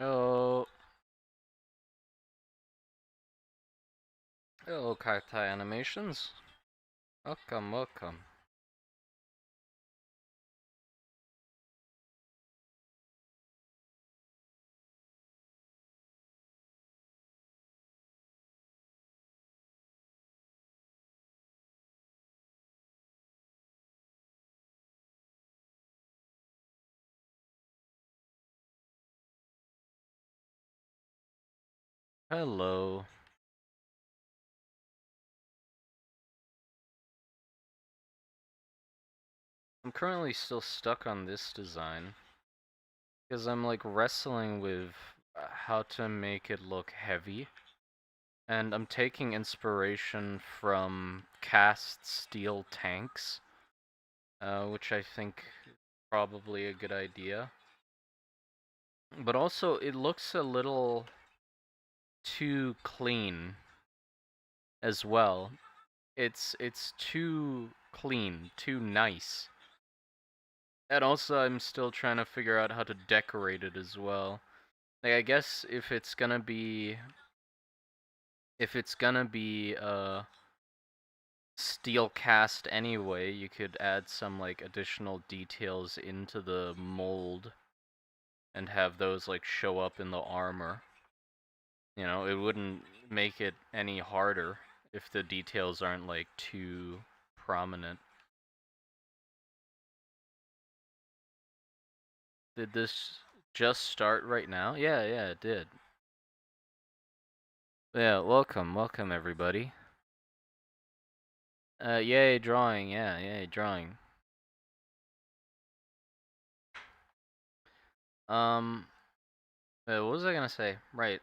Oh, hello, Cacti Animations. Welcome, welcome. Hello. I'm currently still stuck on this design because I'm like wrestling with how to make it look heavy. And I'm taking inspiration from cast steel tanks, which I think is probably a good idea. But also, it looks a little too clean as well. It's too clean, too nice. And also I'm still trying to figure out how to decorate it as well. Like I guess if it's gonna be steel cast anyway, you could add some like additional details into the mold and have those like show up in the armor. You know, it wouldn't make it any harder if the details aren't like too prominent. Did this just start right now? Yeah, it did. Yeah, welcome everybody. Yay drawing, yeah, yay drawing. Um, what was I gonna say? Right.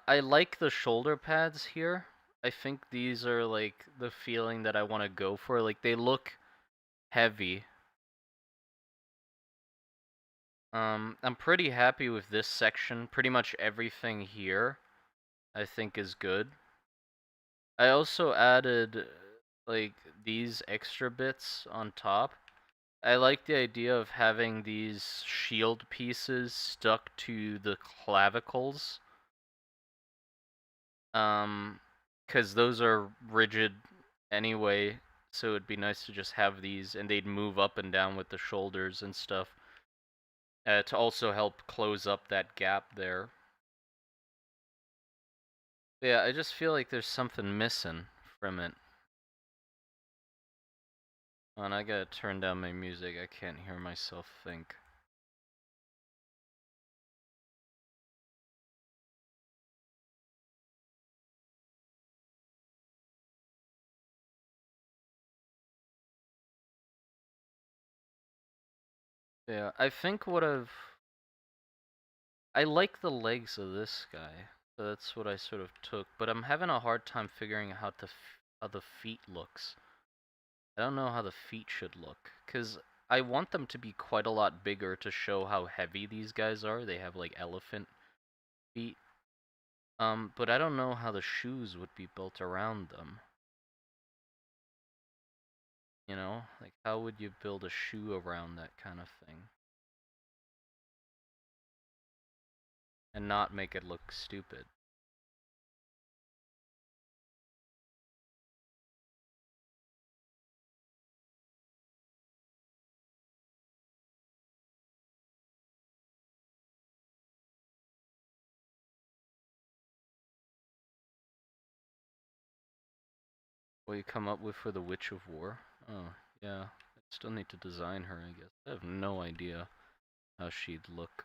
I like the shoulder pads here. I think these are like the feeling that I want to go for. Like they look heavy. I'm pretty happy with this section. Pretty much everything here I think is good. I also added like these extra bits on top. I like the idea of having these shield pieces stuck to the clavicles. Because those are rigid anyway, so it'd be nice to just have these, and they'd move up and down with the shoulders and stuff, to also help close up that gap there. Yeah, I just feel like there's something missing from it. Oh, and I gotta turn down my music, I can't hear myself think. Yeah, I think I like the legs of this guy, so that's what I sort of took, but I'm having a hard time figuring out how the feet looks. I don't know how the feet should look, because I want them to be quite a lot bigger to show how heavy these guys are. They have like elephant feet. But I don't know how the shoes would be built around them. You know, like how would you build a shoe around that kind of thing? And not make it look stupid. What you come up with for the Witch of War? Oh, yeah. I still need to design her, I guess. I have no idea how she'd look.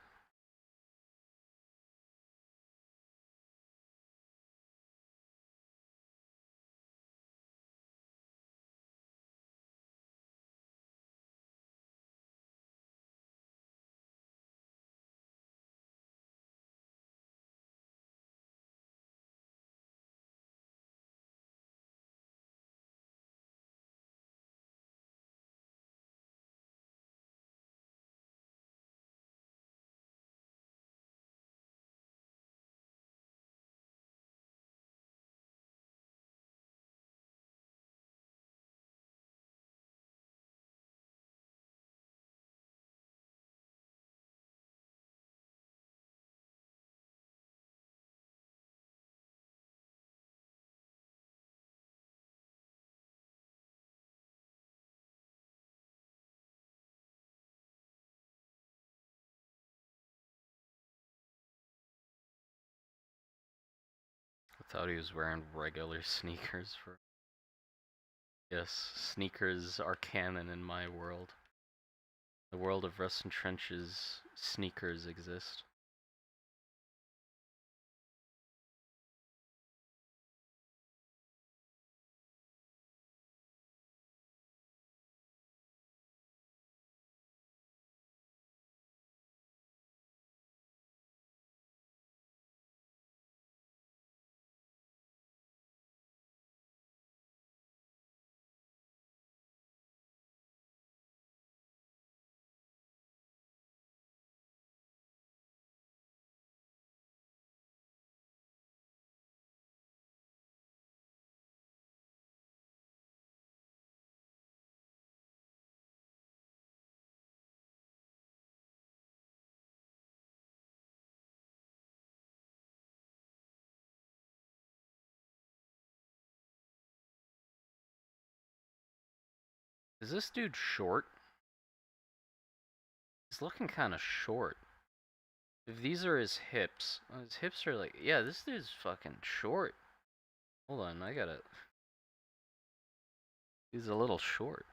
thought he was wearing regular sneakers for. Yes, sneakers are canon in my world. The world of Rustin Trench's sneakers exist. Is this dude short? He's looking kind of short. If these are his hips are like, yeah, this dude's fucking short. Hold on, I gotta. He's a little short.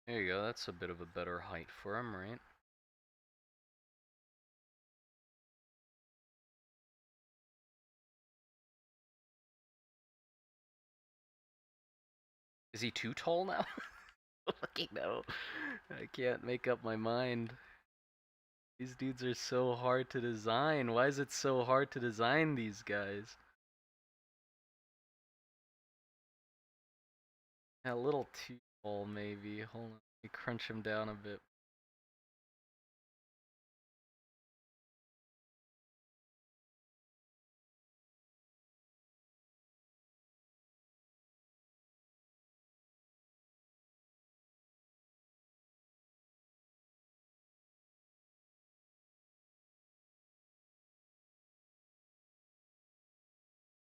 There you go, that's a bit of a better height for him, right? Is he too tall now? Fucking no. I can't make up my mind. These dudes are so hard to design. Why is it so hard to design these guys? A little too tall, maybe. Hold on, let me crunch him down a bit.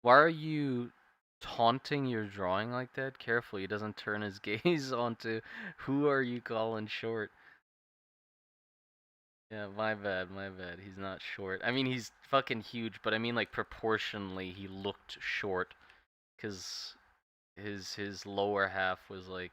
Why are you taunting your drawing like that? Careful, he doesn't turn his gaze onto who are you calling short. Yeah, my bad, my bad. He's not short. I mean, he's fucking huge, but I mean, like, proportionally, he looked short. Because his lower half was, like...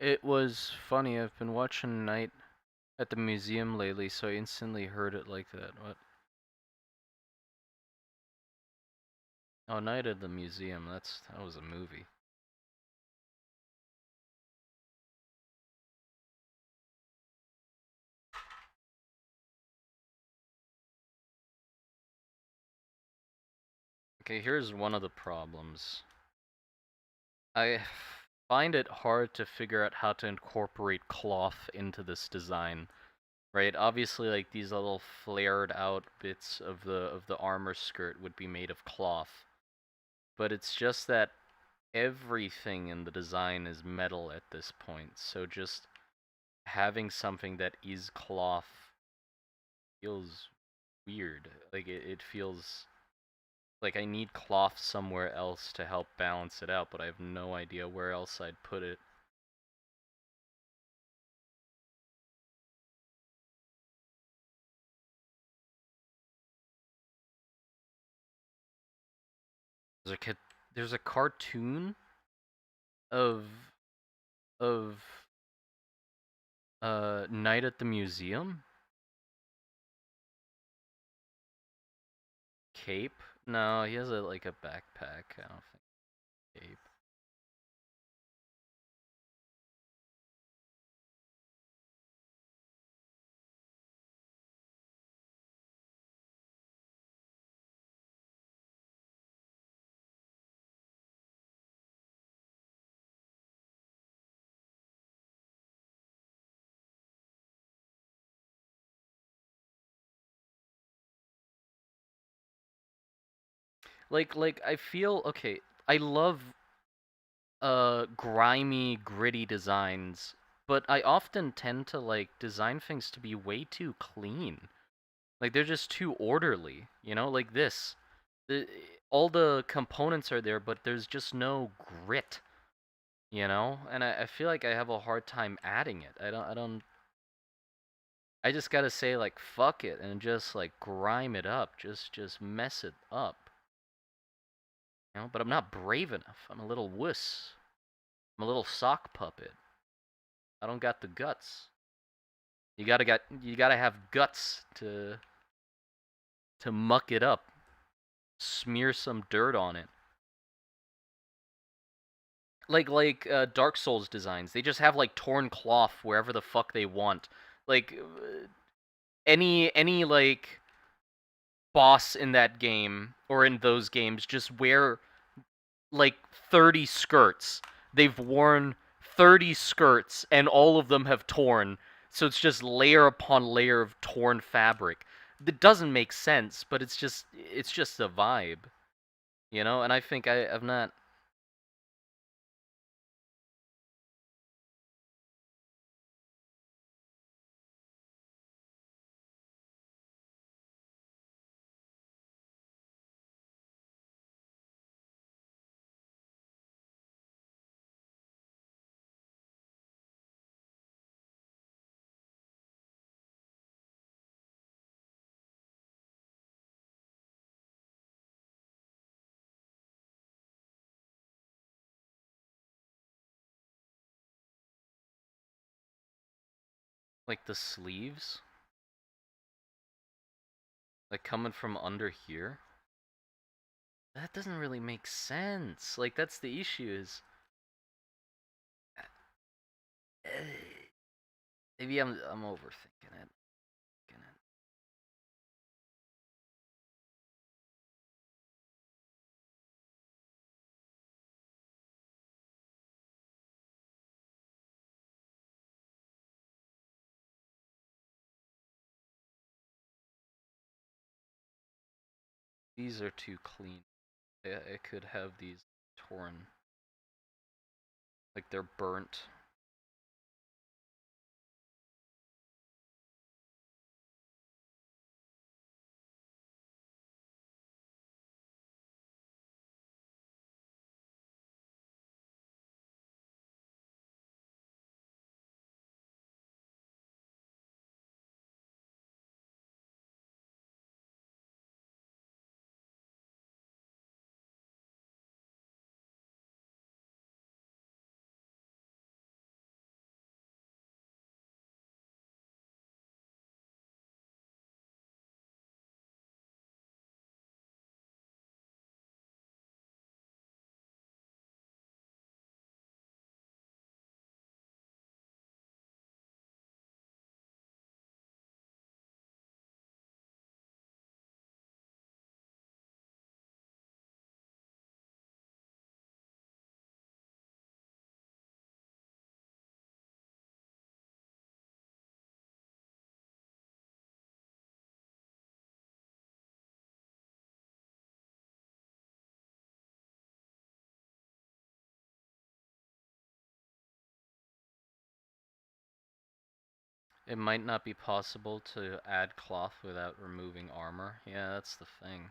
It was funny, I've been watching Night at the museum lately, so I instantly heard it like that. What? Oh, Night at the Museum, that was a movie. Okay, here's one of the problems. I find it hard to figure out how to incorporate cloth into this design. Right? Obviously, like, these little flared out bits of the armor skirt would be made of cloth. But it's just that everything in the design is metal at this point, so just having something that is cloth feels weird. Like it feels like I need cloth somewhere else to help balance it out, but I have no idea where else I'd put it. There's a cartoon of of Night at the Museum. Cape? No, he has like a backpack. I don't think cape. Like I feel okay. I love grimy, gritty designs, but I often tend to like design things to be way too clean. Like they're just too orderly, you know? Like this. The, all the components are there, but there's just no grit, you know? And I feel like I have a hard time adding it. I just gotta say like fuck it and just like grime it up. Just mess it up. You know, but I'm not brave enough. I'm a little wuss. I'm a little sock puppet. I don't got the guts. You gotta have guts to muck it up. Smear some dirt on it. Like Dark Souls designs. They just have like torn cloth wherever the fuck they want. Like any like boss in that game or in those games just wear like 30 skirts. They've worn 30 skirts and all of them have torn. So it's just layer upon layer of torn fabric. It doesn't make sense, but it's just a vibe, you know? And I think I've not like the sleeves like coming from under here. That doesn't really make sense. Like that's the issue is maybe I'm overthinking it. These are too clean. I could have these torn. Like they're burnt. It might not be possible to add cloth without removing armor. Yeah, that's the thing.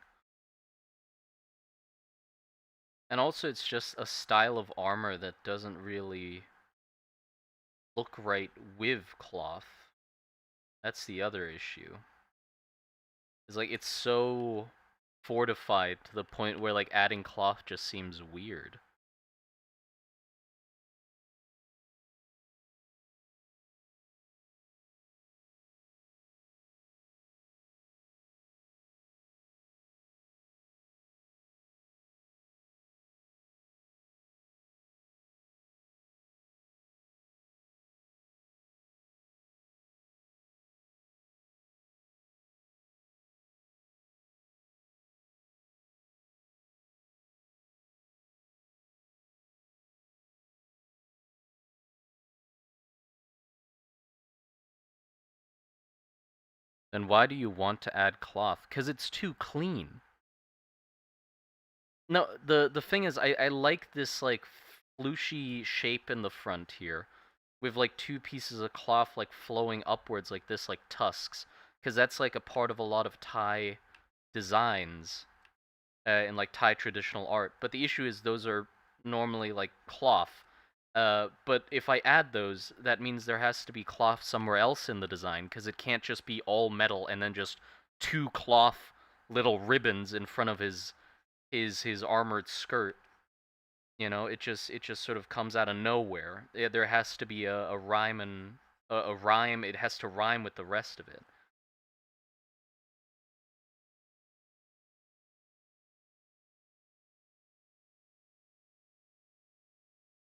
And also, it's just a style of armor that doesn't really look right with cloth. That's the other issue. It's like, it's so fortified to the point where, like, adding cloth just seems weird. Then why do you want to add cloth? Because it's too clean. No, the thing is, I like this, like, flooshy shape in the front here, with, like, two pieces of cloth, like, flowing upwards like this, like tusks, because that's, like, a part of a lot of Thai designs, in, like, Thai traditional art. But the issue is those are normally, like, cloth. But if I add those, that means there has to be cloth somewhere else in the design, because it can't just be all metal and then just two cloth little ribbons in front of his armored skirt. You know, it just sort of comes out of nowhere. There has to be a rhyme and a rhyme. It has to rhyme with the rest of it.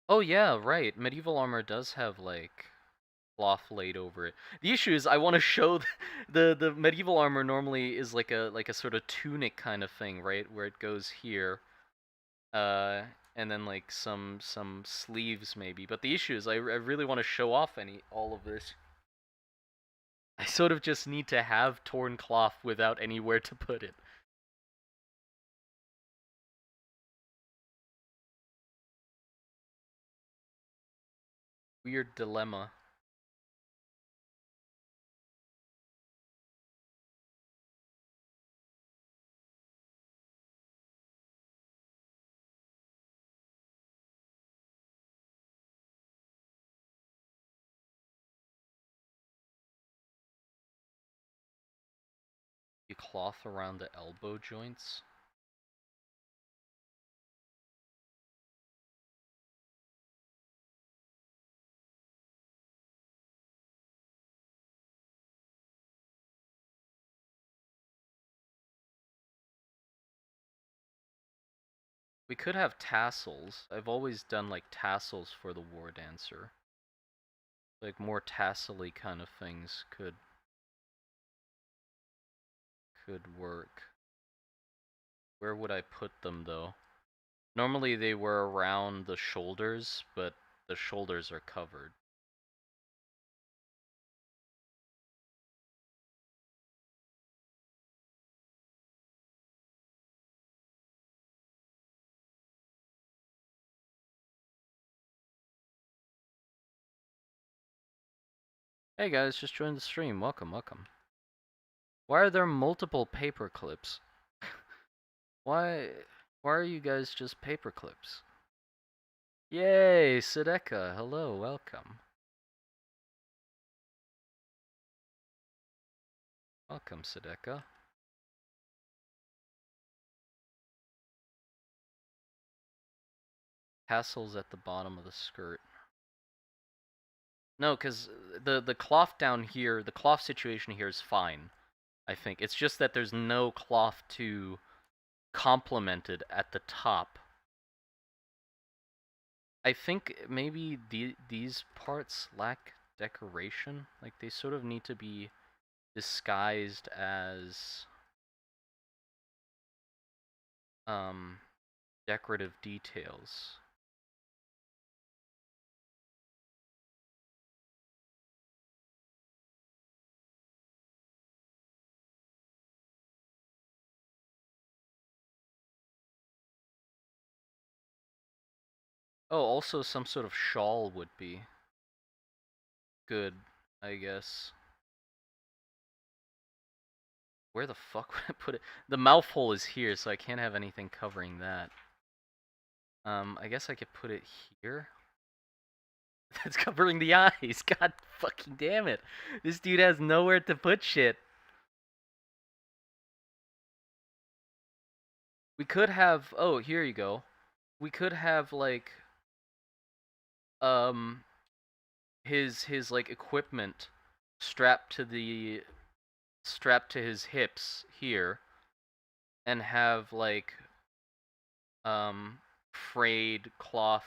Oh yeah, right. Medieval armor does have, like, cloth laid over it. The issue is I want to show the medieval armor normally is like a sort of tunic kind of thing, right? Where it goes here, uh, and then, like, some sleeves maybe. But the issue is I really want to show off all of this. I sort of just need to have torn cloth without anywhere to put it. Weird dilemma. The cloth around the elbow joints. We could have tassels. I've always done, like, tassels for the war dancer. Like, more tassel-y kind of things could work. Where would I put them, though? Normally they were around the shoulders, but the shoulders are covered. Hey guys, just joined the stream. Welcome, welcome. Why are there multiple paper clips? Why why are you guys just paper clips? Yay, Sedeka, hello, welcome. Welcome, Sedeka. Tassels at the bottom of the skirt. No, because the cloth down here, the cloth situation here is fine, I think. It's just that there's no cloth to complement it at the top. I think maybe these parts lack decoration. Like, they sort of need to be disguised as um decorative details. Oh, also some sort of shawl would be good, I guess. Where the fuck would I put it? The mouth hole is here, so I can't have anything covering that. I guess I could put it here. That's covering the eyes. God fucking damn it. This dude has nowhere to put shit. We could have, oh, here you go. We could have like um his like equipment strapped to the strapped to his hips here and have like frayed cloth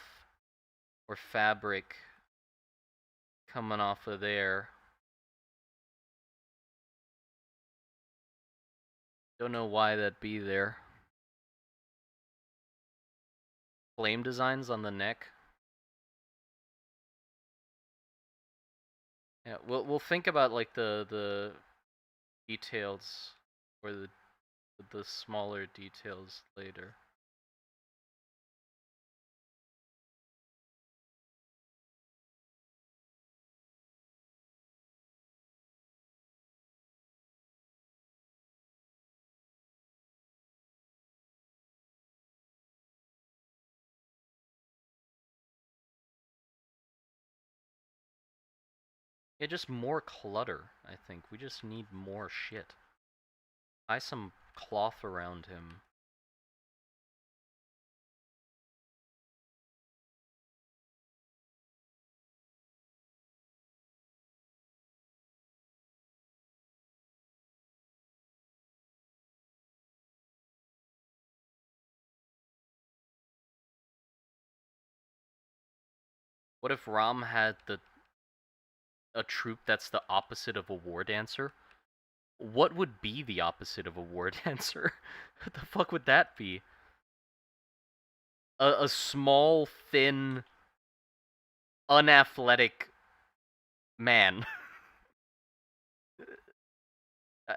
or fabric coming off of there. Don't know why that'd be there. Flame designs on the neck. Yeah, we'll think about like the details or the smaller details later. Yeah, just more clutter, I think. We just need more shit. Tie some cloth around him. What if Ram had a troop that's the opposite of a war dancer? What would be the opposite of a war dancer? What the fuck would that be? A small, thin, unathletic man. Uh,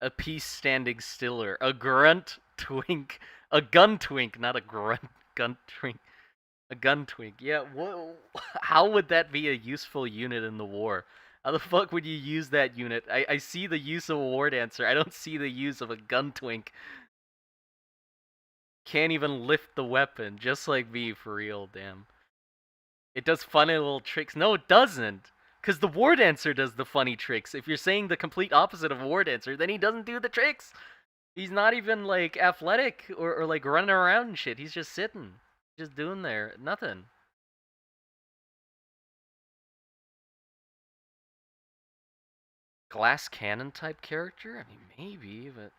a piece standing stiller. A grunt twink. A gun twink, not a grunt. Gun twink. A gun twink. Yeah, how would that be a useful unit in the war? How the fuck would you use that unit? I see the use of a war dancer. I don't see the use of a gun twink. Can't even lift the weapon, just like me, for real, damn. It does funny little tricks. No, it doesn't. Because the war dancer does the funny tricks. If you're saying the complete opposite of a war dancer, then he doesn't do the tricks. He's not even, like, athletic or like, running around and shit. He's just sitting. Just doing there. Nothing. Glass cannon type character? I mean, maybe, but...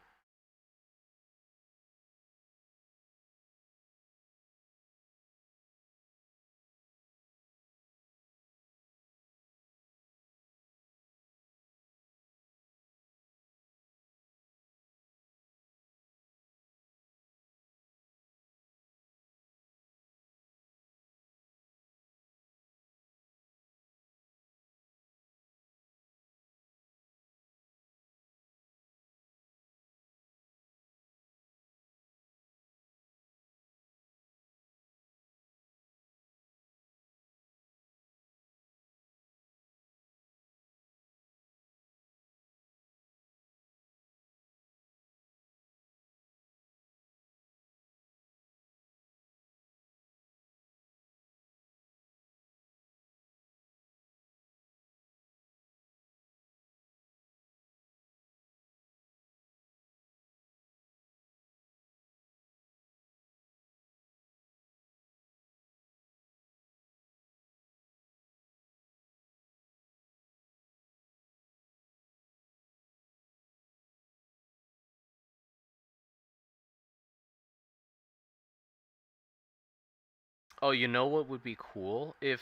Oh, you know what would be cool? If,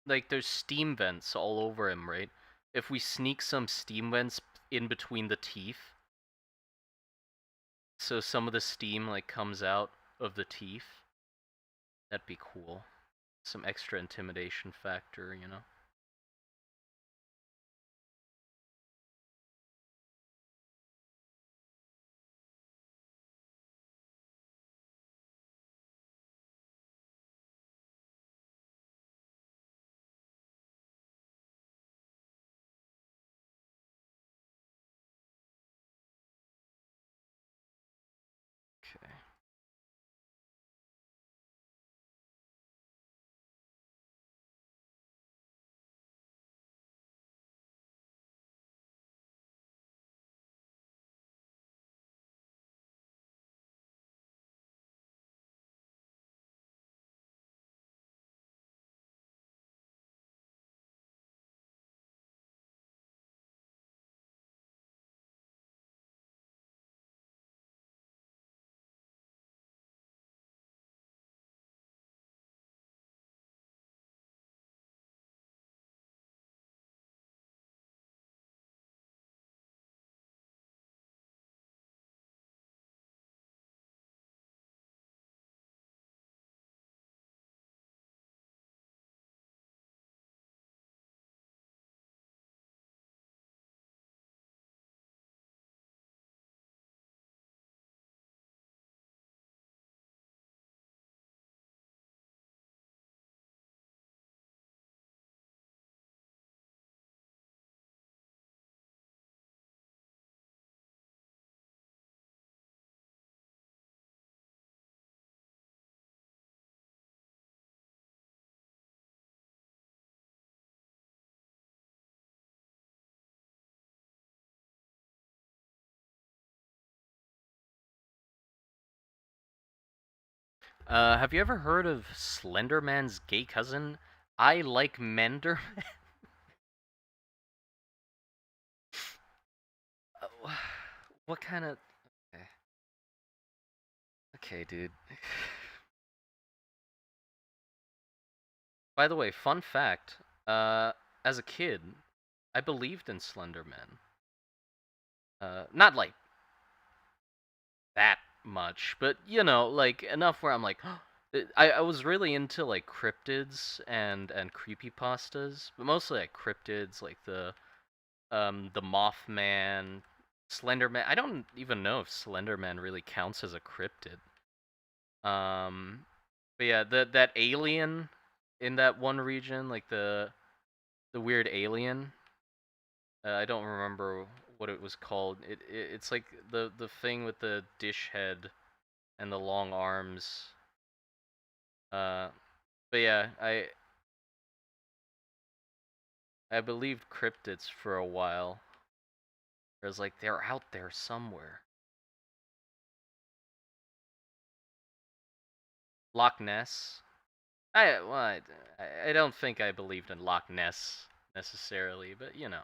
like, there's steam vents all over him, right? If we sneak some steam vents in between the teeth, so some of the steam, like, comes out of the teeth. That'd be cool. Some extra intimidation factor, you know? Okay. Have you ever heard of Slenderman's gay cousin? I like Mender. What kind of? Okay. Okay, dude. By the way, fun fact. As a kid, I believed in Slenderman. Not like that much, but you know, like enough where I'm like, I was really into like cryptids and creepypastas, but mostly like cryptids, like the Mothman, Slenderman. I don't even know if Slenderman really counts as a cryptid. But yeah, that alien in that one region, like the weird alien. I don't remember what it was called. It's like the thing with the dish head and the long arms. Uh, but yeah, I believed cryptids for a while. I was like, they're out there somewhere. Loch Ness. I don't think I believed in Loch Ness necessarily, but you know.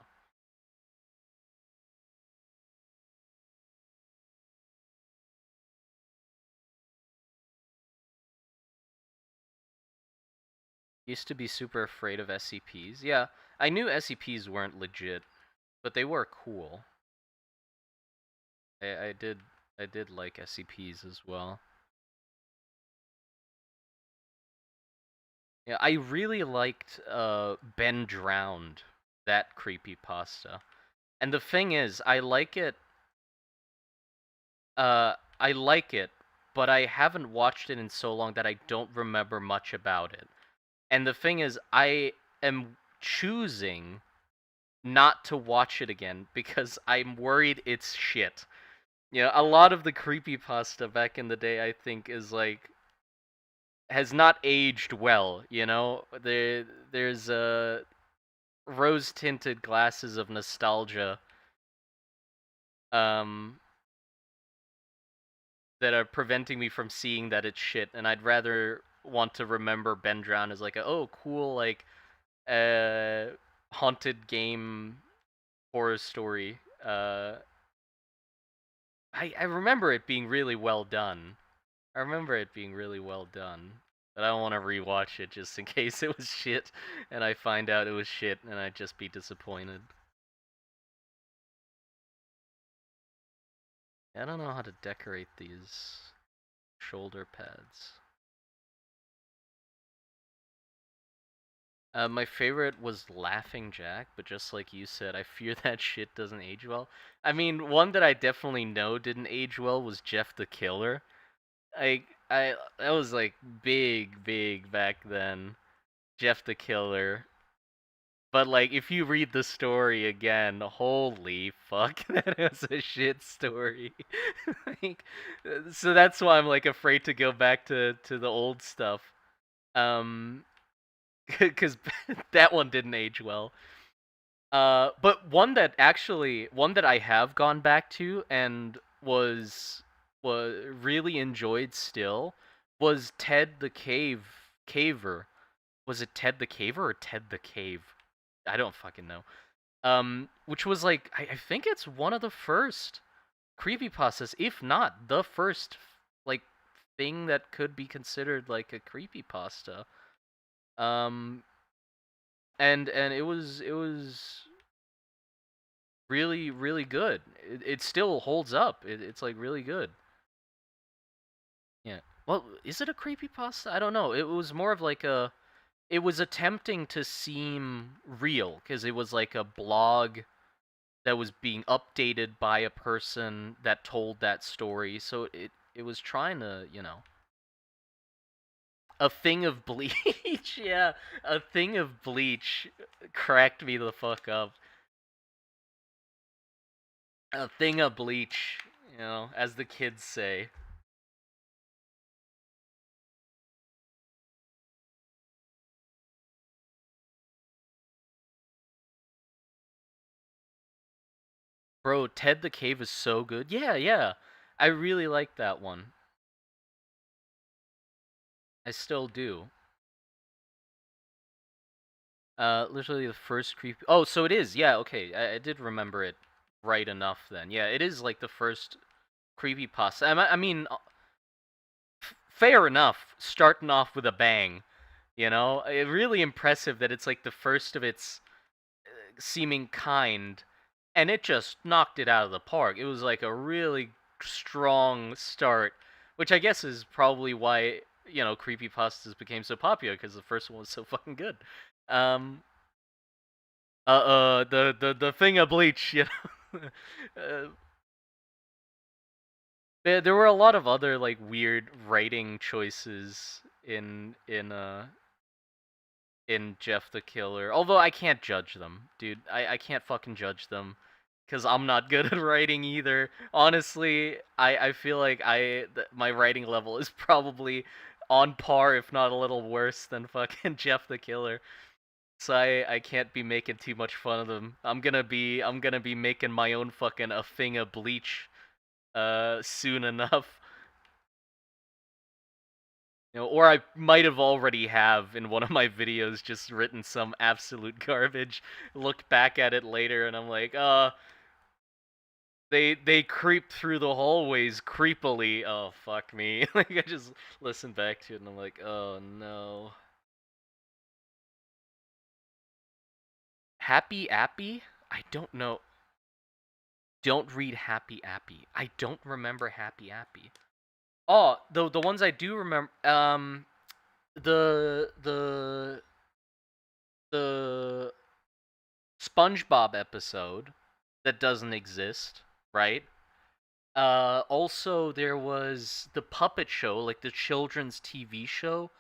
Used to be super afraid of SCPs. Yeah, I knew SCPs weren't legit, but they were cool. I did I did like SCPs as well. Yeah, I really liked Ben Drowned, that creepy pasta. And the thing is, I like it, but I haven't watched it in so long that I don't remember much about it. And the thing is, I am choosing not to watch it again because I'm worried it's shit. You know, a lot of the creepy pasta back in the day, I think, is like has not aged well. You know, there's rose tinted glasses of nostalgia um that are preventing me from seeing that it's shit, and I'd rather want to remember Ben Drown as like oh cool like uh haunted game horror story. I remember it being really well done. I remember it being really well done. But I don't want to rewatch it just in case it was shit and I find out it was shit and I'd just be disappointed. I don't know how to decorate these shoulder pads. My favorite was Laughing Jack, but just like you said, I fear that shit doesn't age well. I mean, one that I definitely know didn't age well was Jeff the Killer. I that was like big back then. Jeff the Killer. But like if you read the story again, holy fuck, that was a shit story. like, so that's why I'm like afraid to go back to the old stuff. Um cuz that one didn't age well. But one that I have gone back to and was really enjoyed still was Ted the Caver. Was it Ted the Caver or Ted the Cave? I don't fucking know. Which was like I think it's one of the first creepypastas, if not the first like thing that could be considered like a creepypasta. Um, and it was really good. It still holds up. It's like really good. Yeah. Well, is it a creepypasta? I don't know. It was more of like a. It was attempting to seem real because it was like a blog that was being updated by a person that told that story. So it was trying to, a thing of bleach. Yeah, a thing of bleach cracked me the fuck up. A thing of bleach, as the kids say. Bro, Ted the Cave is so good. Yeah, yeah. I really like that one. I still do. Literally the first creep. Oh, so it is. Yeah, okay. I did remember it right enough then. Yeah, it is like the first creepypasta. I mean, fair enough. Starting off with a bang, really impressive that it's like the first of its seeming kind, and it just knocked it out of the park. It was like a really strong start, which I guess is probably why creepypastas became so popular because the first one was so fucking good. Um, the thing of bleach, uh, there were a lot of other like weird writing choices in Jeff the Killer. Although I can't judge them, dude. I can't fucking judge them because I'm not good at writing either. Honestly, I feel like my writing level is probably on par, if not a little worse than fucking Jeff the Killer. So I can't be making too much fun of them. I'm gonna be making my own fucking a thing of bleach soon enough. Or I might have already have in one of my videos just written some absolute garbage. Look back at it later and I'm like, they creep through the hallways creepily. Oh fuck me. Like I just listen back to it and I'm like, oh no. Happy Appy? I don't know. Don't read Happy Appy. I don't remember Happy Appy. Oh, the ones I do remember the the SpongeBob episode that doesn't exist, right? Also there was the puppet show, like the children's TV show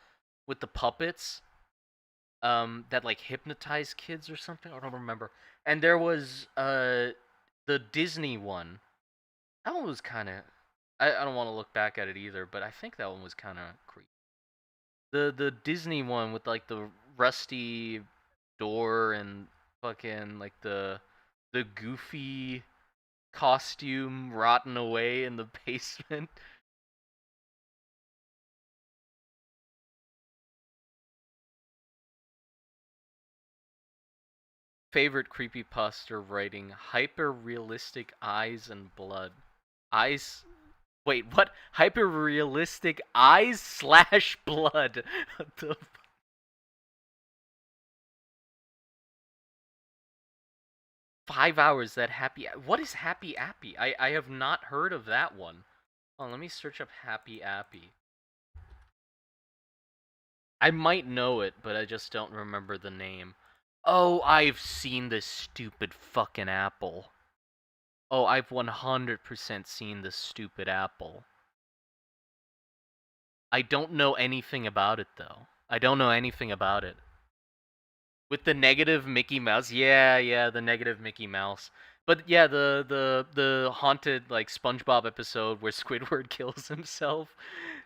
with the puppets, that like hypnotize kids or something. I don't remember. And there was the Disney one. That one was kind of. I don't want to look back at it either, but I think that one was kind of creepy. The Disney one with like the rusty door and fucking like the goofy costume rotten away in the basement. Favorite creepypasta writing: hyper realistic eyes and blood. Eyes. Wait, what? Hyper realistic eyes slash blood. What the 5 hours that happy. What is Happy Appy? I have not heard of that one. Oh, let me search up Happy Appy. I might know it, but I just don't remember the name. Oh, I've seen this stupid fucking apple. Oh, I've 100% seen this stupid apple. I don't know anything about it, though. I don't know anything about it. With the negative Mickey Mouse, yeah, the negative Mickey Mouse. But yeah, the haunted like SpongeBob episode where Squidward kills himself.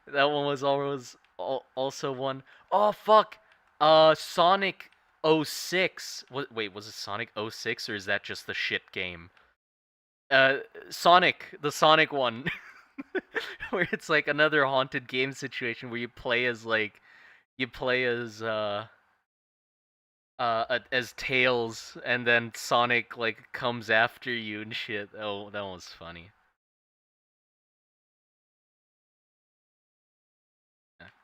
That one was always also one. Oh fuck, Sonic 06. Wait, was it Sonic 06 or is that just the shit game? Uh, the Sonic one, where it's like another haunted game situation where you play as Tails, and then Sonic like comes after you and shit. Oh, that was funny.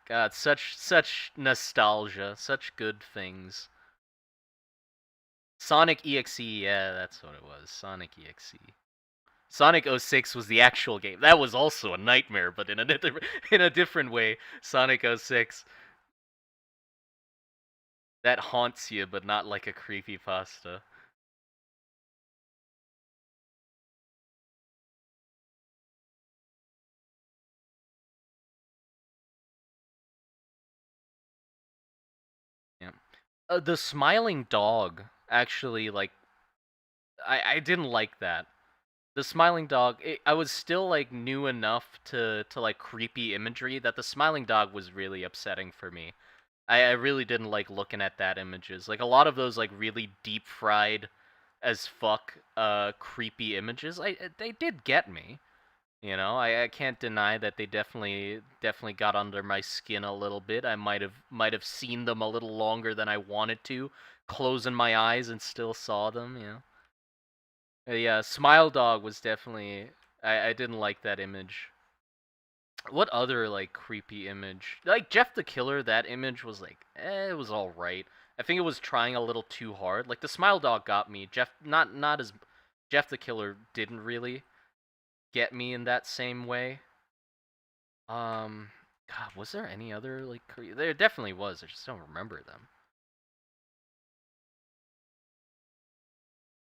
God, such nostalgia, such good things. Sonic EXE, yeah, that's what it was. Sonic EXE. Sonic 06 was the actual game. That was also a nightmare, but in a different way. Sonic 06. That haunts you, but not like a creepypasta. Yeah. The smiling dog actually like I didn't like that. The smiling dog, I was still like new enough to like creepy imagery that the smiling dog was really upsetting for me. I really didn't like looking at that images. Like a lot of those like really deep fried as fuck creepy images, they did get me. You know, I can't deny that they definitely got under my skin a little bit. I might have seen them a little longer than I wanted to, closing my eyes and still saw them, you know. Yeah, Smile Dog was definitely I didn't like that image. What other like creepy image? Like Jeff the Killer, that image was like it was all right. I think it was trying a little too hard. Like the Smile Dog got me. Not as Jeff the Killer didn't really get me in that same way. God, was there any other like there definitely was. I just don't remember them.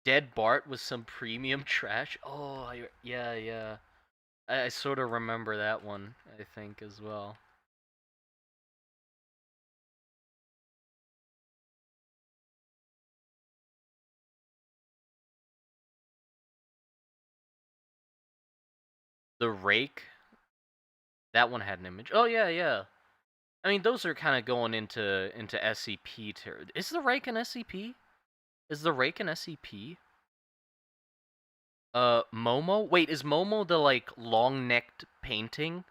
Dead Bart was some premium trash. Oh, yeah. I sort of remember that one, I think, as well. The Rake, that one had an image. Oh yeah. I mean, those are kind of going into SCP territory. Is the Rake an SCP? Is the Rake an SCP? Momo? Wait, is Momo the like long-necked painting?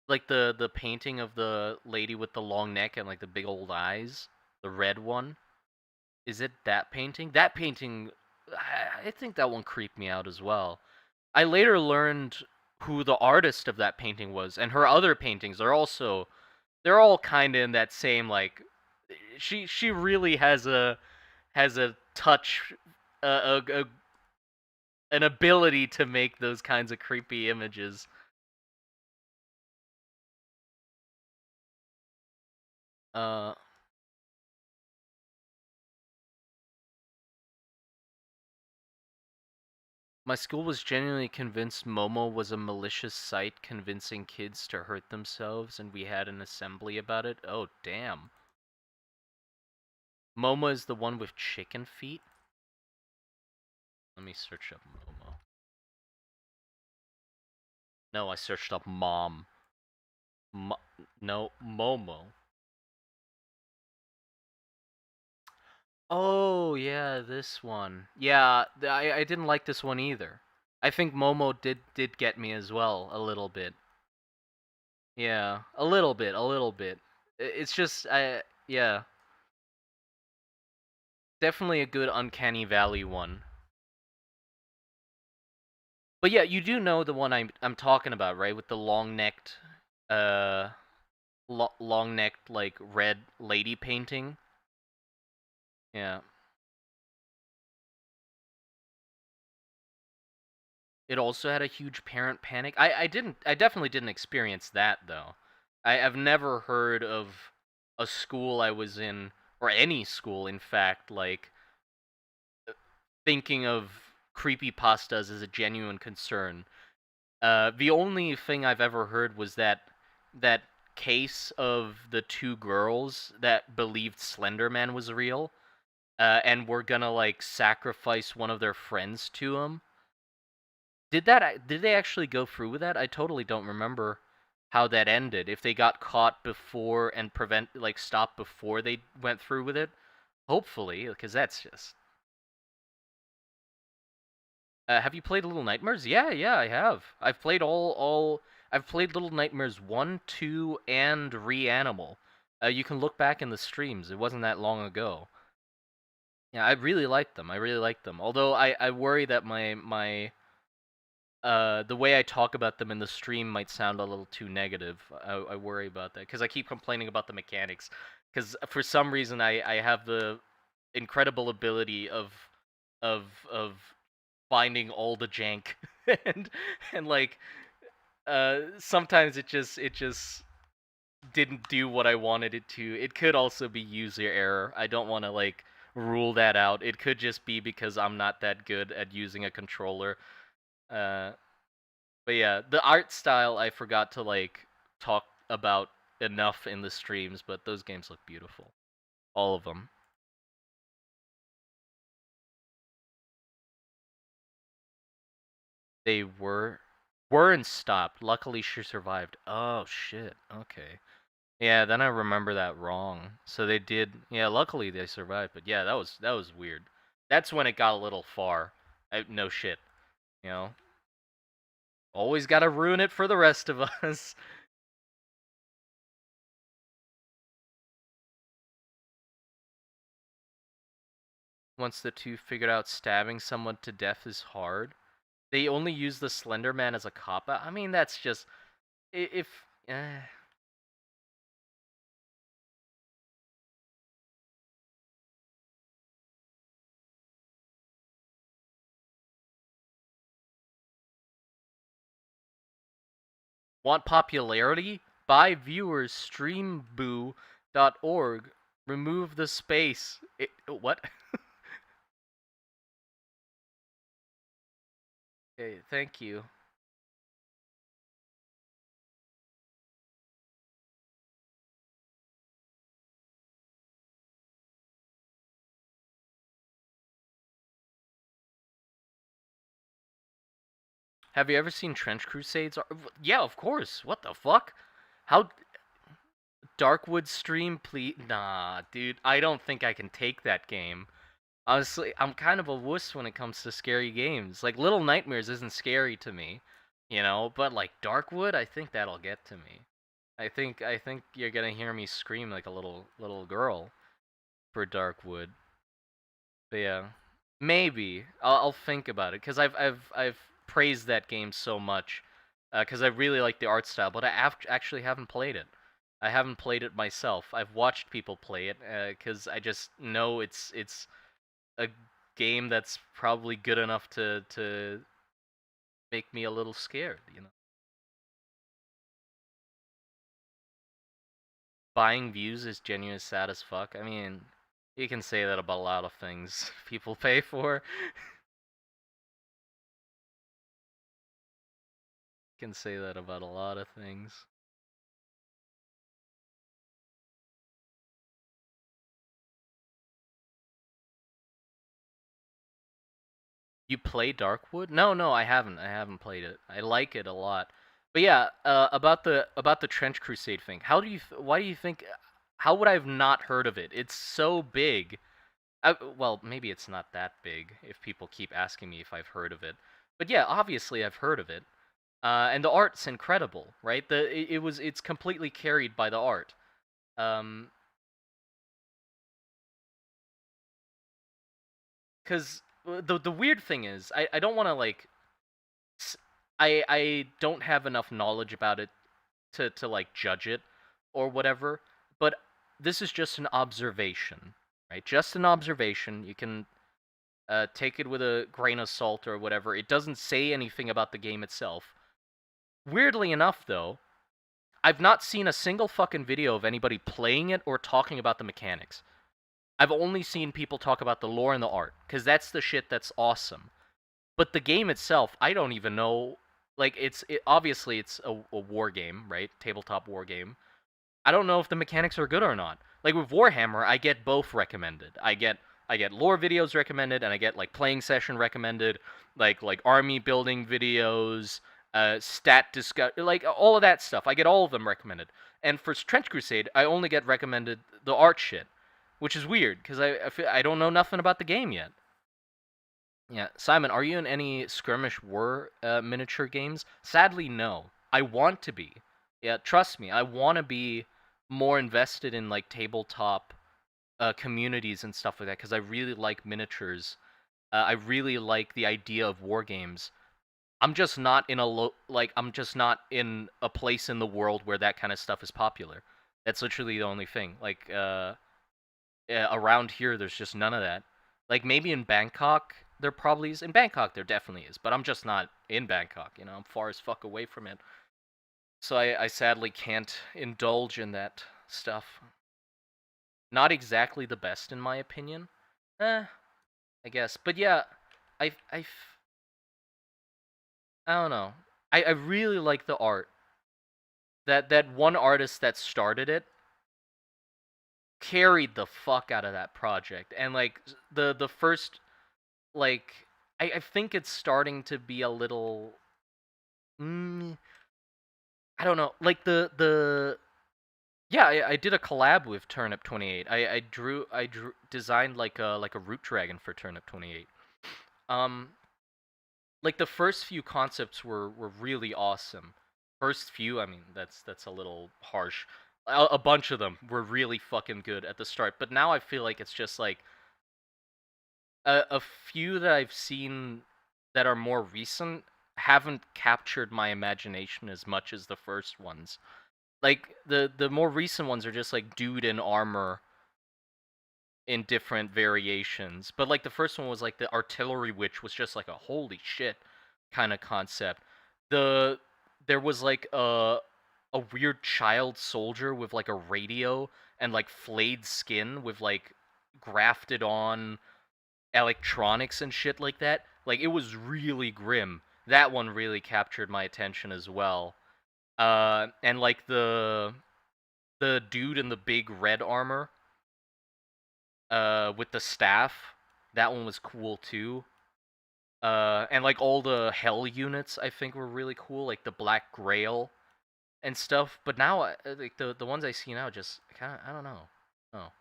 Like the painting of the lady with the long neck and like the big old eyes? The red one? Is it that painting? That painting, I think that one creeped me out as well. I later learned who the artist of that painting was, and her other paintings are also they're all kind of in that same like she really has a touch an ability to make those kinds of creepy images. Uh my school was genuinely convinced Momo was a malicious site convincing kids to hurt themselves, and we had an assembly about it. Oh damn. Momo is the one with chicken feet? Let me search up Momo. No, I searched up mom. Mo- no, Momo. Oh, yeah, this one. Yeah, I didn't like this one either. I think Momo did get me as well, a little bit. Yeah, a little bit. It's just, yeah, definitely a good Uncanny Valley one. But yeah, you do know the one I'm talking about, right? With the long-necked, uh, long-necked like red lady painting. Yeah. It also had a huge parent panic. I definitely didn't experience that though. I've never heard of a school I was in, or any school, in fact, like thinking of creepypastas as a genuine concern. The only thing I've ever heard was that case of the two girls that believed Slender Man was real, and were gonna like sacrifice one of their friends to him. Did they actually go through with that? I totally don't remember how that ended. If they got caught before and stopped before they went through with it. Hopefully, because that's just. Have you played Little Nightmares? Yeah, yeah, I have. I've played all. I've played Little Nightmares 1, 2, and Reanimal. You can look back in the streams. It wasn't that long ago. Yeah, I really liked them. I really liked them. Although I worry that the way I talk about them in the stream might sound a little too negative. I worry about that because I keep complaining about the mechanics. Because for some reason I have the incredible ability of finding all the jank and and like sometimes it just didn't do what I wanted it to. It could also be user error. I don't want to like rule that out. It could just be because I'm not that good at using a controller. Uh, but yeah, the art style I forgot to like talk about enough in the streams, but those games look beautiful. All of them. They were and stopped. Luckily she survived. Oh shit. Okay. Yeah, then I remember that wrong. So they did. Yeah, luckily they survived. But yeah, that was weird. That's when it got a little far. No shit. You know, always got to ruin it for the rest of us. Once the two figured out stabbing someone to death is hard, they only use the Slender Man as a cop out. I mean, that's just if. Want popularity? Buy viewers streamboo.org. Remove the space. What? Okay, thank you. Have you ever seen Trench Crusades? Yeah, of course. What the fuck? How Darkwood stream, please? Nah, dude. I don't think I can take that game. Honestly, I'm kind of a wuss when it comes to scary games. Like Little Nightmares isn't scary to me, but like Darkwood, I think that'll get to me. I think you're gonna hear me scream like a little girl for Darkwood. But yeah, maybe I'll think about it because I've praised that game so much because I really like the art style, but actually haven't played it. I haven't played it myself. I've watched people play it because I just know it's a game that's probably good enough to make me a little scared. Buying views is genuinely sad as fuck. I mean, you can say that about a lot of things people pay for. You can say that about a lot of things. You play Darkwood? No, no, I haven't. I haven't played it. I like it a lot. But yeah, about the Trench Crusade thing. Why do you think? How would I have not heard of it? It's so big. Well, maybe it's not that big if people keep asking me if I've heard of it. But yeah, obviously I've heard of it. And the art's incredible, right? It's completely carried by the art. Um, cause the weird thing is, I don't want to like, I don't have enough knowledge about it to like judge it or whatever. But this is just an observation, right? Just an observation. You can take it with a grain of salt or whatever. It doesn't say anything about the game itself. Weirdly enough, though, I've not seen a single fucking video of anybody playing it or talking about the mechanics. I've only seen people talk about the lore and the art, because that's the shit that's awesome. But the game itself, I don't even know. Like, obviously it's a war game, right? Tabletop war game. I don't know if the mechanics are good or not. Like with Warhammer, I get both recommended. I get lore videos recommended, and I get like playing session recommended, like army building videos, stat discuss, like all of that stuff. I get all of them recommended. And for Trench Crusade, I only get recommended the art shit, which is weird because I don't know nothing about the game yet. Yeah, Simon, are you in any skirmish war miniature games? Sadly, no. I want to be. Yeah, trust me, I want to be more invested in like tabletop communities and stuff like that because I really like miniatures. I really like the idea of war games. I'm just not in I'm just not in a place in the world where that kind of stuff is popular. That's literally the only thing. Like around here, there's just none of that. Like maybe in Bangkok, there probably is. In Bangkok, there definitely is, but I'm just not in Bangkok. You know, I'm far as fuck away from it, so I sadly can't indulge in that stuff. Not exactly the best in my opinion. I guess, but yeah, I I don't know. I really like the art. That one artist that started it carried the fuck out of that project, and like the first like I think it's starting to be a little mm, I don't know, like the yeah, I did a collab with Turnip 28. I drew designed like a root dragon for Turnip 28. Um like the first few concepts were really awesome. First few, I mean that's a little harsh. A bunch of them were really fucking good at the start, but now I feel like it's just like a few that I've seen that are more recent haven't captured my imagination as much as the first ones. Like the more recent ones are just like dude in armor in different variations. But like the first one was like the artillery witch was just like a holy shit kind of concept. The there was like a weird child soldier with like a radio and like flayed skin with like grafted on electronics and shit like that. Like it was really grim. That one really captured my attention as well. And like the dude in the big red armor, with the staff, that one was cool too. And like all the hell units, I think were really cool, like the Black Grail and stuff. But now, like the ones I see now, just kind of I don't know. Oh,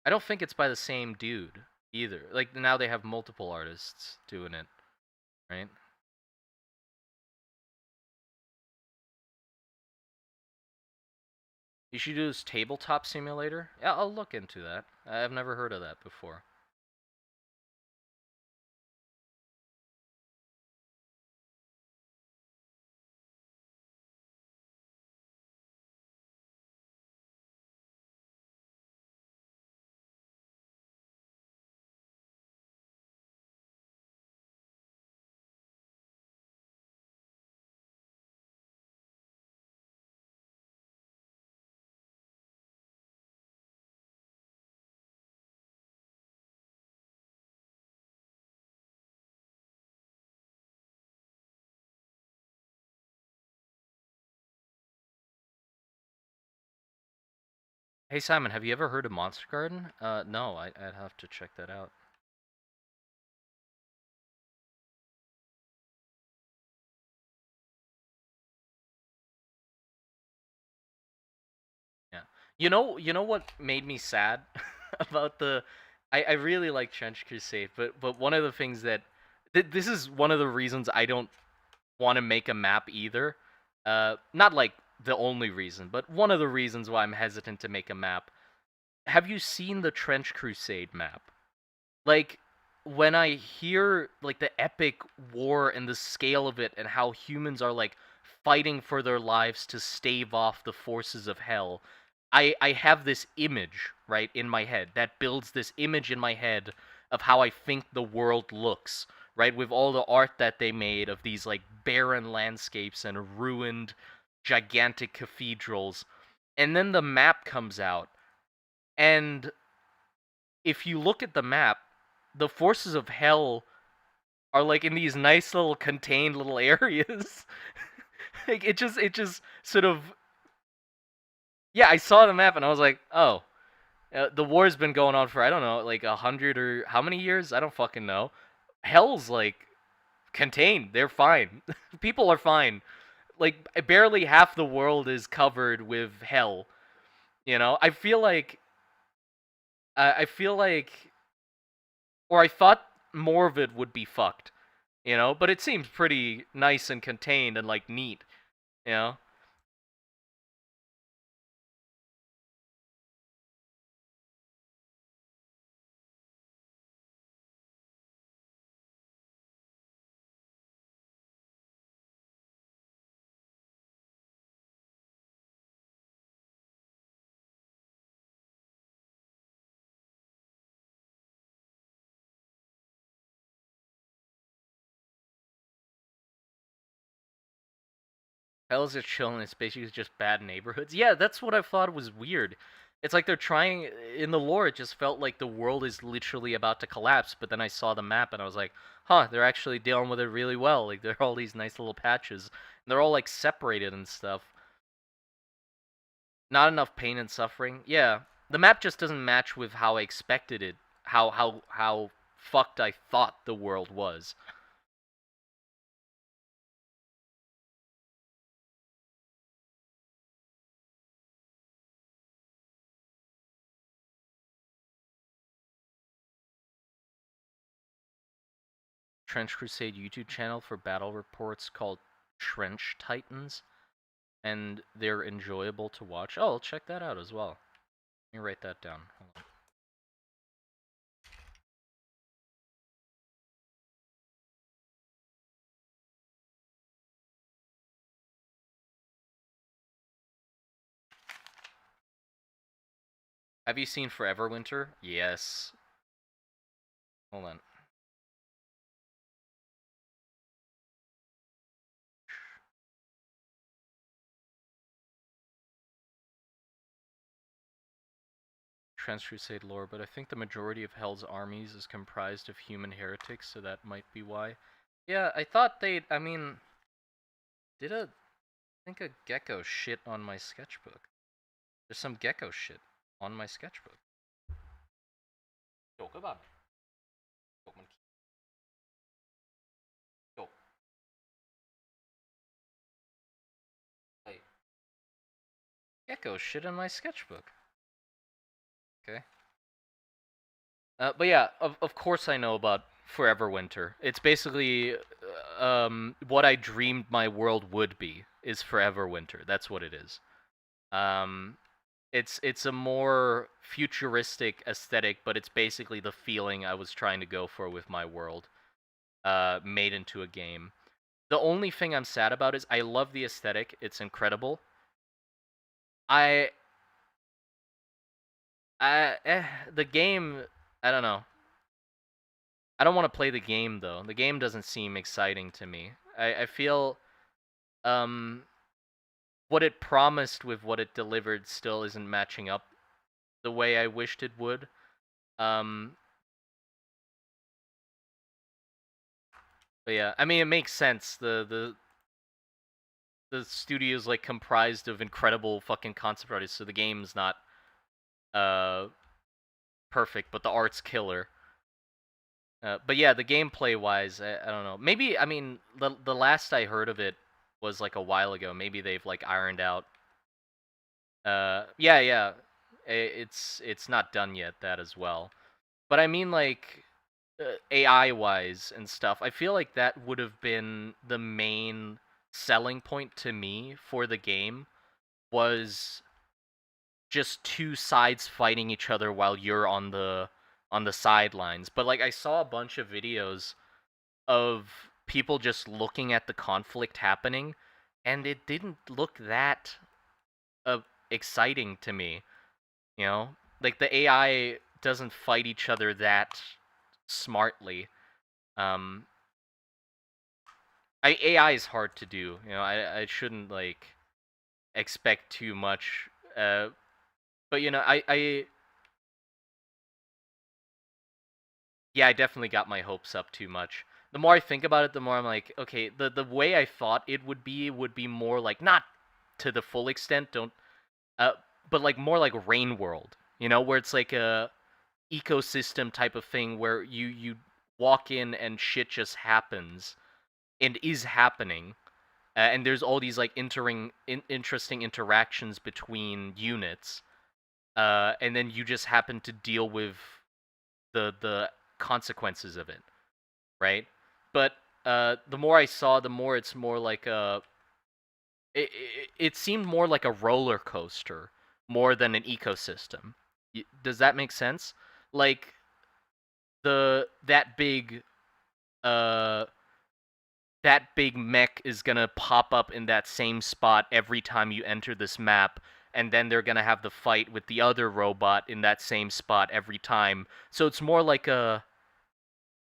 I don't think it's by the same dude either. Like now they have multiple artists doing it, right? You should do this tabletop simulator. Yeah, I'll look into that. I've never heard of that before. Hey Simon, have you ever heard of Monster Garden? No, I'd have to check that out. Yeah. You know what made me sad about the I really like Trench Crusade, but one of the things that this is one of the reasons I don't want to make a map either. Not like the only reason, but one of the reasons why I'm hesitant to make a map. Have you seen the Trench Crusade map? Like when I hear like the epic war and the scale of it and how humans are like fighting for their lives to stave off the forces of hell, I have this image, right, in my head that builds this image in my head of how I think the world looks, right? With all the art that they made of these like barren landscapes and ruined gigantic cathedrals. And then the map comes out. And if you look at the map, the forces of hell are like in these nice little contained little areas. Like it just sort of, yeah, I saw the map and I was like, "Oh, the war's been going on for, I don't know, like 100 or how many years? I don't fucking know. Hell's like contained. They're fine. People are fine. Like barely half the world is covered with hell. You know, I feel like, or I thought more of it would be fucked. You know, but it seems pretty nice and contained and like neat. You know, hell's just chilling. It's basically just bad neighborhoods. Yeah, that's what I thought was weird. It's like they're trying in the lore. It just felt like the world is literally about to collapse. But then I saw the map and I was like, huh, they're actually dealing with it really well. Like there are all these nice little patches. And they're all like separated and stuff. Not enough pain and suffering. Yeah, the map just doesn't match with how I expected it. How fucked I thought the world was. Trench Crusade YouTube channel for battle reports called Trench Titans, and they're enjoyable to watch. Oh, I'll check that out as well. Let me write that down. Hold on. Have you seen Forever Winter? Yes. Hold on. Trench Crusade lore, but I think the majority of Hell's armies is comprised of human heretics, so that might be why. Yeah, I thought they'd. I mean, did a I think a gecko shit on my sketchbook. There's some gecko shit on my sketchbook. Yo, kebab. Yo, monkey. Yo, hey. Gecko shit on my sketchbook. Okay. But yeah, of course I know about Forever Winter. It's basically what I dreamed my world would be is Forever Winter. That's what it is. Um, it's a more futuristic aesthetic, but it's basically the feeling I was trying to go for with my world, made into a game. The only thing I'm sad about is I love the aesthetic. It's incredible. I, the game, I don't know. I don't want to play the game though. The game doesn't seem exciting to me. I feel um what it promised with what it delivered still isn't matching up the way I wished it would. Um but yeah, I mean it makes sense. The studio's like comprised of incredible fucking concept artists, so the game's not uh perfect, but the art's killer. But yeah, the gameplay wise, I don't know. Maybe, I mean, the last I heard of it was like a while ago. Maybe they've like ironed out. Yeah, yeah. It's not done yet. That as well. But I mean, like AI wise and stuff. I feel like that would have been the main selling point to me for the game, was just two sides fighting each other while you're on the sidelines. But like I saw a bunch of videos of people just looking at the conflict happening, and it didn't look that uh, exciting to me. You know, like the AI doesn't fight each other that smartly. Um, AI is hard to do. You know, I shouldn't like expect too much. But you know, yeah, I definitely got my hopes up too much. The more I think about it, the more I'm like, okay, the way I thought it would be more like not to the full extent, don't uh but like more like Rain World, you know, where it's like a ecosystem type of thing where you walk in and shit just happens and is happening. And there's all these like interesting interactions between units, and then you just happen to deal with the consequences of it, right? But the more I saw, the more it's more like it seemed more like a roller coaster more than an ecosystem. Does that make sense? Like that big uh that big mech is gonna pop up in that same spot every time you enter this map, and then they're gonna have the fight with the other robot in that same spot every time. So it's more like a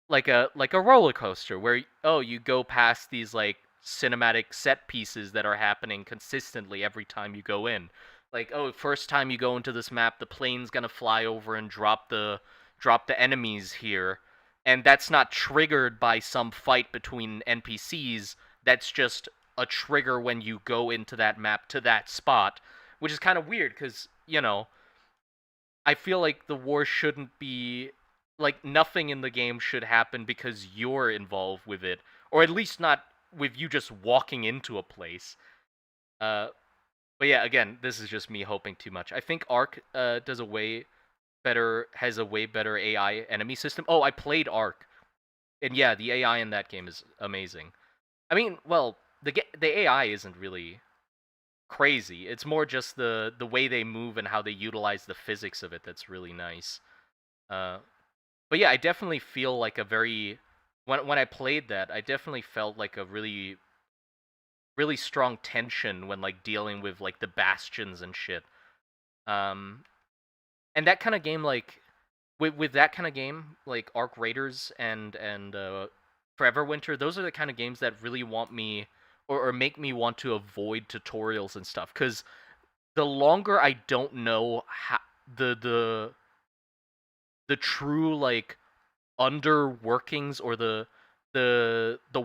roller coaster where oh you go past these like cinematic set pieces that are happening consistently every time you go in. Like oh first time you go into this map the plane's gonna fly over and drop the enemies here, and that's not triggered by some fight between NPCs. That's just a trigger when you go into that map to that spot, which is kind of weird because you know I feel like the war shouldn't be like nothing in the game should happen because you're involved with it, or at least not with you just walking into a place. Uh, but yeah, again, this is just me hoping too much. I think Ark does a way better has a way better AI enemy system. Oh, I played Ark, and yeah, the AI in that game is amazing. I mean, well, the AI isn't really crazy. It's more just the way they move and how they utilize the physics of it that's really nice. Uh, But yeah, I definitely feel like a very when I played that, I definitely felt like a really strong tension when like dealing with like the bastions and shit. Um and that kind of game like with that kind of game like Arc Raiders and Forever Winter, those are the kind of games that really want me or make me want to avoid tutorials and stuff cuz the longer I don't know how the the true like under workings or the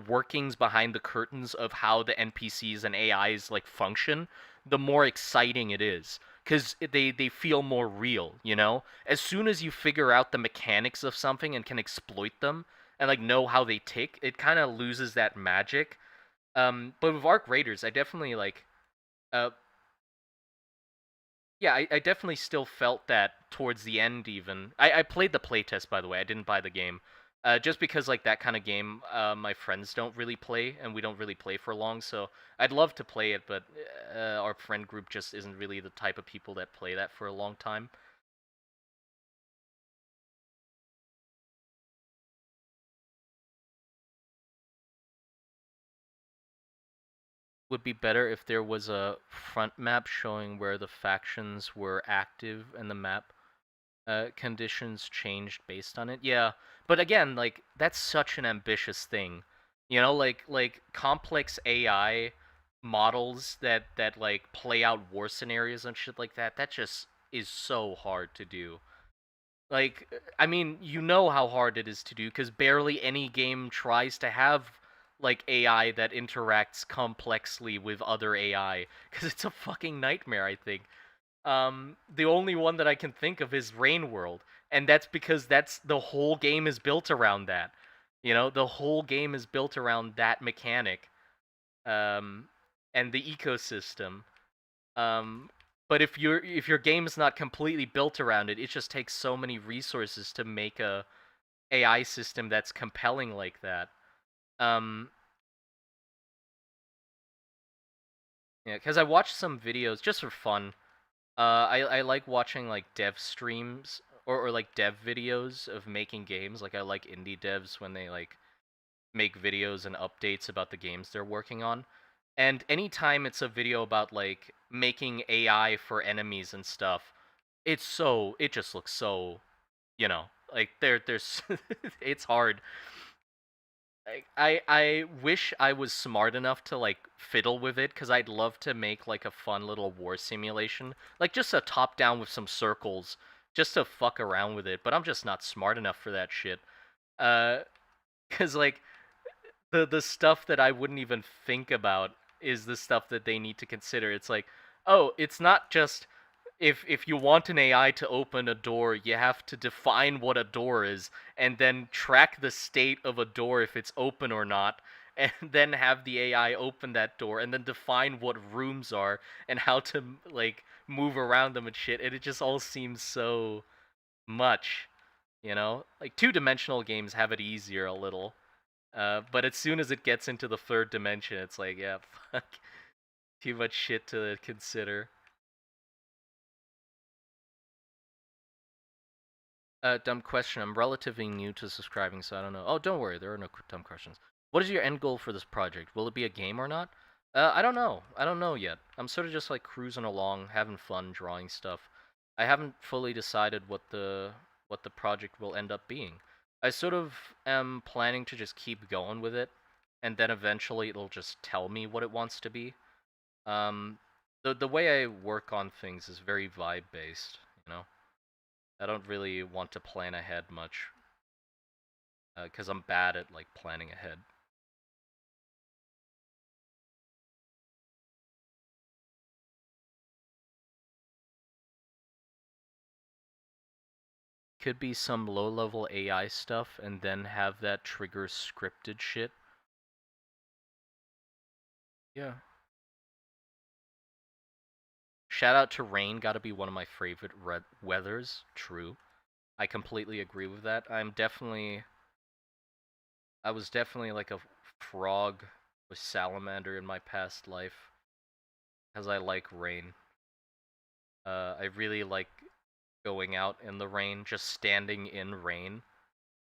workings behind the curtains of how the NPCs and AIs like function, the more exciting it is because they feel more real. You know, as soon as you figure out the mechanics of something and can exploit them and like know how they tick, it kind of loses that magic. But with Arc Raiders, I definitely like uh, yeah, I definitely still felt that towards the end. Even I played the playtest, by the way. I didn't buy the game, just because like that kind of game, my friends don't really play, and we don't really play for long. So I'd love to play it, but our friend group just isn't really the type of people that play that for a long time. Would be better if there was a front map showing where the factions were active and the map conditions changed based on it. Yeah, but again, like that's such an ambitious thing, you know, like complex AI models that like play out war scenarios and shit like that. That just is so hard to do. Like, I mean, you know how hard it is to do because barely any game tries to have like AI that interacts complexly with other AI because it's a fucking nightmare. I think the only one that I can think of is Rain World, and that's because that's the whole game is built around that. You know, the whole game is built around that mechanic, um, and the ecosystem. Um, but if your game is not completely built around it, it just takes so many resources to make a AI system that's compelling like that. Um, yeah, because I watched some videos just for fun. I like watching like dev streams or like dev videos of making games. Like I like indie devs when they like make videos and updates about the games they're working on. And anytime it's a video about like making AI for enemies and stuff, it just looks so, you know, like there's it's hard. I wish I was smart enough to like fiddle with it because I'd love to make like a fun little war simulation, like just a top down with some circles, just to fuck around with it. But I'm just not smart enough for that shit. Uh, because like the stuff that I wouldn't even think about is the stuff that they need to consider. It's like, oh, it's not just if you want an AI to open a door, you have to define what a door is and then track the state of a door if it's open or not, and then have the AI open that door and then define what rooms are and how to like move around them and shit. And it just all seems so much, you know? Like two-dimensional games have it easier a little. But as soon as it gets into the third dimension, it's like, yeah, fuck, too much shit to consider. Dumb question. I'm relatively new to subscribing, so I don't know. Oh, don't worry, there are no dumb questions. What is your end goal for this project? Will it be a game or not? I don't know. I don't know yet. I'm sort of just like cruising along, having fun, drawing stuff. I haven't fully decided what the project will end up being. I sort of am planning to just keep going with it, and then eventually it'll just tell me what it wants to be. Um, the way I work on things is very vibe based, you know. I don't really want to plan ahead much, because I'm bad at like planning ahead. Could be some low-level AI stuff, and then have that trigger scripted shit. Yeah. Shout out to rain. Got to be one of my favorite weathers. True. I completely agree with that. I was definitely like a frog with salamander in my past life, because I like rain. I really like going out in the rain, just standing in rain.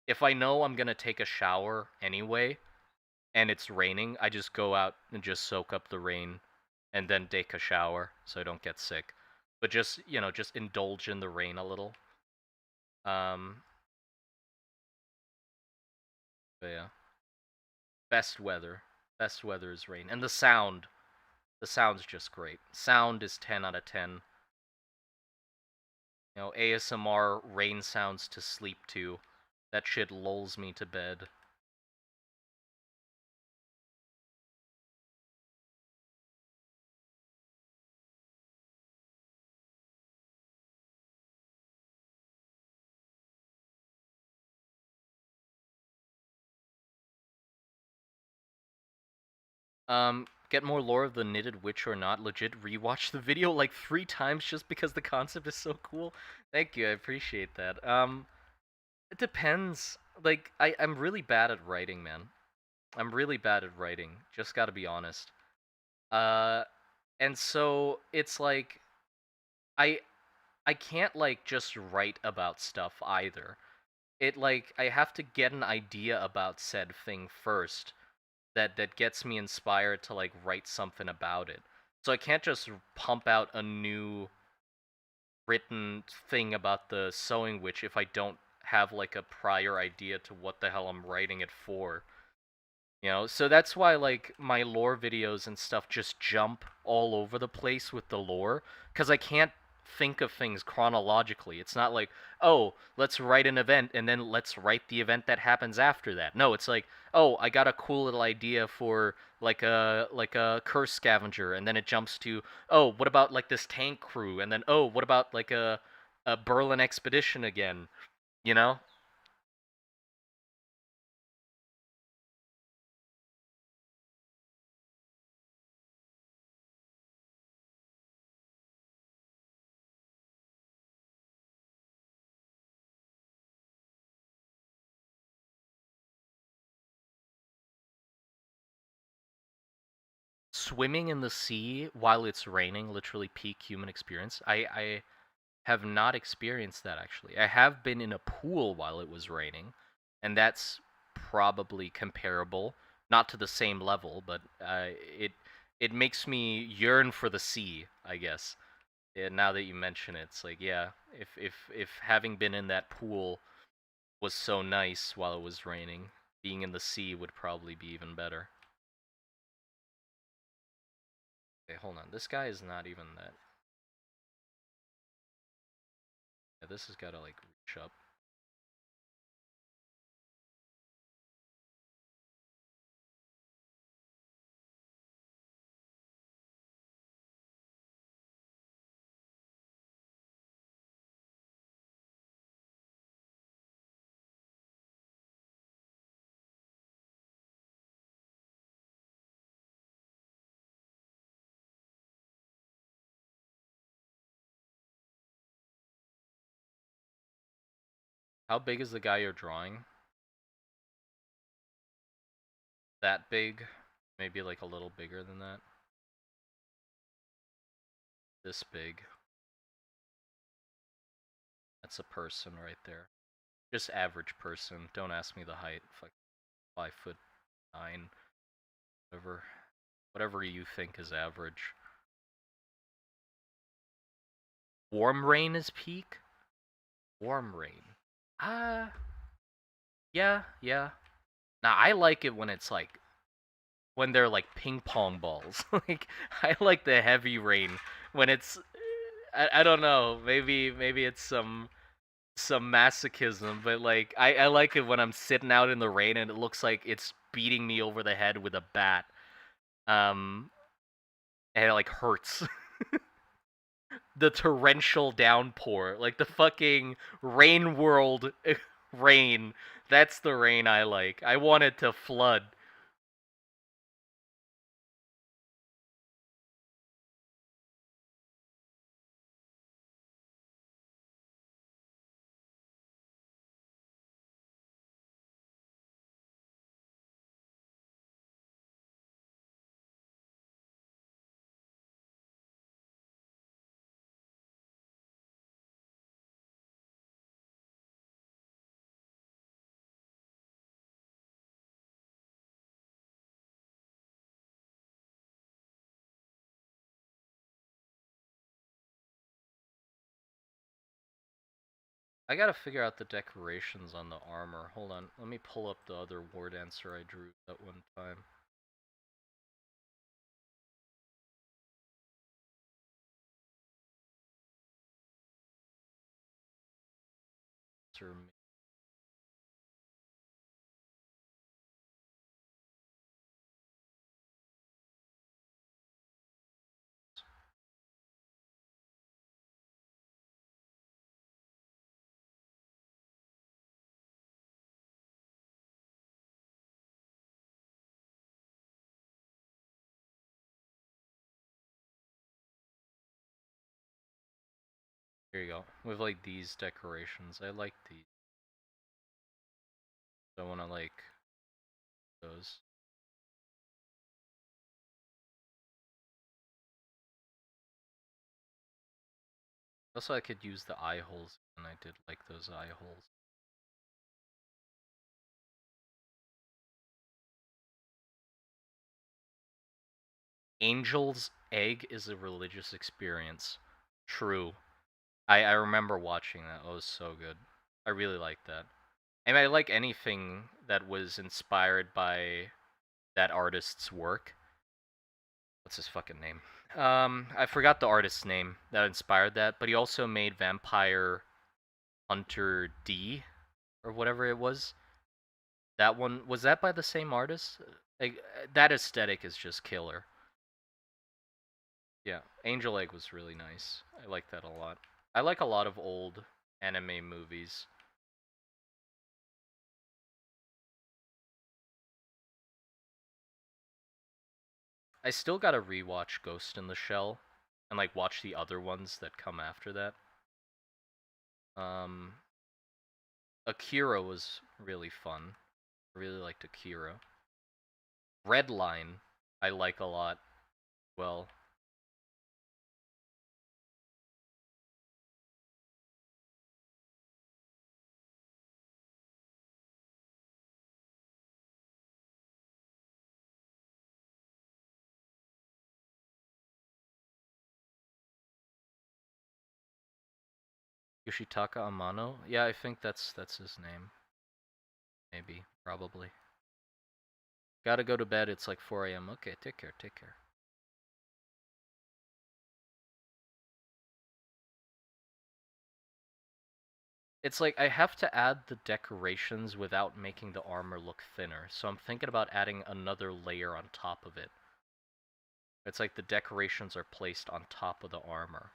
If I know I'm gonna take a shower anyway, and it's raining, I just go out and just soak up the rain, and then take a shower so I don't get sick. But just just indulge in the rain a little. Um, but yeah, best weather, best weather is rain, and the sound's just great. Sound is 10 out of 10. ASMR rain sounds to sleep to. That shit lulls me to bed. Get more lore of the knitted witch or not? Legit rewatch the video like 3 times just because the concept is so cool. Thank you, I appreciate that. It depends. Like, I'm really bad at writing, man. I'm really bad at writing. Just gotta be honest. Uh, and so it's like I I can't like just write about stuff either. It like I have to get an idea about said thing first that gets me inspired to like write something about it. So I can't just pump out a new written thing about the sewing witch if I don't have like a prior idea to what the hell I'm writing it for. So that's why like my lore videos and stuff just jump all over the place with the lore, because I can't think of things chronologically. It's not like, oh, let's write an event and then let's write the event that happens after that. No, it's like, oh, I got a cool little idea for like a curse scavenger, and then it jumps to, oh, what about like this tank crew, and then, oh, what about like a Berlin expedition again, you know? Swimming in the sea while it's raining, literally peak human experience. I have not experienced that actually. I have been in a pool while it was raining, and that's probably comparable, not to the same level, but it makes me yearn for the sea, I guess. Yeah, now that you mention it, it's like, yeah, if having been in that pool was so nice while it was raining. being in the sea would probably be even better. Okay, hold on. This guy is not even that. Yeah, this has got to like reach up. How big is the guy you're drawing? That big? Maybe like a little bigger than that? This big. That's a person right there. Just average person. Don't ask me the height. Like 5'9", whatever you think is average. Warm rain is peak? Warm rain. Yeah. Now I like it when it's like when they're like ping pong balls. Like I like the heavy rain when it's I don't know, maybe it's some masochism, but like I like it when I'm sitting out in the rain and it looks like it's beating me over the head with a bat. And it like hurts. The torrential downpour, like the fucking rain world rain. That's the rain I like. I want it to flood. I gotta figure out the decorations on the armor. Hold on, let me pull up the other war dancer I drew that one time. Here you go. With like these decorations, I like these. I want to like those. Also, I could use the eye holes, and I did like those eye holes. Angel's Egg is a religious experience. True. I remember watching that. It was so good. I really liked that. And I like anything that was inspired by that artist's work. What's his fucking name? I forgot the artist's name that inspired that, but he also made Vampire Hunter D or whatever it was. That one was that by the same artist? Like, that aesthetic is just killer. Yeah, Angel Egg was really nice. I like that a lot. I like a lot of old anime movies. I still gotta rewatch Ghost in the Shell and like watch the other ones that come after that. Um, Akira was really fun. I really liked Akira. Redline, I like a lot. Well, Yoshitaka Amano. Yeah, I think that's his name. Maybe, probably. Gotta go to bed, it's like 4 a.m. Okay, take care, take care. It's like I have to add the decorations without making the armor look thinner, so I'm thinking about adding another layer on top of it. It's like the decorations are placed on top of the armor.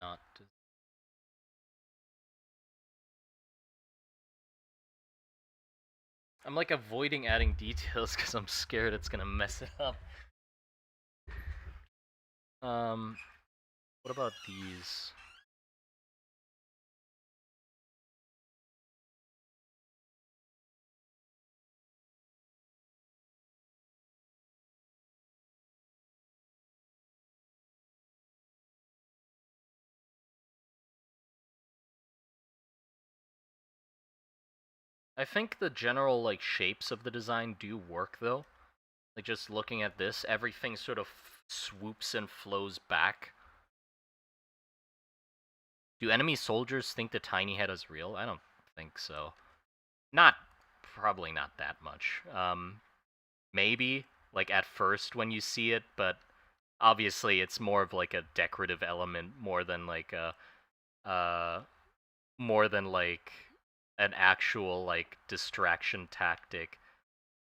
Not. I'm like avoiding adding details because I'm scared it's gonna mess it up. What about these? I think the general like shapes of the design do work though. Like just looking at this, everything sort of swoops and flows back. Do enemy soldiers think the tiny head is real? I don't think so. Probably not that much. Maybe like at first when you see it, but obviously it's more of like a decorative element more than like a uh more than like an actual like distraction tactic.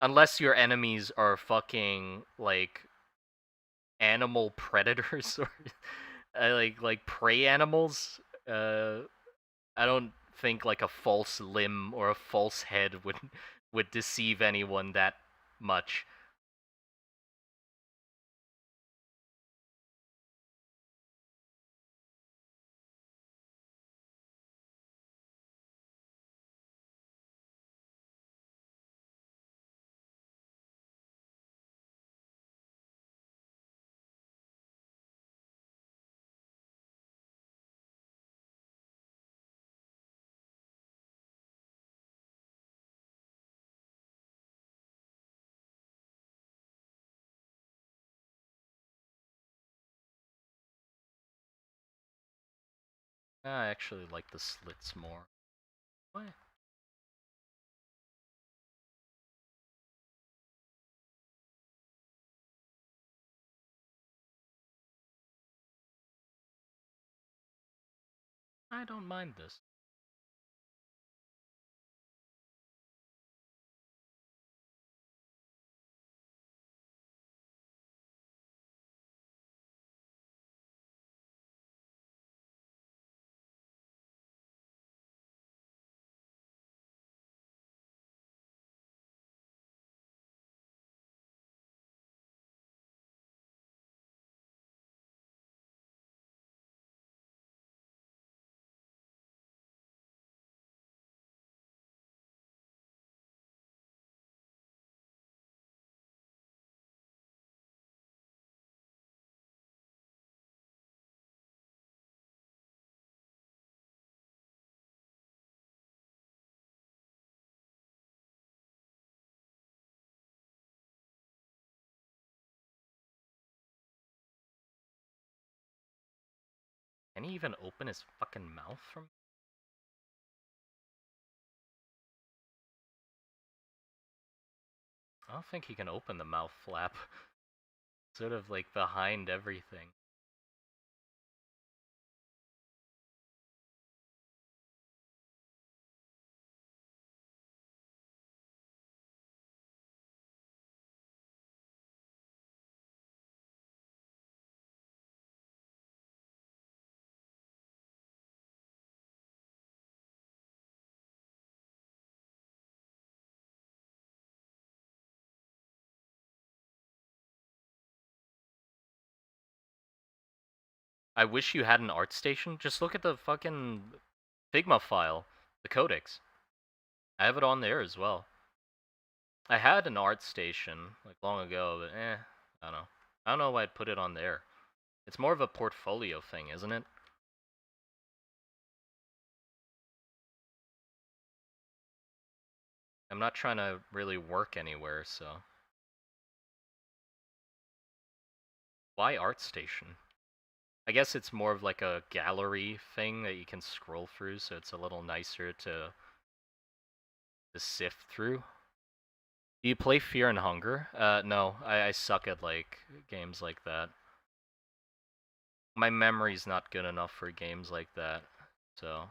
Unless your enemies are fucking like animal predators or like prey animals. I don't think like a false limb or a false head would deceive anyone that much. I actually like the slits more. What? I don't mind this. Can he even open his fucking mouth from? I don't think he can open the mouth flap. Sort of like behind everything. I wish you had an art station. Just look at the fucking Figma file, the codex. I have it on there as well. I had an art station like long ago, but I don't know. I don't know why I'd put it on there. It's more of a portfolio thing, isn't it? I'm not trying to really work anywhere, so why art station? I guess it's more of like a gallery thing that you can scroll through, so it's a little nicer to sift through. Do you play Fear and Hunger? No, I suck at like games like that. My memory's not good enough for games like that, so.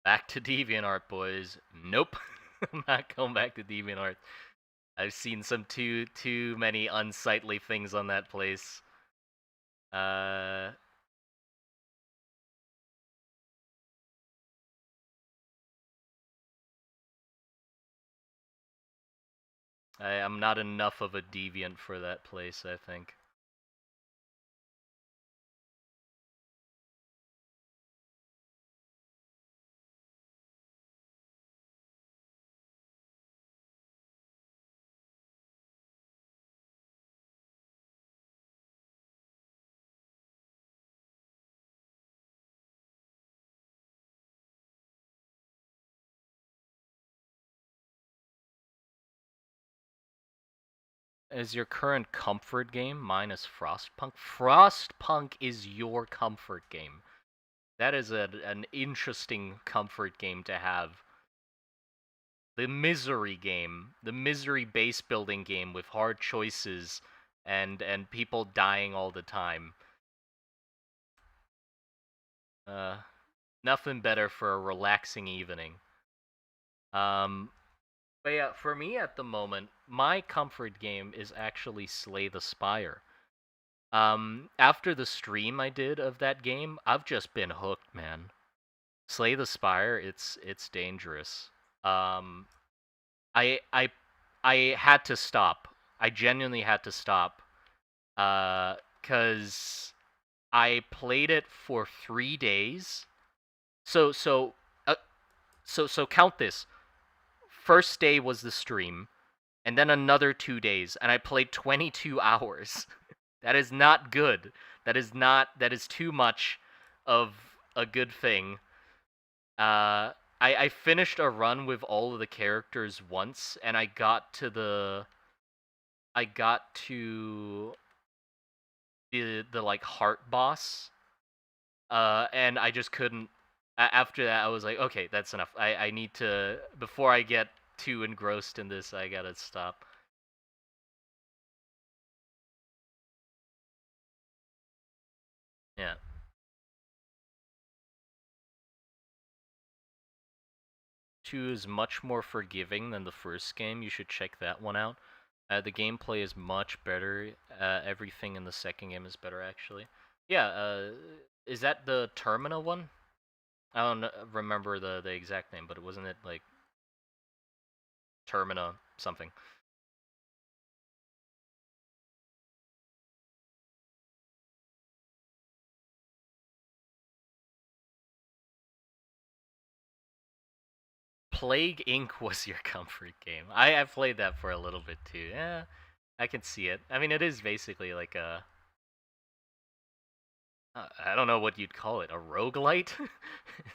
Back to DeviantArt, boys. Nope. I'm not going back to DeviantArt. I've seen some too many unsightly things on that place. Uh, I'm not enough of a deviant for that place, I think. Is your current comfort game? Mine is Frostpunk. Frostpunk is your comfort game. That is an interesting comfort game to have. The misery game, the misery base building game with hard choices and people dying all the time. Uh, Nothing better for a relaxing evening. Um, but yeah, for me at the moment, my comfort game is actually Slay the Spire. After the stream I did of that game, I've just been hooked, man. Slay the Spire, it's dangerous. Um, I I I had to stop. I genuinely had to stop. Cause I played it for 3 days. So so uh, so count this. First day was the stream, and then another 2 days, and I played 22 hours. That is not good. That is too much of a good thing. I finished a run with all of the characters once, and I got to the like heart boss, and I just couldn't. After that, I was like, okay, that's enough. I need to, before I get too engrossed in this, I gotta stop. Yeah. 2 is much more forgiving than the first game. You should check that one out. The gameplay is much better. Everything in the second game is better, actually. Yeah, is that the Termina one? I don't remember the exact name, but wasn't it like Termina something? Plague Inc. was your comfort game. I played that for a little bit too. Yeah, I can see it. I mean, it is basically like a I don't know what you'd call it, a roguelite?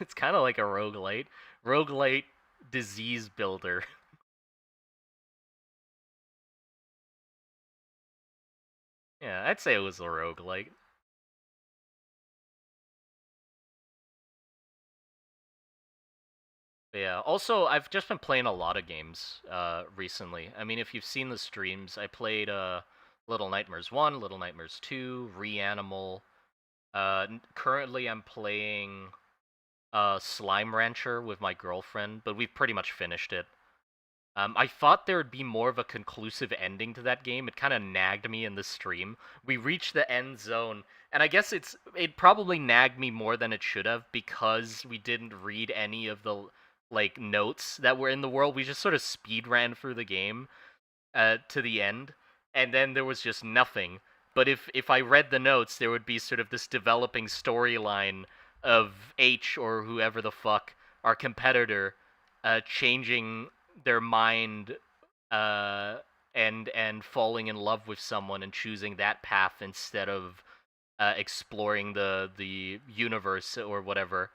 It's kind of like a roguelite. Roguelite disease builder. Yeah, I'd say it was a roguelite. Yeah. Also, I've just been playing a lot of games recently. I mean, if you've seen the streams, I played Little Nightmares 1, Little Nightmares 2, Reanimal. Currently I'm playing Slime Rancher with my girlfriend, but we've pretty much finished it. I thought there would be more of a conclusive ending to that game. It kind of nagged me in the stream. We reached the end zone, and I guess it probably nagged me more than it should have because we didn't read any of the like notes that were in the world. We just sort of speed ran through the game to the end, and then there was just nothing. But if I read the notes, there would be sort of this developing storyline of H or whoever the fuck our competitor changing their mind uh, and falling in love with someone and choosing that path instead of exploring the universe or whatever.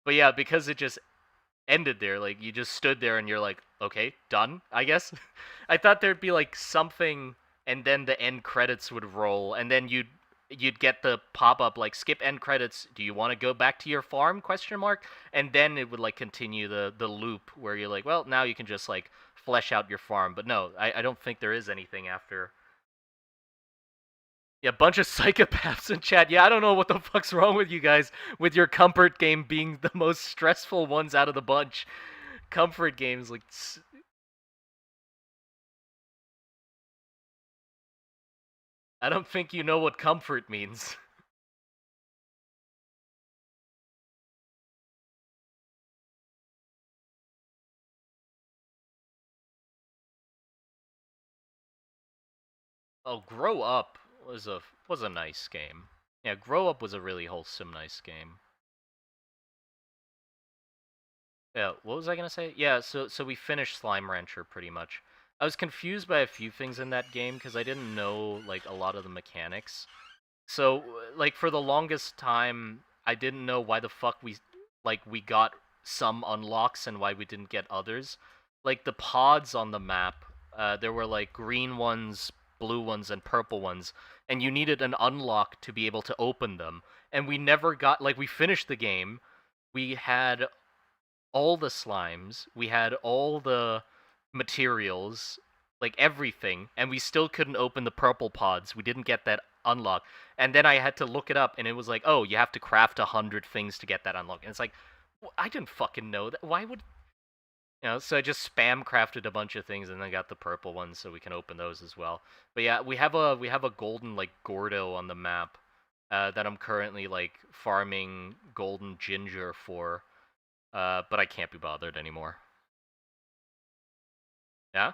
But yeah, because it just ended there. Like you just stood there and you're like, okay, done, I guess. I thought there'd be like something and then the end credits would roll and then you'd get the pop-up like skip end credits. Do you want to go back to your farm? Question mark. And then it would like continue the loop where you're like, well, now you can just like flesh out your farm. But no, I don't think there is anything after. Yeah, bunch of psychopaths in chat. Yeah, I don't know what the fuck's wrong with you guys with your comfort game being the most stressful ones out of the bunch. Comfort games like I don't think you know what comfort means. Oh, Grow Up was a nice game. Yeah, Grow Up was a really wholesome nice game. Yeah, what was I gonna say? Yeah, so we finished Slime Rancher pretty much. I was confused by a few things in that game because I didn't know like a lot of the mechanics. So like for the longest time, I didn't know why the fuck we got some unlocks and why we didn't get others. Like the pods on the map, there were like green ones, blue ones, and purple ones, and you needed an unlock to be able to open them. And we never got like we finished the game. We had all the slimes, we had all the materials, like everything, and we still couldn't open the purple pods. We didn't get that unlock. And then I had to look it up, and it was like, oh, you have to craft 100 things to get that unlock. And it's like, I didn't fucking know that. Why would so I just spam crafted a bunch of things and then got the purple ones so we can open those as well. But yeah, we have a golden like Gordo on the map that I'm currently like farming golden ginger for. But I can't be bothered anymore. Yeah?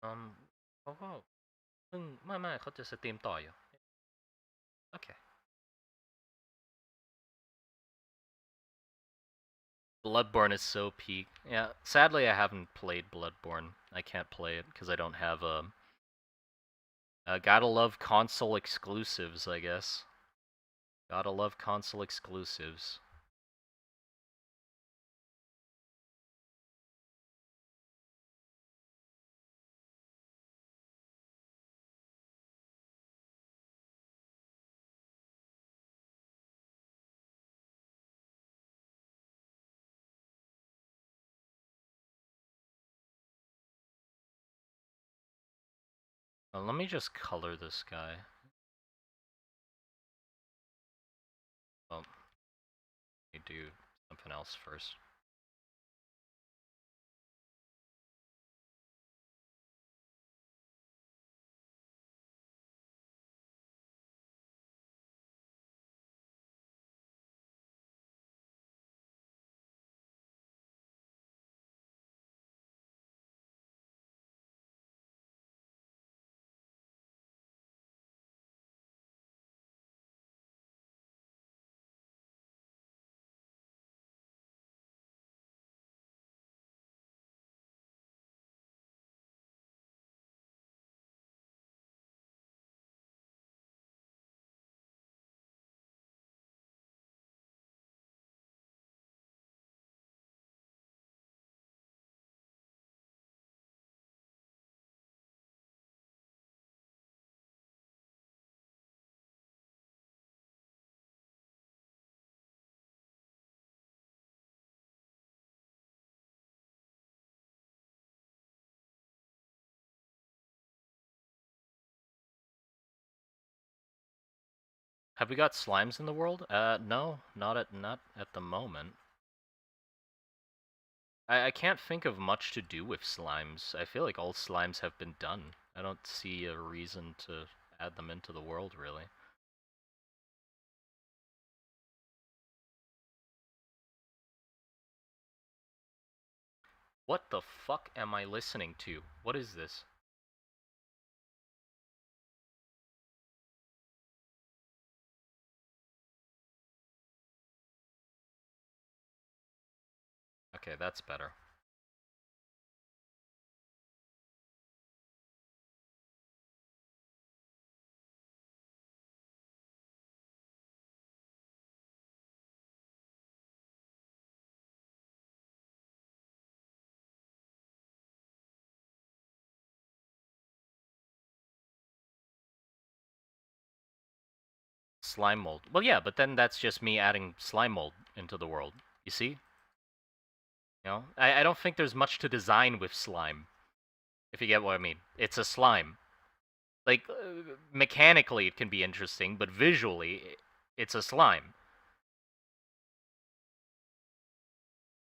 Um, เขาก็เพิ่งไม่เขาจะ สตรีม ต่ออยู่ Okay. Bloodborne is so peak. Yeah, sadly I haven't played Bloodborne. I can't play it because I don't have a. Gotta love console exclusives, I guess. Gotta love console exclusives. Let me just color this guy. Well, let me do something else first. Have we got slimes in the world? No, not at the moment. I can't think of much to do with slimes. I feel like all slimes have been done. I don't see a reason to add them into the world, really. What the fuck am I listening to? What is this? Okay, that's better. Slime mold. Well, yeah, but then that's just me adding slime mold into the world. You see? I don't think there's much to design with slime, if you get what I mean. It's a slime. Like, mechanically it can be interesting, but visually, it's a slime.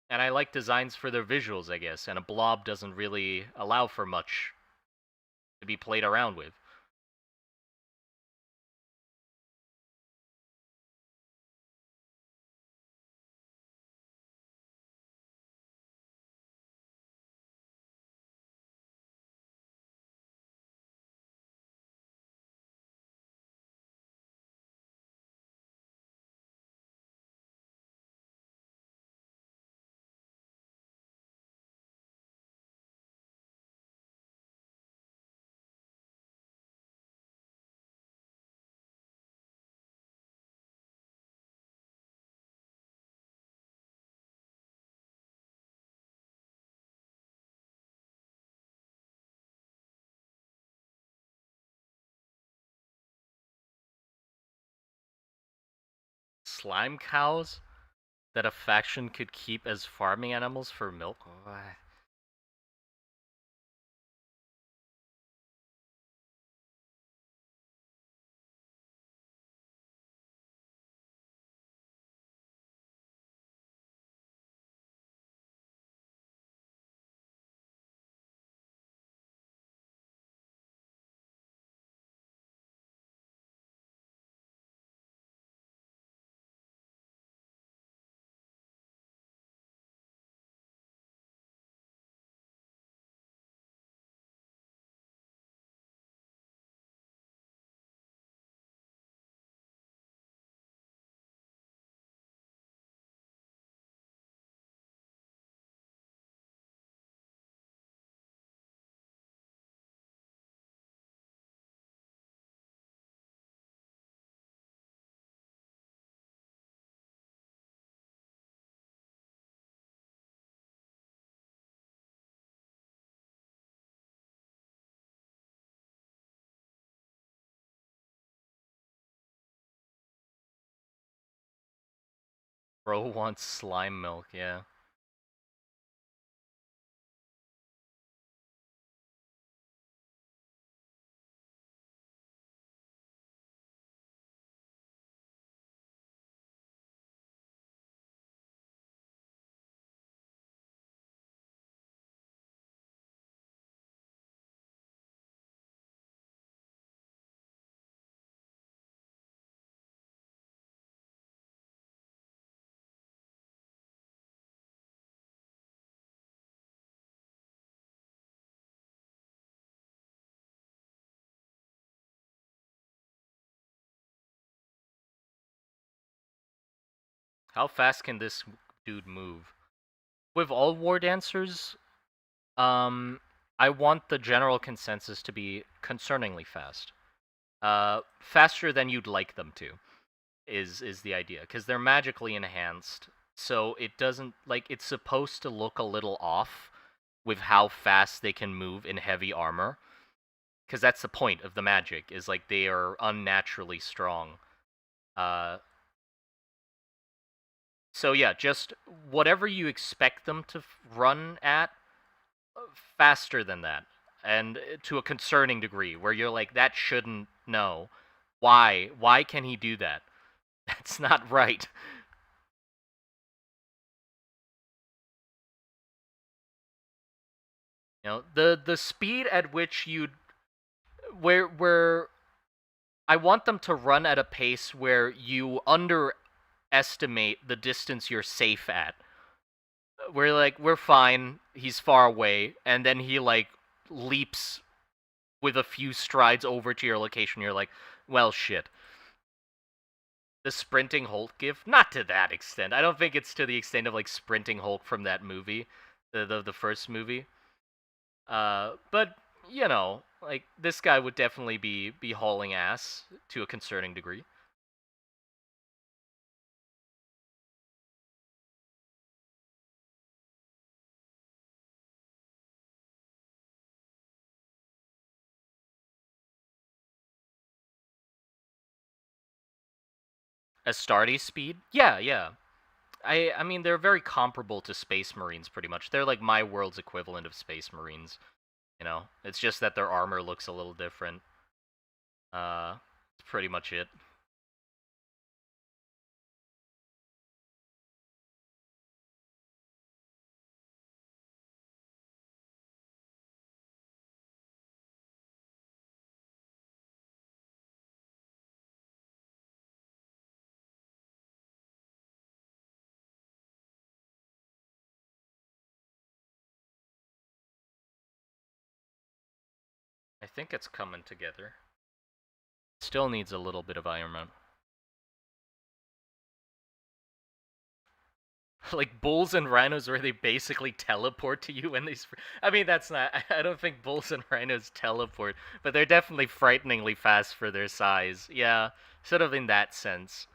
And I like designs for their visuals, I guess, and a blob doesn't really allow for much to be played around with. Slime cows that a faction could keep as farming animals for milk? Bro wants slime milk, yeah. How fast can this dude move? With all war dancers, um, I want the general consensus to be concerningly fast. Faster than you'd like them to is the idea, because they're magically enhanced, so it doesn't like it's supposed to look a little off with how fast they can move in heavy armor, because that's the point of the magic is like they are unnaturally strong. Uh, so yeah, just whatever you expect them to run at, faster than that, and to a concerning degree, where you're like that shouldn't no. Why? Why can he do that? That's not right. You know, the speed at which you where I want them to run at a pace where you underestimate the distance you're safe at. We're like, we're fine, he's far away, and then he like leaps with a few strides over to your location. You're like, well, shit. The sprinting Hulk gif? Not to that extent. I don't think it's to the extent of like sprinting Hulk from that movie, the first movie. But you know, like this guy would definitely be hauling ass to a concerning degree. Astartes speed? Yeah, yeah. I mean they're very comparable to Space Marines pretty much. They're like my world's equivalent of Space Marines. You know, it's just that their armor looks a little different. That's pretty much it. I think it's coming together. Still needs a little bit of Iron Man. Like bulls and rhinos where they basically teleport to you when they I mean that's not I don't think bulls and rhinos teleport, but they're definitely frighteningly fast for their size. Yeah, sort of in that sense.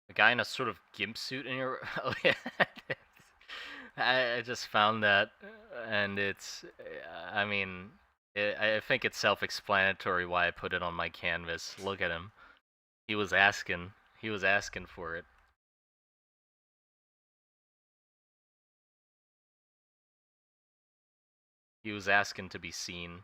The guy in a sort of gimp suit in your oh yeah. I just found that and it's I mean I think it's self-explanatory why I put it on my canvas. Look at him. He was asking. He was asking for it. He was asking to be seen.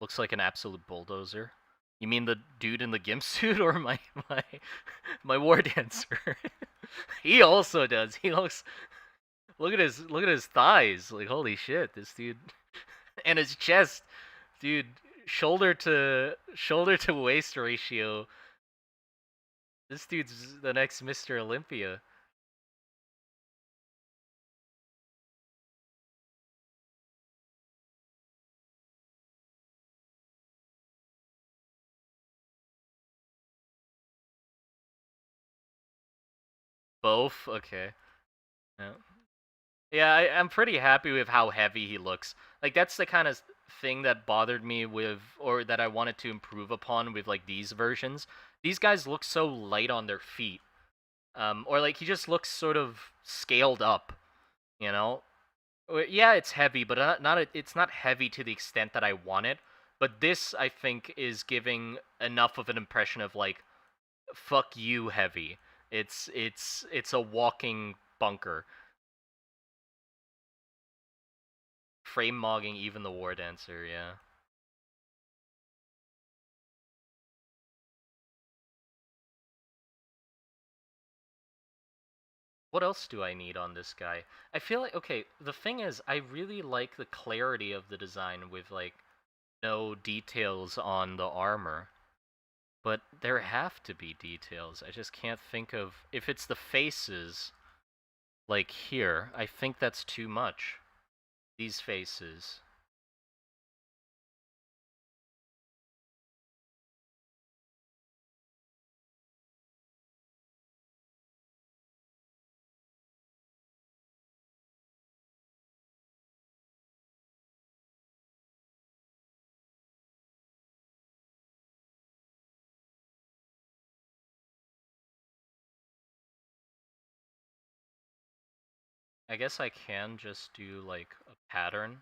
Looks like an absolute bulldozer. You mean the dude in the gimp suit or my my war dancer? He also does. He looks look at his thighs. Like holy shit, this dude and his chest. Dude, shoulder to waist ratio. This dude's the next Mr. Olympia. Both? Okay. Yeah. Yeah, I'm pretty happy with how heavy he looks. Like that's the kind of thing that bothered me with, or that I wanted to improve upon with like these versions. These guys look so light on their feet, or like he just looks sort of scaled up, you know. Yeah, it's heavy, but it's not heavy to the extent that I want it. But this, I think, is giving enough of an impression of like, fuck you, heavy. It's a walking bunker. Frame mogging even the war dancer, yeah. What else do I need on this guy? I feel like, okay, the thing is, I really like the clarity of the design with like no details on the armor. But there have to be details. I just can't think of, if it's the faces, like here, I think that's too much. These faces. I guess I can just do like a pattern.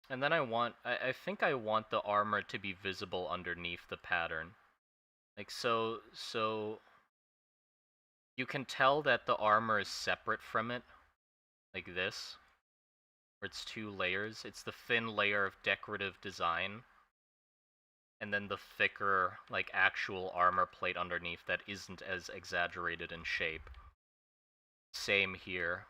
And then I think I want the armor to be visible underneath the pattern. Like so you can tell that the armor is separate from it, like this, where it's two layers. It's the thin layer of decorative design, and then the thicker, like, actual armor plate underneath that isn't as exaggerated in shape. Same here.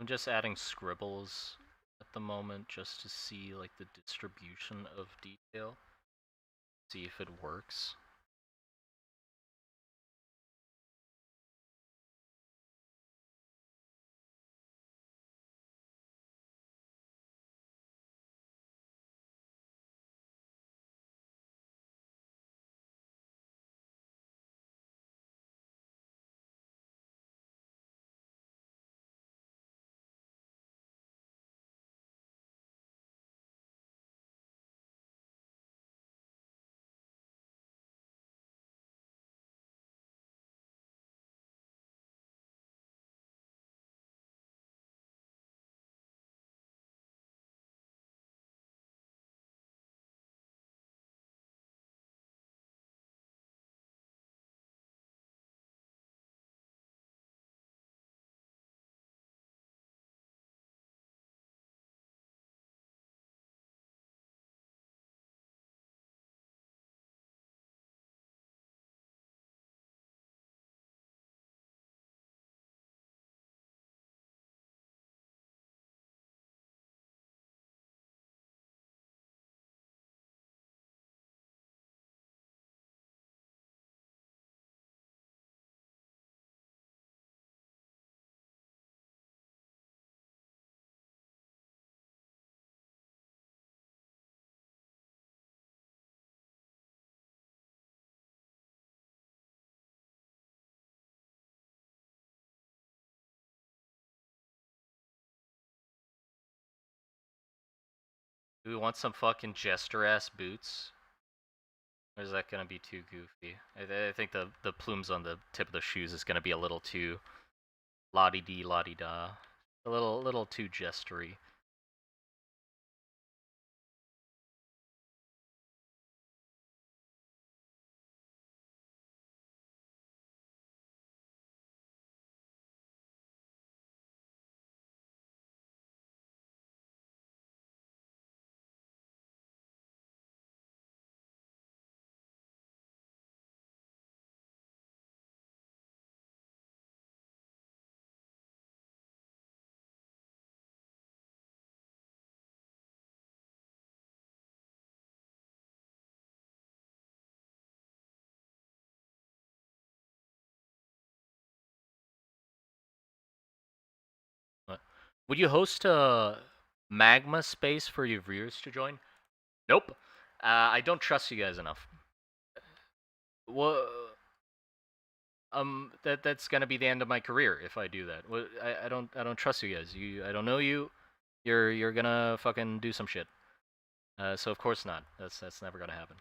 I'm just adding scribbles at the moment just to see, like, the distribution of detail. See if it works. Do we want some fucking jester ass boots? Or is that gonna be too goofy? I think the plumes on the tip of the shoes is gonna be a little too la-di-dee, la-di-da. A little too jestery. What? Would you host a magma space for your viewers to join? Nope. I don't trust you guys enough. Well, that's gonna be the end of my career if I do that. I don't trust you guys. I don't know you. You're gonna fucking do some shit. So of course not. That's never gonna happen.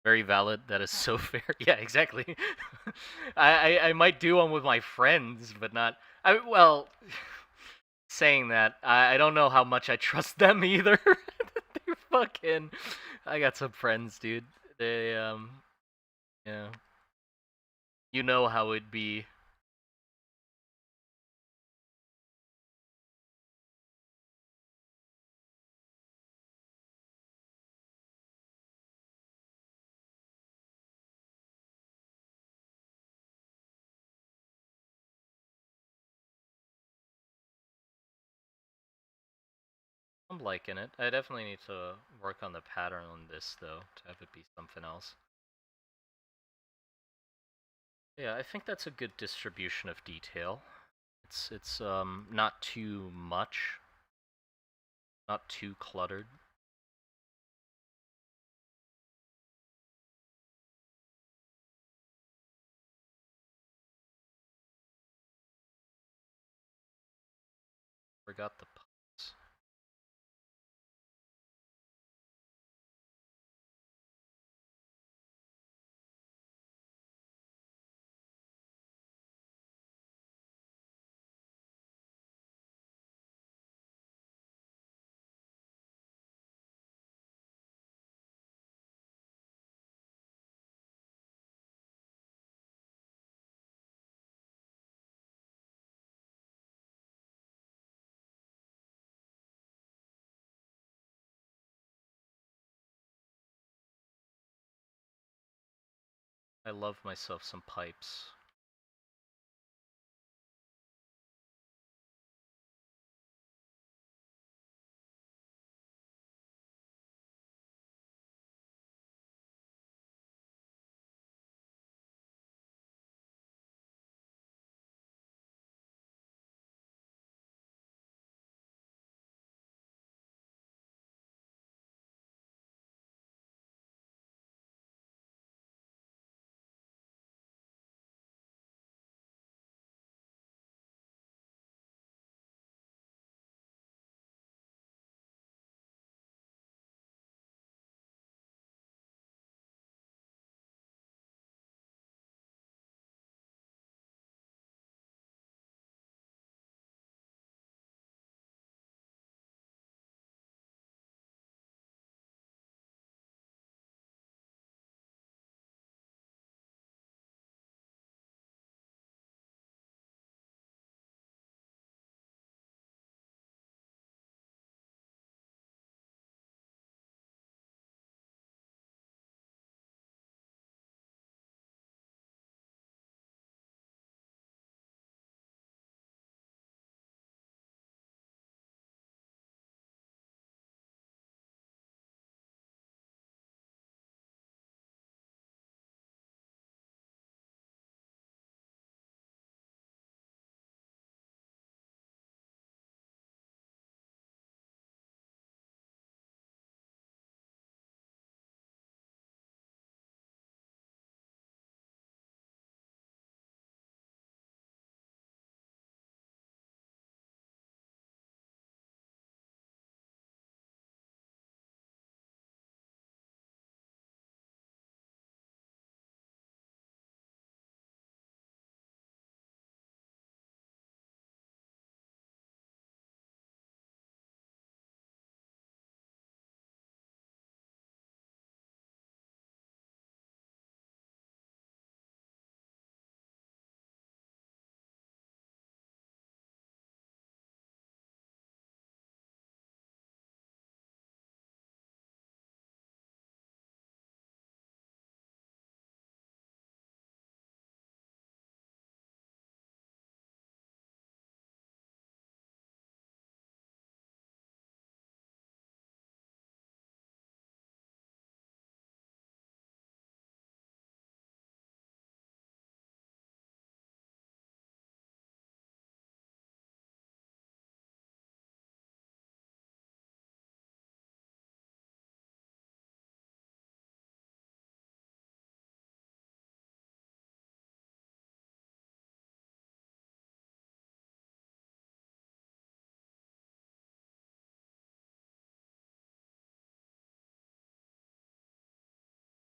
Very valid. That is so fair. Yeah, exactly. I might do one with my friends, but not. Well, saying that, I don't know how much I trust them either. They're fucking. I got some friends, dude. They yeah. You know how it'd be. I'm liking it. I definitely need to work on the pattern on this though to have it be something else. Yeah, I think that's a good distribution of detail. It's not too much, not too cluttered. Forgot the pups. I love myself some pipes.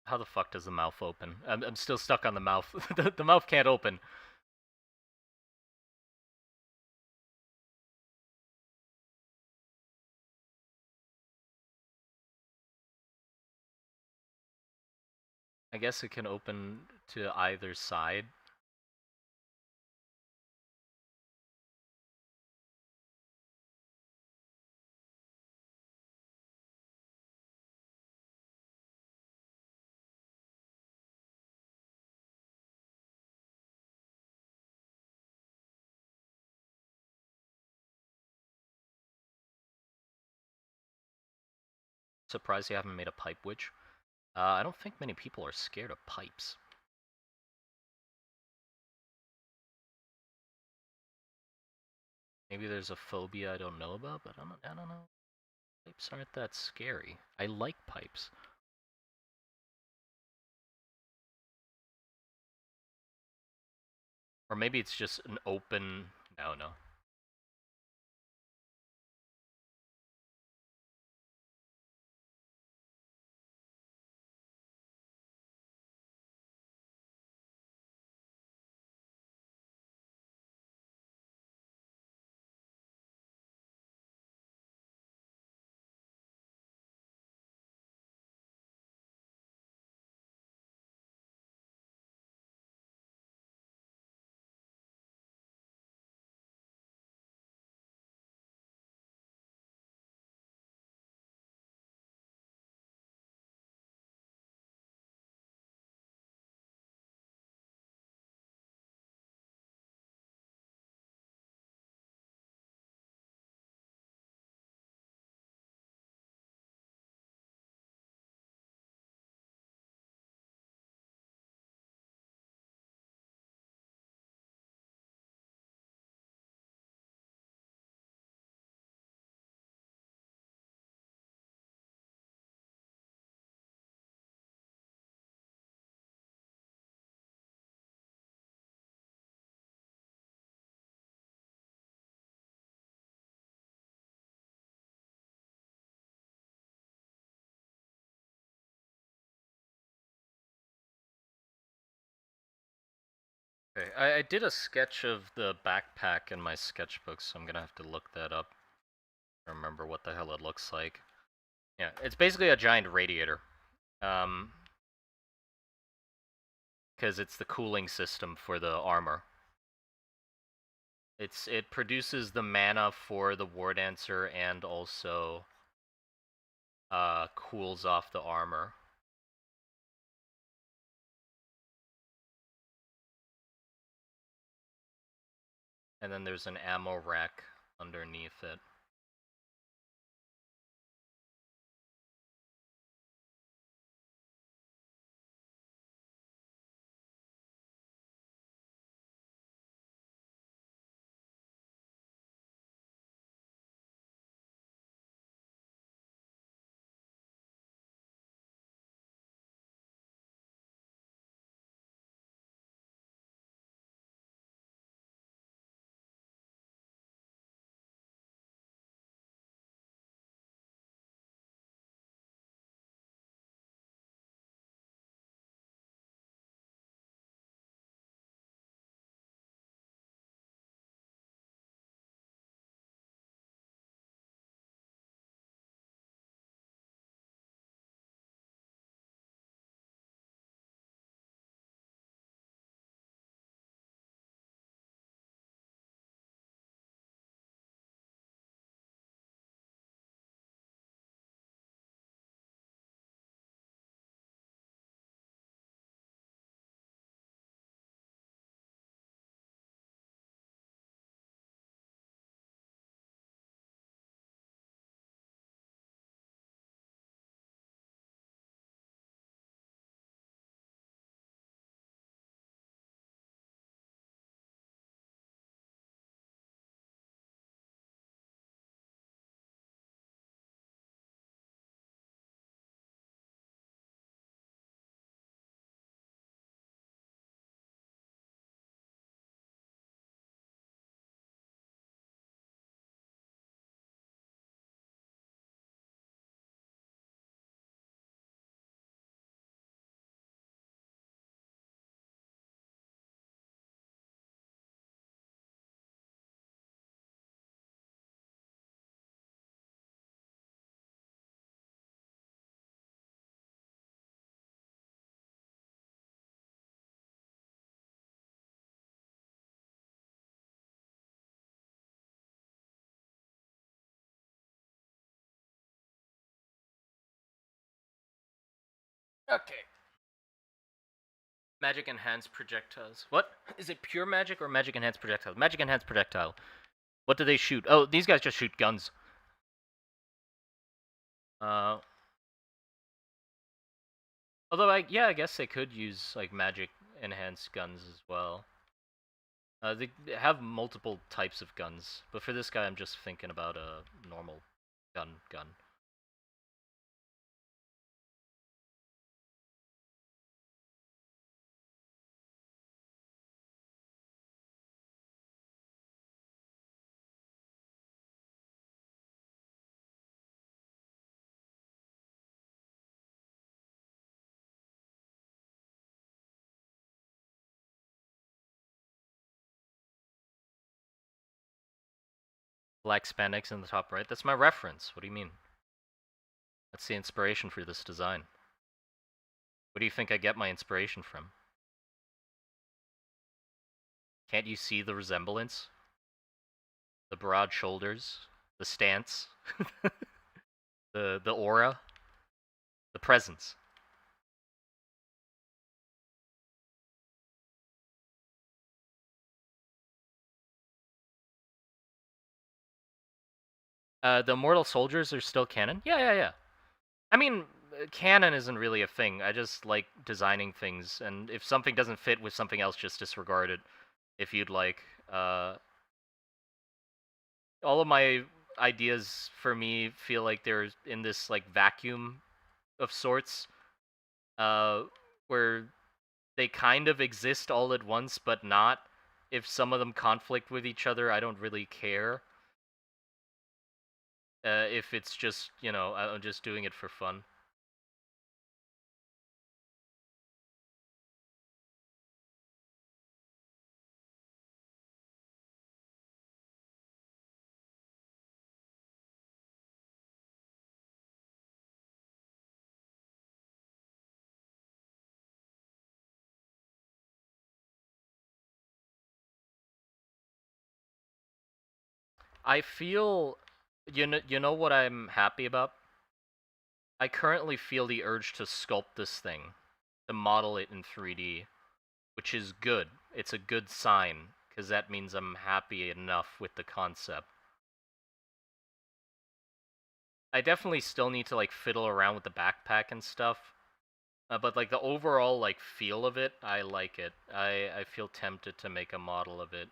How the fuck does the mouth open? I'm still stuck on the mouth. The mouth can't open. I guess it can open to either side. Surprised you haven't made a pipe witch. I don't think many people are scared of pipes. Maybe there's a phobia I don't know about, but I don't know. Pipes aren't that scary. I like pipes. Or maybe it's just an open... No. Okay, I did a sketch of the backpack in my sketchbook, so I'm gonna have to look that up. Remember what the hell it looks like. Yeah, it's basically a giant radiator. Because it's the cooling system for the armor. It produces the mana for the War Dancer and also cools off the armor. And then there's an ammo rack underneath it. Okay. Magic enhanced projectiles. What? Is it pure magic or magic enhanced projectiles? Magic enhanced projectile. What do they shoot? Oh, these guys just shoot guns. Uh, although I guess they could use like magic enhanced guns as well. They have multiple types of guns, but for this guy, I'm just thinking about a normal gun. Black spandex in the top right. That's my reference. What do you mean? That's the inspiration for this design. What do you think I get my inspiration from? Can't you see the resemblance? The broad shoulders, the stance, the aura, the presence. The immortal soldiers are still canon. Yeah. I mean, canon isn't really a thing. I just like designing things, and if something doesn't fit with something else, just disregard it. If you'd like, all of my ideas for me feel like they're in this like vacuum of sorts, uh, where they kind of exist all at once, but not. If some of them conflict with each other, I don't really care. If it's just, I'm just doing it for fun. I feel, you know what I'm happy about? I currently feel the urge to sculpt this thing, to model it in 3D, which is good. It's a good sign, because that means I'm happy enough with the concept. I definitely still need to like fiddle around with the backpack and stuff, but like the overall like feel of it, I like it. I feel tempted to make a model of it.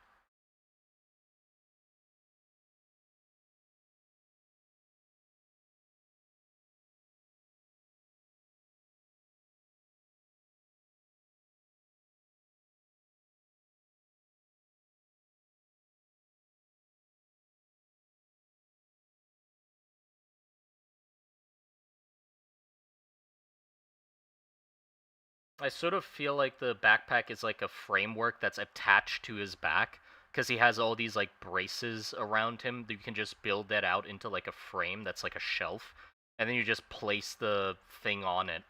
I sort of feel like the backpack is like a framework that's attached to his back because he has all these like braces around him. You can just build that out into like a frame that's like a shelf, and then you just place the thing on it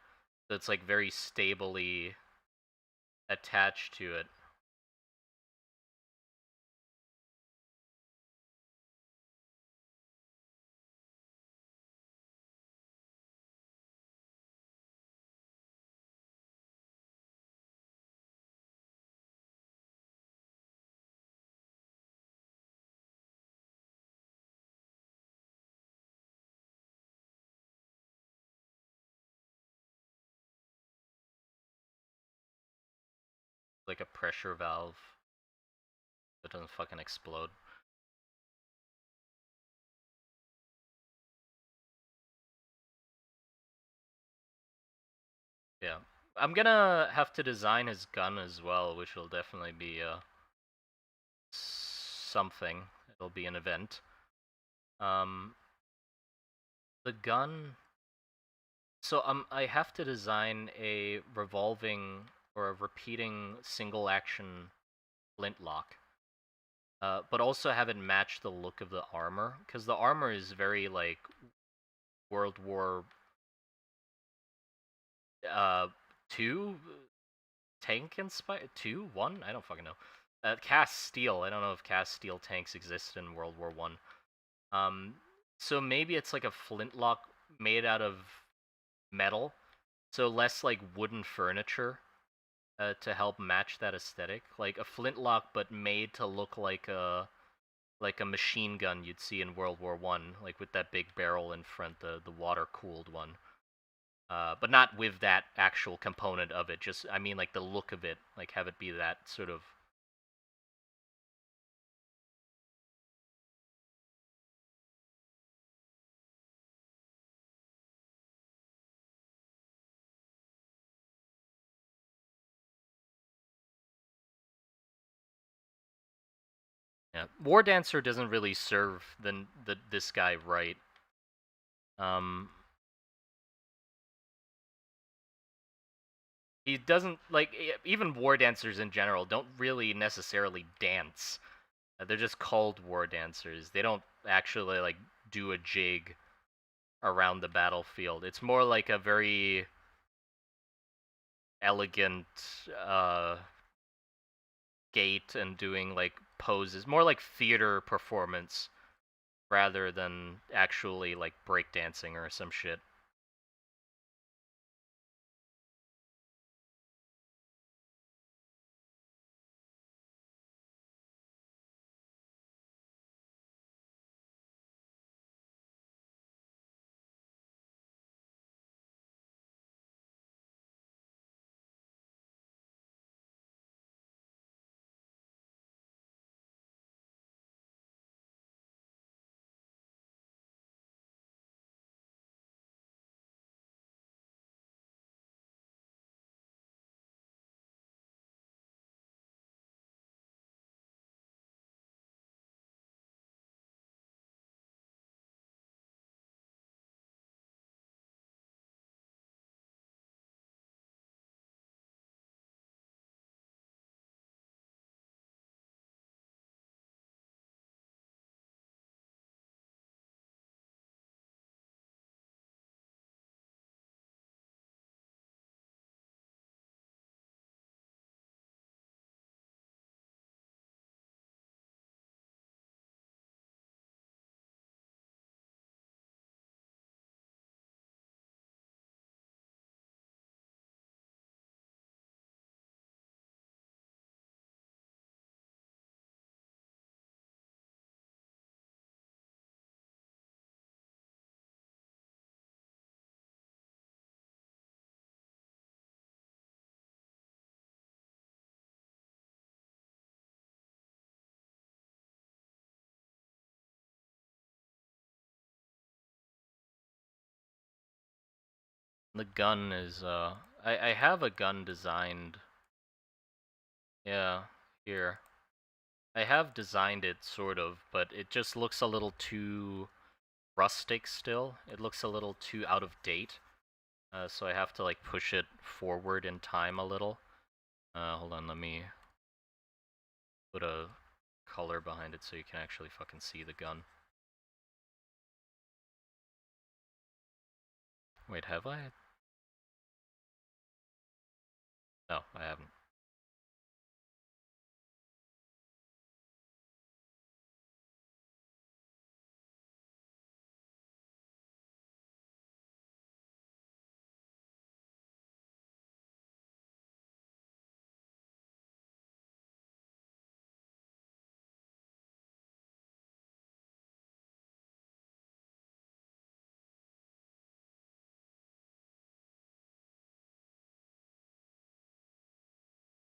that's like very stably attached to it. Like a pressure valve that doesn't fucking explode. Yeah. I'm gonna have to design his gun as well, which will definitely be something. It'll be an event. Um, the gun. So I have to design a revolving or a repeating single action flintlock, but also have it match the look of the armor, because the armor is very like World War uh two tank inspired, two one, I don't fucking know. Cast steel. I don't know if cast steel tanks exist in World War One. Um, so maybe it's like a flintlock made out of metal. So less like wooden furniture to help match that aesthetic, like a flintlock, but made to look like a machine gun you'd see in World War One, like with that big barrel in front, the water cooled one. But not with that actual component of it. Just I mean like the look of it, like have it be that sort of. Yeah, War Dancer doesn't really serve this guy right. Um, he doesn't like even War Dancers in general don't really necessarily dance. They're just called War Dancers. They don't actually like do a jig around the battlefield. It's more like a very elegant gait and doing like poses, more like theater performance rather than actually like breakdancing or some shit. The gun is I have a gun designed. Yeah, here. I have designed it sort of, but it just looks a little too rustic still. It looks a little too out of date. So I have to like push it forward in time a little. Hold on, let me put a color behind it so you can actually fucking see the gun. Wait, have I? No, I haven't.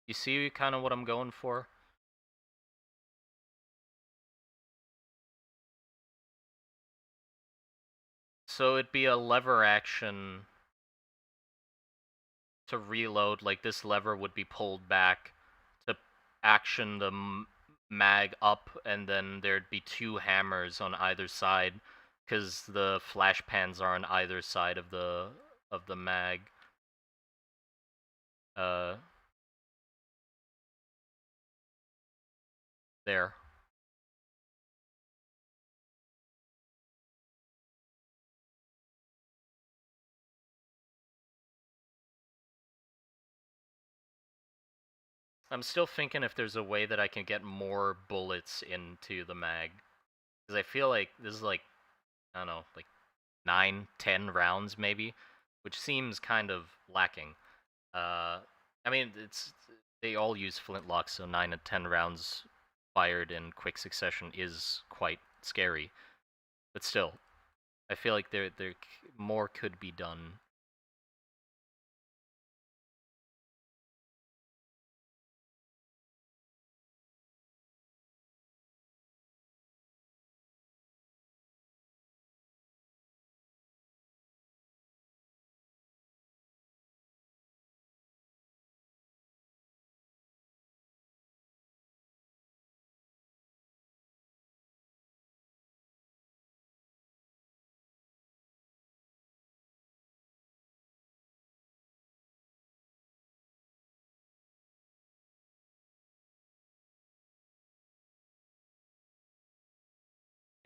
You see kind of what I'm going for? So it'd be a lever action to reload, like this lever would be pulled back to action the mag up, and then there'd be two hammers on either side, because the flash pans are on either side of the mag. Uh, there. I'm still thinking if there's a way that I can get more bullets into the mag, because I feel like this is like I don't know, like 9, 10 rounds maybe. which seems kind of lacking. I mean, they all use flintlocks, so 9 and 10 rounds fired in quick succession is quite scary. But still, I feel like there more could be done.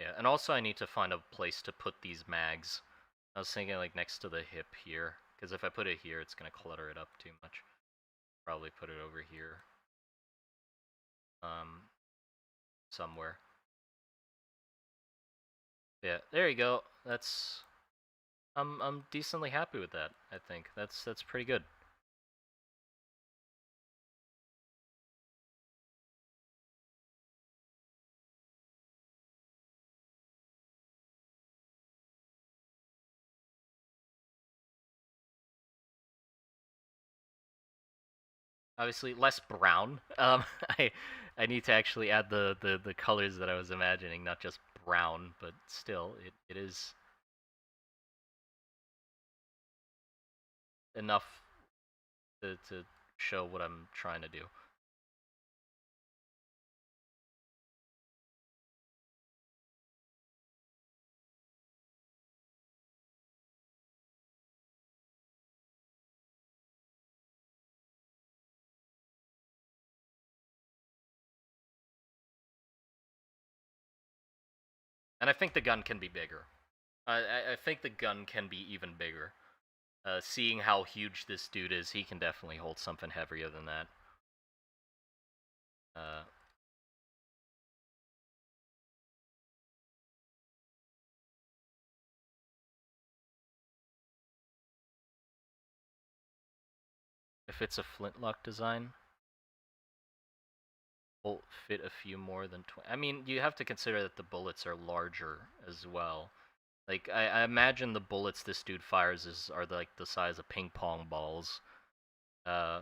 Yeah, and also I need to find a place to put these mags. I was thinking like next to the hip here, because if I put it here, it's gonna clutter it up too much. Probably put it over here, somewhere. Yeah, there you go. I'm decently happy with that. I think that's pretty good. Obviously, less brown. I I need to actually add the colors that I was imagining, not just brown, but still, it is enough to show what I'm trying to do. And I think the gun can be bigger. I think the gun can be even bigger. Seeing how huge this dude is, he can definitely hold something heavier than that. Uh, if it's a flintlock design, will fit a few more than 20. I mean, you have to consider that the bullets are larger as well. Like, I imagine the bullets this dude fires are like the size of ping pong balls. Uh,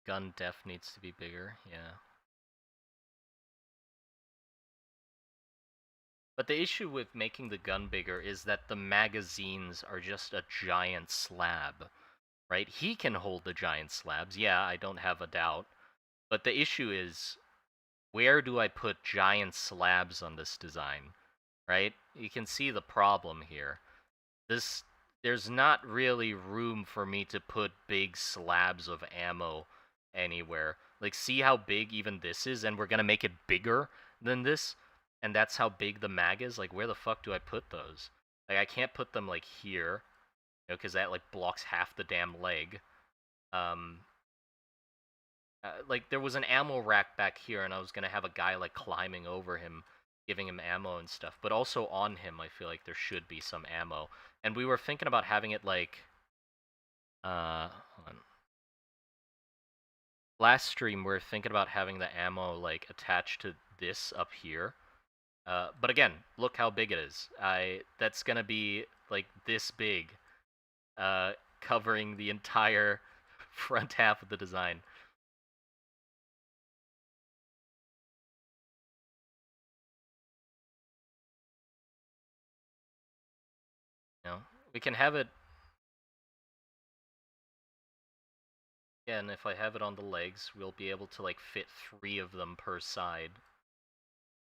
gun def needs to be bigger, yeah. But the issue with making the gun bigger is that the magazines are just a giant slab, right? He can hold the giant slabs, yeah, I don't have a doubt. But the issue is, where do I put giant slabs on this design, right? You can see the problem here. This There's not really room for me to put big slabs of ammo anywhere. Like, see how big even this is, and we're gonna make it bigger than this, and that's how big the mag is. Like, where the fuck do I put those? Like, I can't put them like here, because that like blocks half the damn leg. Um, like there was an ammo rack back here, and I was gonna have a guy like climbing over him, giving him ammo and stuff. But also on him, I feel like there should be some ammo. And we were thinking about having it like, hold on. Last stream we are thinking about having the ammo like attached to this up here. But again, look how big it is. That's gonna be like this big, covering the entire front half of the design. You know, we can have it. Yeah, and if I have it on the legs, we'll be able to like fit 3 of them per side.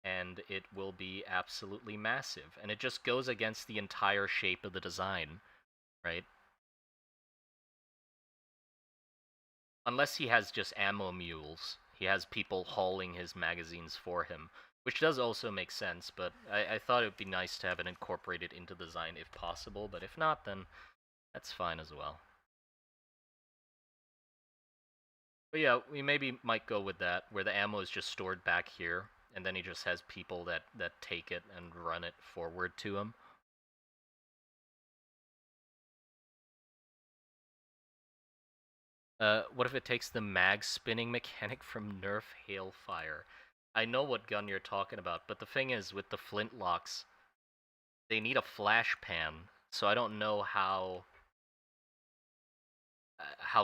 And it will be absolutely massive. And it just goes against the entire shape of the design, right? Unless he has just ammo mules. He has people hauling his magazines for him, which does also make sense, but I thought it would be nice to have it incorporated into the design if possible, but if not, then that's fine as well. But yeah, we maybe might go with that, where the ammo is just stored back here, and then he just has people that take it and run it forward to him. What if it takes the mag spinning mechanic from Nerf Hailfire? I know what gun you're talking about, but the thing is, with the flintlocks, they need a flash pan, so I don't know how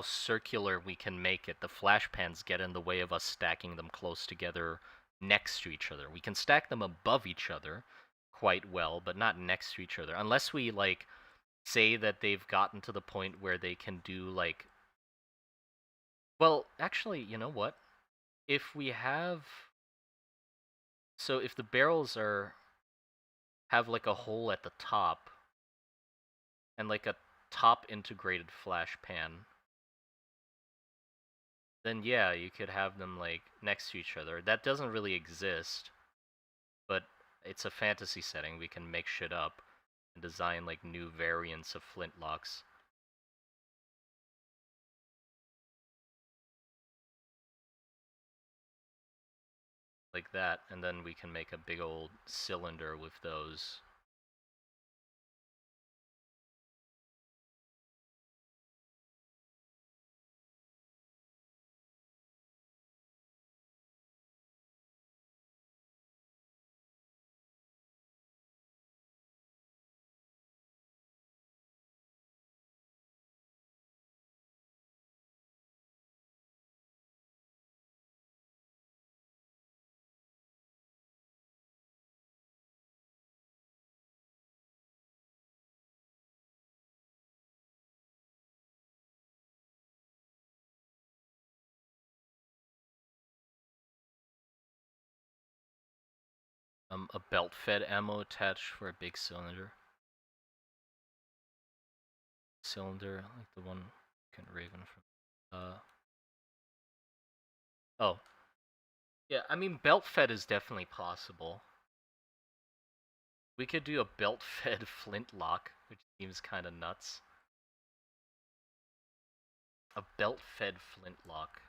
circular we can make it. The flash pans get in the way of us stacking them close together next to each other. We can stack them above each other quite well, but not next to each other. Unless we, like, say that they've gotten to the point where they can do, like... Well, actually, you know what? If we have... So if the barrels have, like, a hole at the top, and, like, a top integrated flash pan, then yeah, you could have them, like, next to each other. That doesn't really exist, but it's a fantasy setting. We can make shit up and design, like, new variants of flintlocks. Like that, and then we can make a big old cylinder with those. A belt-fed ammo attached for a big cylinder. Cylinder, like the one Raven from. Oh. Yeah, I mean, belt-fed is definitely possible. We could do a belt-fed flintlock, which seems kind of nuts. A belt-fed flintlock.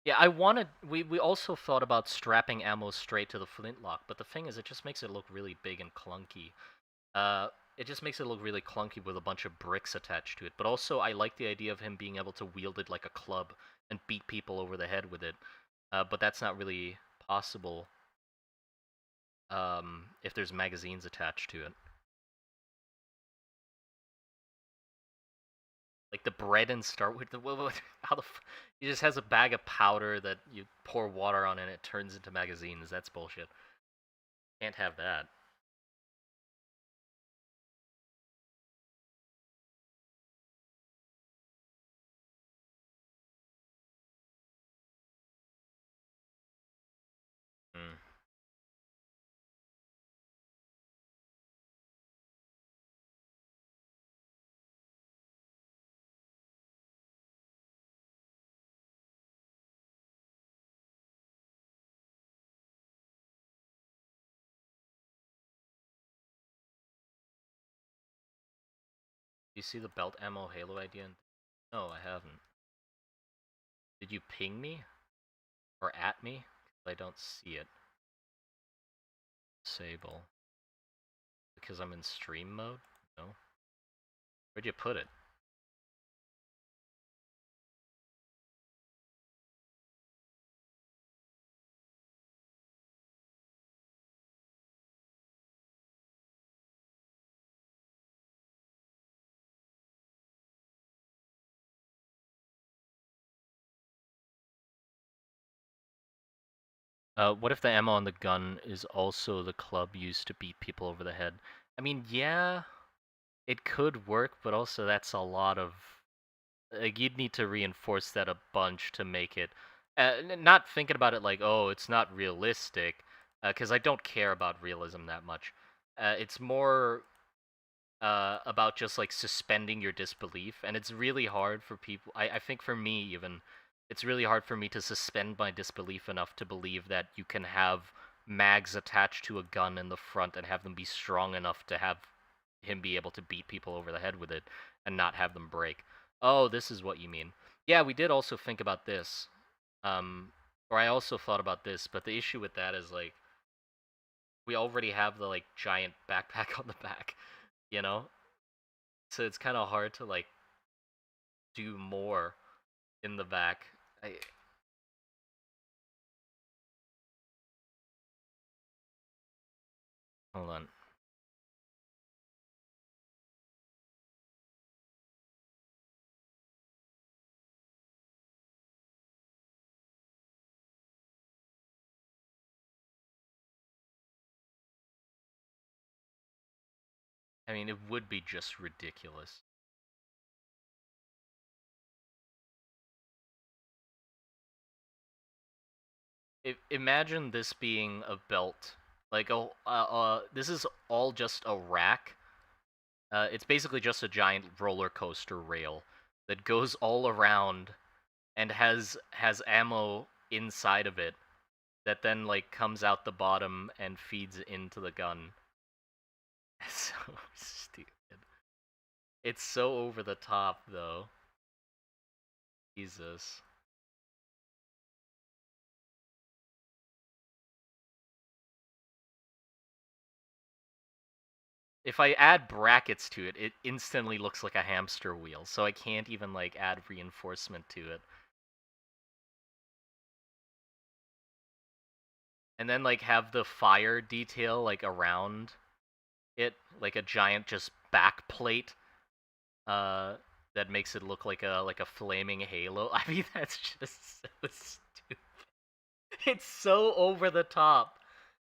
Yeah, I wanted. We also thought about strapping ammo straight to the flintlock, but the thing is, it just makes it look really big and clunky. It just makes it look really clunky with a bunch of bricks attached to it. But also, I like the idea of him being able to wield it like a club and beat people over the head with it. But that's not really possible if there's magazines attached to it. Like the bread and start with the how the he just has a bag of powder that you pour water on and it turns into magazines. That's bullshit. Can't have that. Mm. You see the belt ammo Halo idea? No, I haven't. Did you ping me or at me? I don't see it. Disable. Because I'm in stream mode? No. Where'd you put it? What if the ammo on the gun is also the club used to beat people over the head? I mean, yeah, it could work, but also that's a lot of... Like, you'd need to reinforce that a bunch to make it... not thinking about it like, oh, it's not realistic, because I don't care about realism that much. It's more about just like suspending your disbelief, and it's really hard for people. I think for me even, it's really hard for me to suspend my disbelief enough to believe that you can have mags attached to a gun in the front and have them be strong enough to have him be able to beat people over the head with it and not have them break. Oh, this is what you mean. Yeah, we did also think about this. Or I also thought about this, but the issue with that is like we already have the like giant backpack on the back, you know? So it's kind of hard to like do more in the back. I hold on. I mean, it would be just ridiculous. Imagine this being a belt. Like this is all just a rack. It's basically just a giant roller coaster rail that goes all around and has ammo inside of it that then like comes out the bottom and feeds into the gun. It's so stupid. It's so over the top though. Jesus. If I add brackets to it, it instantly looks like a hamster wheel, so I can't even like add reinforcement to it. And then like have the fire detail like around it, like a giant just back plate uh that makes it look like a flaming halo. I mean that's just so stupid. It's so over the top.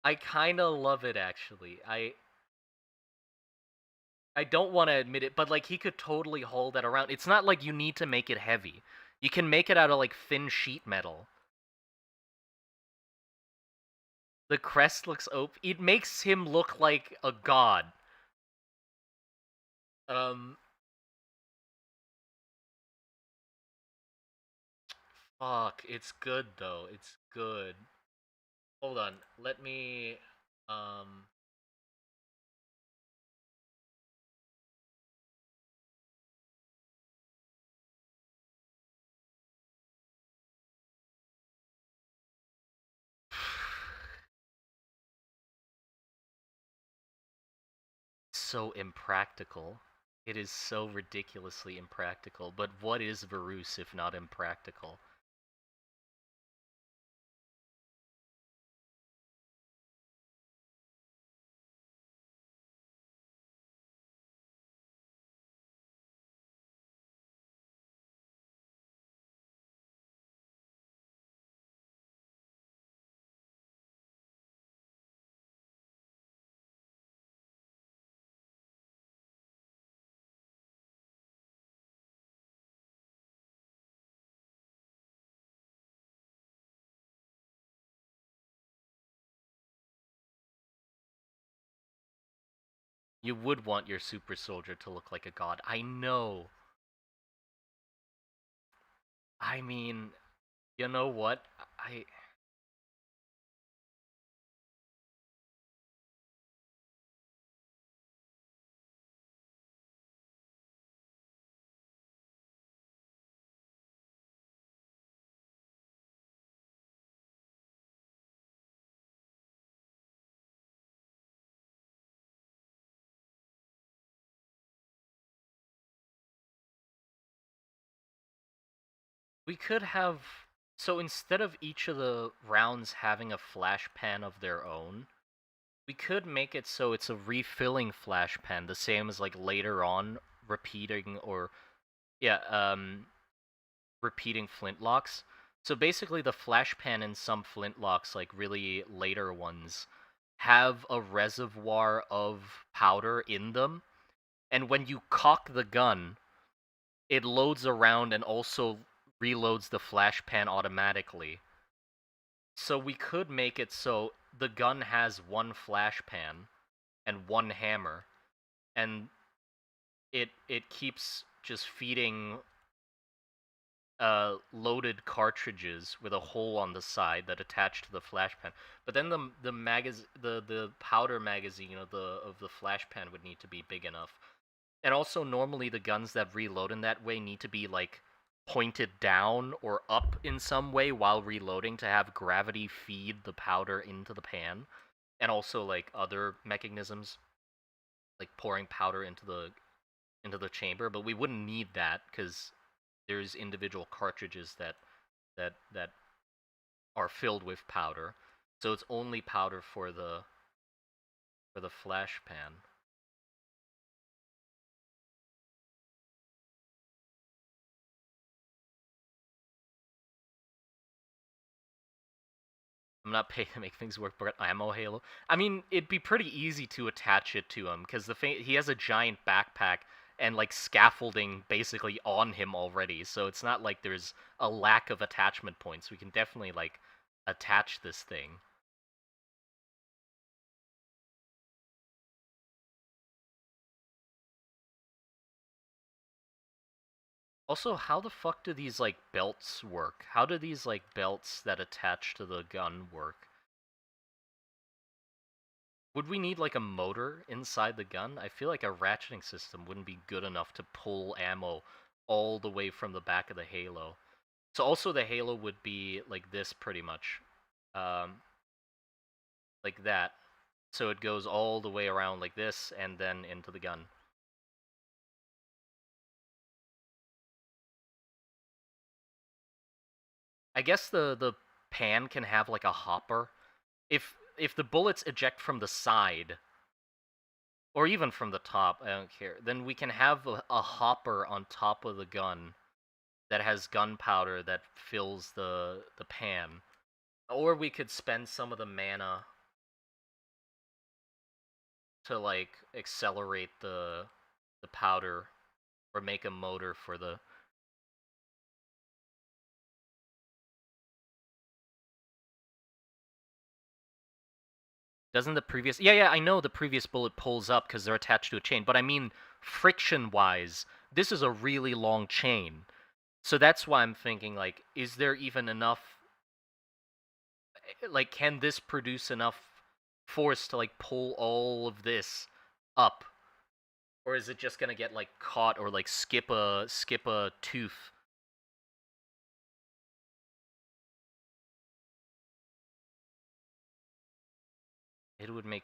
I kind of love it actually. I don't want to admit it, but like he could totally haul that around. It's not like you need to make it heavy. You can make it out of like thin sheet metal. The crest looks op. It makes him look like a god. Um, fuck. It's good though. It's good. Hold on. Let me. Um, so impractical. It is so ridiculously impractical. But what is Varus if not impractical? You would want your super soldier to look like a god. I know. I mean, you know what? I we could have so instead of each of the rounds having a flash pan of their own, we could make it so it's a refilling flash pan, the same as like later on repeating or yeah, repeating flintlocks. So basically the flash pan in some flintlocks, like really later ones, have a reservoir of powder in them, and when you cock the gun, it loads around and also reloads the flash pan automatically. So we could make it so the gun has one flash pan and one hammer, and it keeps just feeding loaded cartridges with a hole on the side that attach to the flash pan. But then the powder magazine of the flash pan would need to be big enough. And also normally the guns that reload in that way need to be like pointed down or up in some way while reloading to have gravity feed the powder into the pan, and also like other mechanisms like pouring powder into the chamber, but we wouldn't need that because there's individual cartridges that are filled with powder. So it's only powder for the flash pan. I'm not paid to make things work, but ammo Halo. I mean, it'd be pretty easy to attach it to him because he has a giant backpack and like scaffolding basically on him already. So it's not like there's a lack of attachment points. We can definitely like attach this thing. Also, how the fuck do these like belts work? How do these like belts that attach to the gun work? Would we need like a motor inside the gun? I feel like a ratcheting system wouldn't be good enough to pull ammo all the way from the back of the Halo. So also the Halo would be like this pretty much. Um, like that. So it goes all the way around like this and then into the gun. I guess the pan can have like a hopper. If the bullets eject from the side, or even from the top, I don't care, then we can have a hopper on top of the gun that has gunpowder that fills the pan. Or we could spend some of the mana to like accelerate the powder or make a motor for the. Doesn't the previous. Yeah, I know the previous bullet pulls up because they're attached to a chain, but I mean, friction wise, this is a really long chain. So that's why I'm thinking, like, is there even enough. Like, can this produce enough force to, like, pull all of this up? Or is it just gonna get, like, caught or, like, skip a tooth? It would make.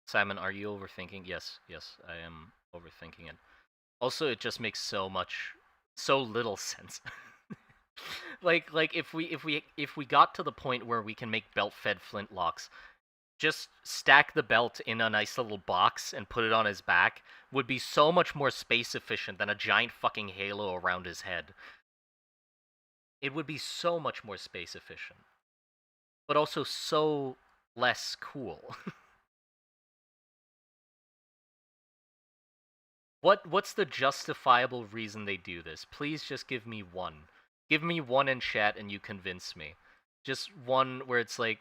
Simon, are you overthinking? Yes, I am overthinking it. Also, it just makes so little sense. Like if we got to the point where we can make belt-fed flintlocks, just stack the belt in a nice little box and put it on his back would be so much more space efficient than a giant fucking halo around his head. It would be so much more space efficient, but also so less cool. What's the justifiable reason they do this? Please just give me one. Give me one in chat and you convince me. Just one where it's like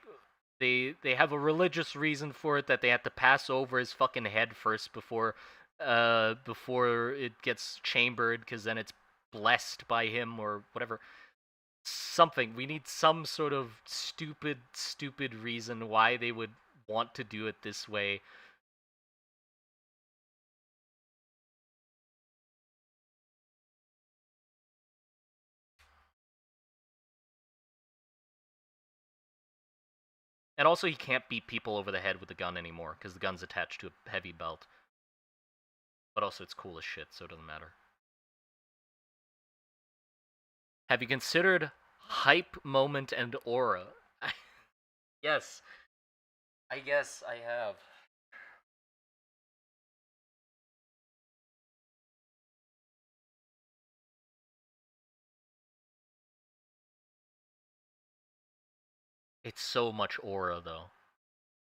they have a religious reason for it that they have to pass over his fucking head first before it gets chambered because then it's blessed by him or whatever. Something. We need some sort of stupid reason why they would want to do it this way. And also, he can't beat people over the head with the gun anymore because the gun's attached to a heavy belt. But also, it's cool as shit, so it doesn't matter. Have you considered hype, moment, and aura? Yes, I guess I have. It's so much aura, though.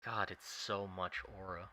God, it's so much aura.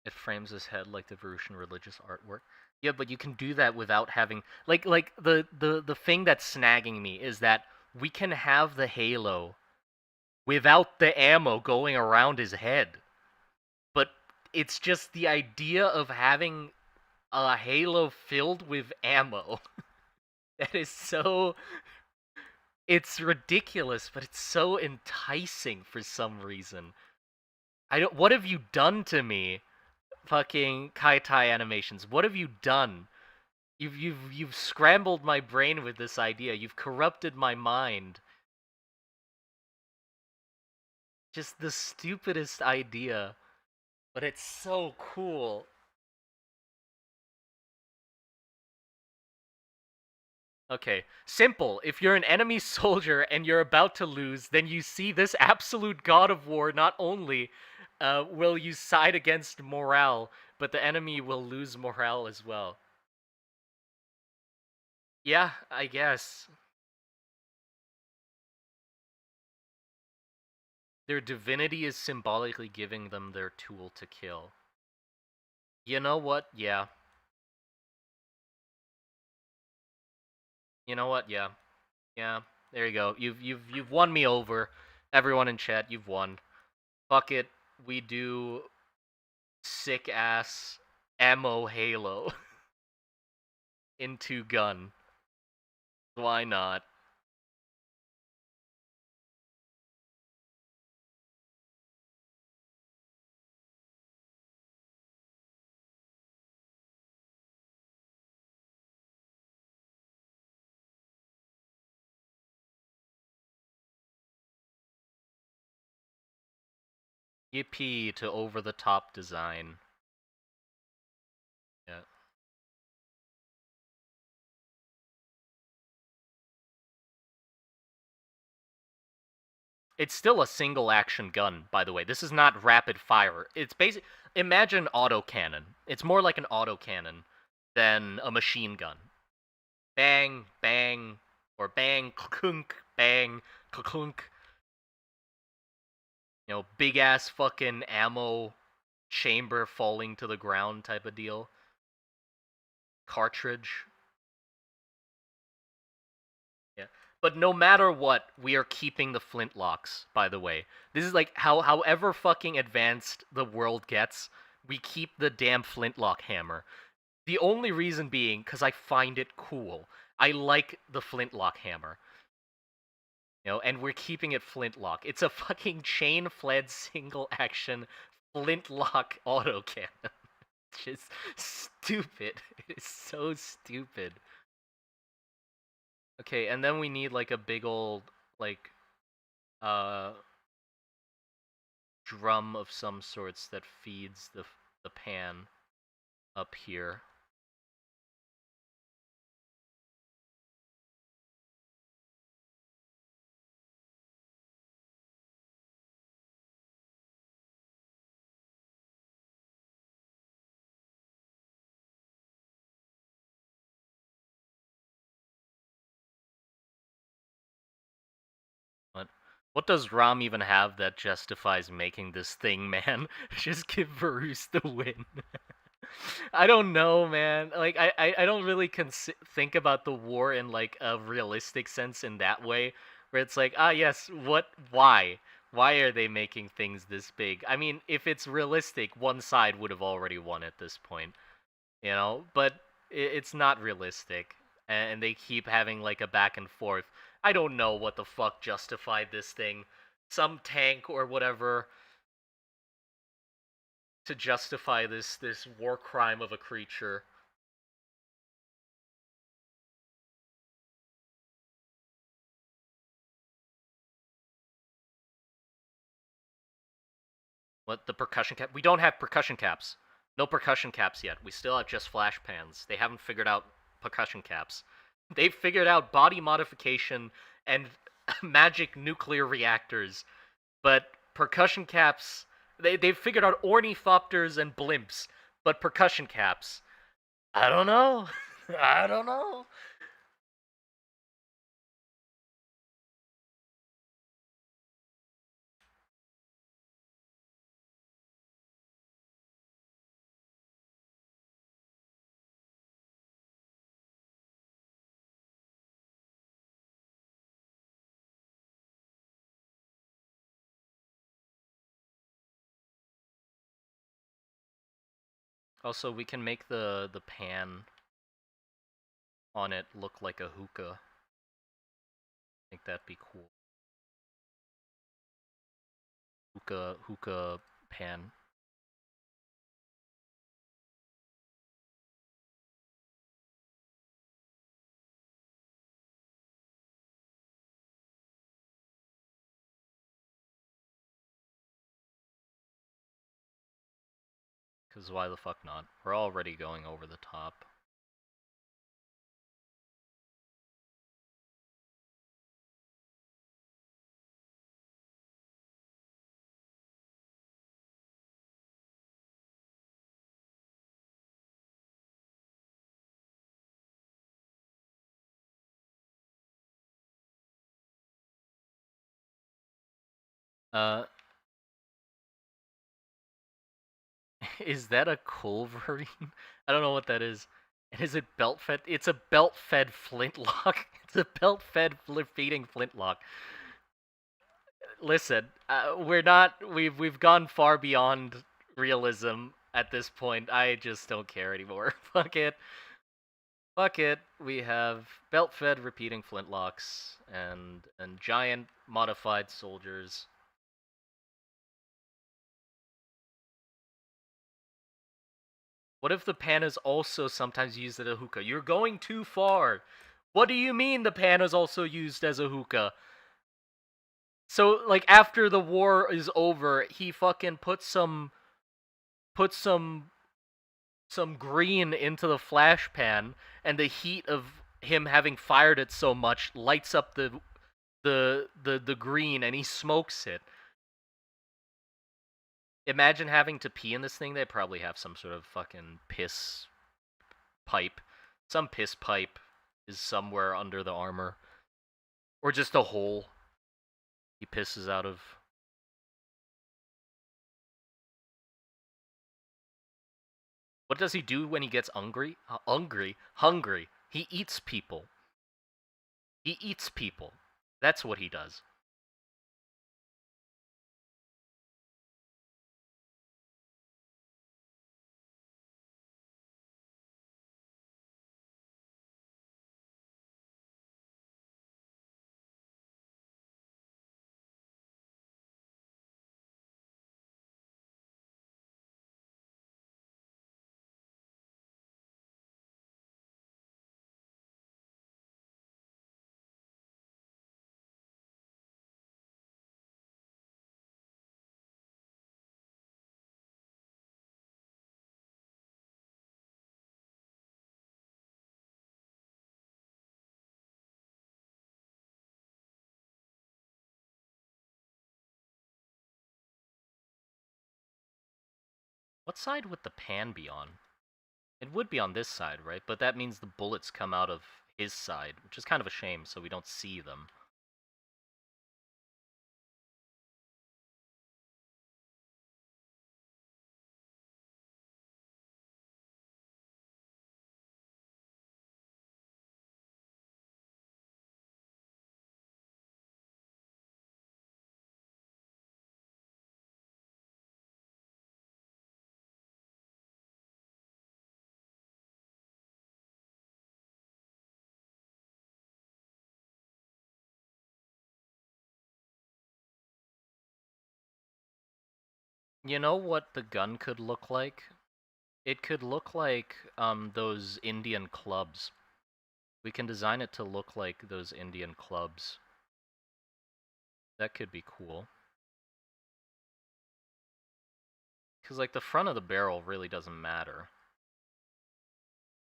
It frames his head like the Verusian religious artwork. Yeah, but you can do that without having like the thing that's snagging me is that we can have the halo without the ammo going around his head. But it's just the idea of having a halo filled with ammo that is so it's ridiculous, but it's so enticing for some reason. I don't what have you done to me? Fucking Kaitai animations. What have you done? You've scrambled my brain with this idea. You've corrupted my mind. Just the stupidest idea, but it's so cool. Okay, simple. If you're an enemy soldier and you're about to lose, then you see this absolute god of war. Not only will you side against morale, but the enemy will lose morale as well. Yeah, I guess. Their divinity is symbolically giving them their tool to kill. You know what? Yeah. You know what? Yeah. Yeah. There you go. You've won me over. Everyone in chat, you've won. Fuck it. We do sick ass ammo halo into gun. Why not? Yippee to over the top design. Yeah. It's still a single action gun, by the way. This is not rapid fire. It's basic. Imagine autocannon. It's more like an autocannon than a machine gun. Bang, bang, or bang, clunk, bang, clunk. You know, big ass fucking ammo chamber falling to the ground type of deal. Cartridge. Yeah. But no matter what, we are keeping the flintlocks, by the way. This is like however fucking advanced the world gets, we keep the damn flintlock hammer. The only reason being because I find it cool. I like the flintlock hammer. You know, and we're keeping it flintlock. It's a fucking chain fled single action flintlock autocannon. It's just stupid. It is so stupid. Okay, and then we need like a big old like uh drum of some sorts that feeds the pan up here. What what does Rom even have that justifies making this thing, man? Just give Varus the win. I don't know, man. Like I don't really think about the war in like a realistic sense in that way, where it's like, ah, yes, what, why? Why are they making things this big? I mean, if it's realistic, one side would have already won at this point, you know. But it's not realistic, and they keep having like a back and forth. I don't know what the fuck justified this thing. Some tank or whatever to justify this war crime of a creature. What, the percussion cap? We don't have percussion caps. No percussion caps yet. We still have just flash pans. They haven't figured out percussion caps. They've figured out body modification and magic nuclear reactors, but percussion caps. They've figured out ornithopters and blimps, but percussion caps. I don't know. I don't know. Also, we can make the pan on it look like a hookah. I think that'd be cool. Hookah pan. Cause why the fuck not? We're already going over the top. Uh, is that a culverine? I don't know what that is. And is it belt fed? It's a belt fed flintlock. It's a belt fed feeding flintlock. Listen, we're not. We've gone far beyond realism at this point. I just don't care anymore. Fuck it. Fuck it. We have belt fed repeating flintlocks and giant modified soldiers. What if the pan is also sometimes used as a hookah? You're going too far. What do you mean the pan is also used as a hookah? So like after the war is over, he fucking put some green into the flash pan, and the heat of him having fired it so much lights up the green, and he smokes it. Imagine having to pee in this thing. They probably have some sort of fucking piss pipe. Some piss pipe is somewhere under the armor. Or just a hole he pisses out of. What does he do when he gets hungry? Hungry. He eats people. He eats people. That's what he does. What side would the pan be on? It would be on this side, right? But that means the bullets come out of his side, which is kind of a shame, so we don't see them. You know what the gun could look like? It could look like those Indian clubs. We can design it to look like those Indian clubs. That could be cool. because like the front of the barrel really doesn't matter.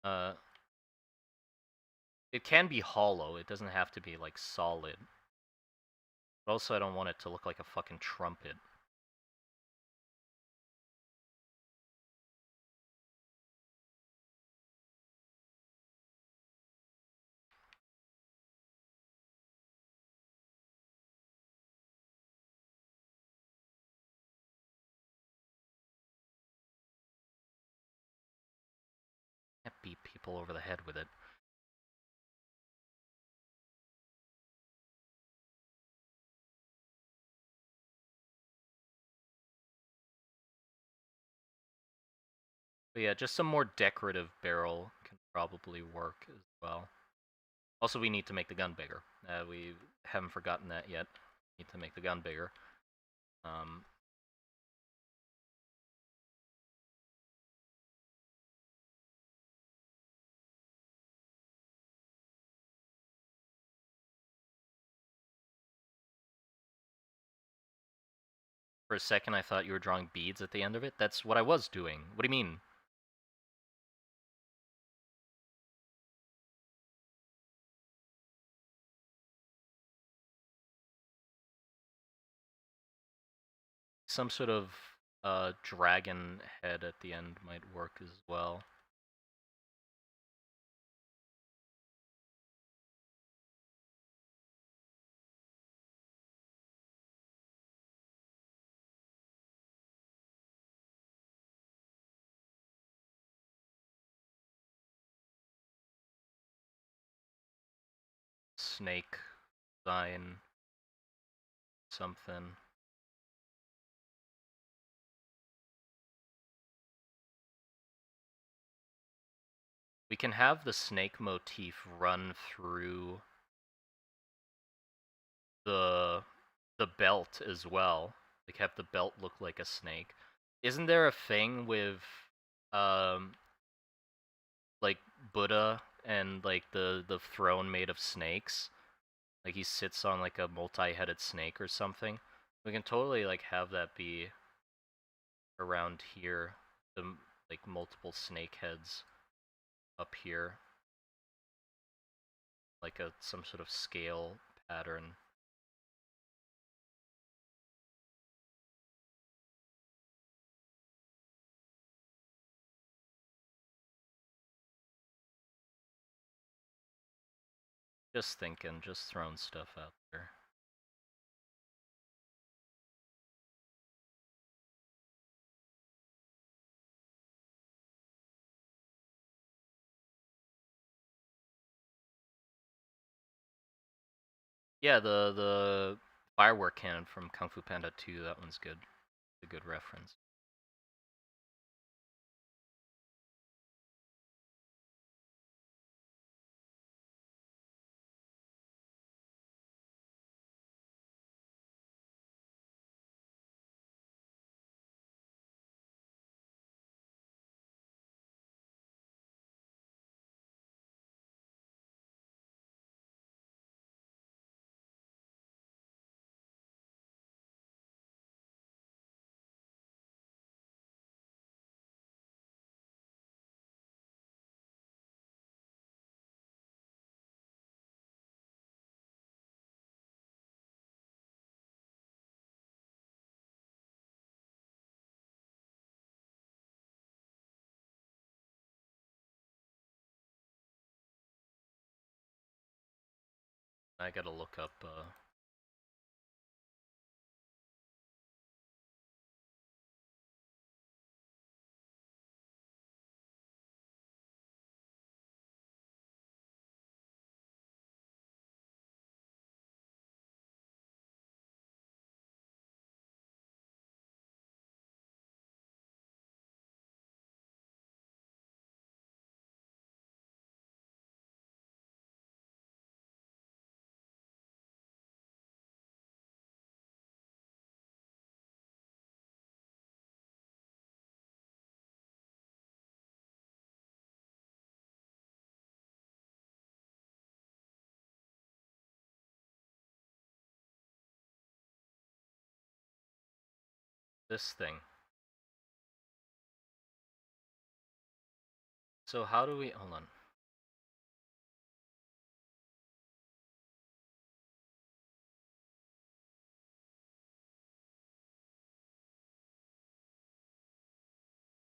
Uh, it can be hollow. It doesn't have to be like solid. But also, I don't want it to look like a fucking trumpet. Can't beat people over the head with it. But yeah, just some more decorative barrel can probably work as well. Also, we need to make the gun bigger. We haven't forgotten that yet. Need to make the gun bigger. Um, for a second, I thought you were drawing beads at the end of it. That's what I was doing. What do you mean? Some sort of dragon head at the end might work as well. Snake design something. We can have the snake motif run through the belt as well. Like have the belt look like a snake. Isn't there a thing with um like Buddha and like the throne made of snakes? Like he sits on like a multi-headed snake or something. We can totally like have that be around here. The like multiple snake heads up here. Like a some sort of scale pattern. Just thinking, just throwing stuff out there. Yeah, the firework cannon from Kung Fu Panda 2, that one's good. A good reference. I gotta look up this thing. So how do we... Hold on.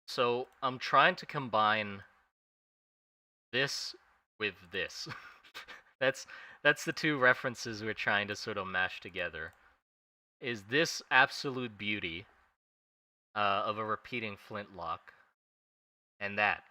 So I'm trying to combine this with this. that's that's the two references we're trying to sort of mash together. Is this absolute beauty of a repeating flintlock and that.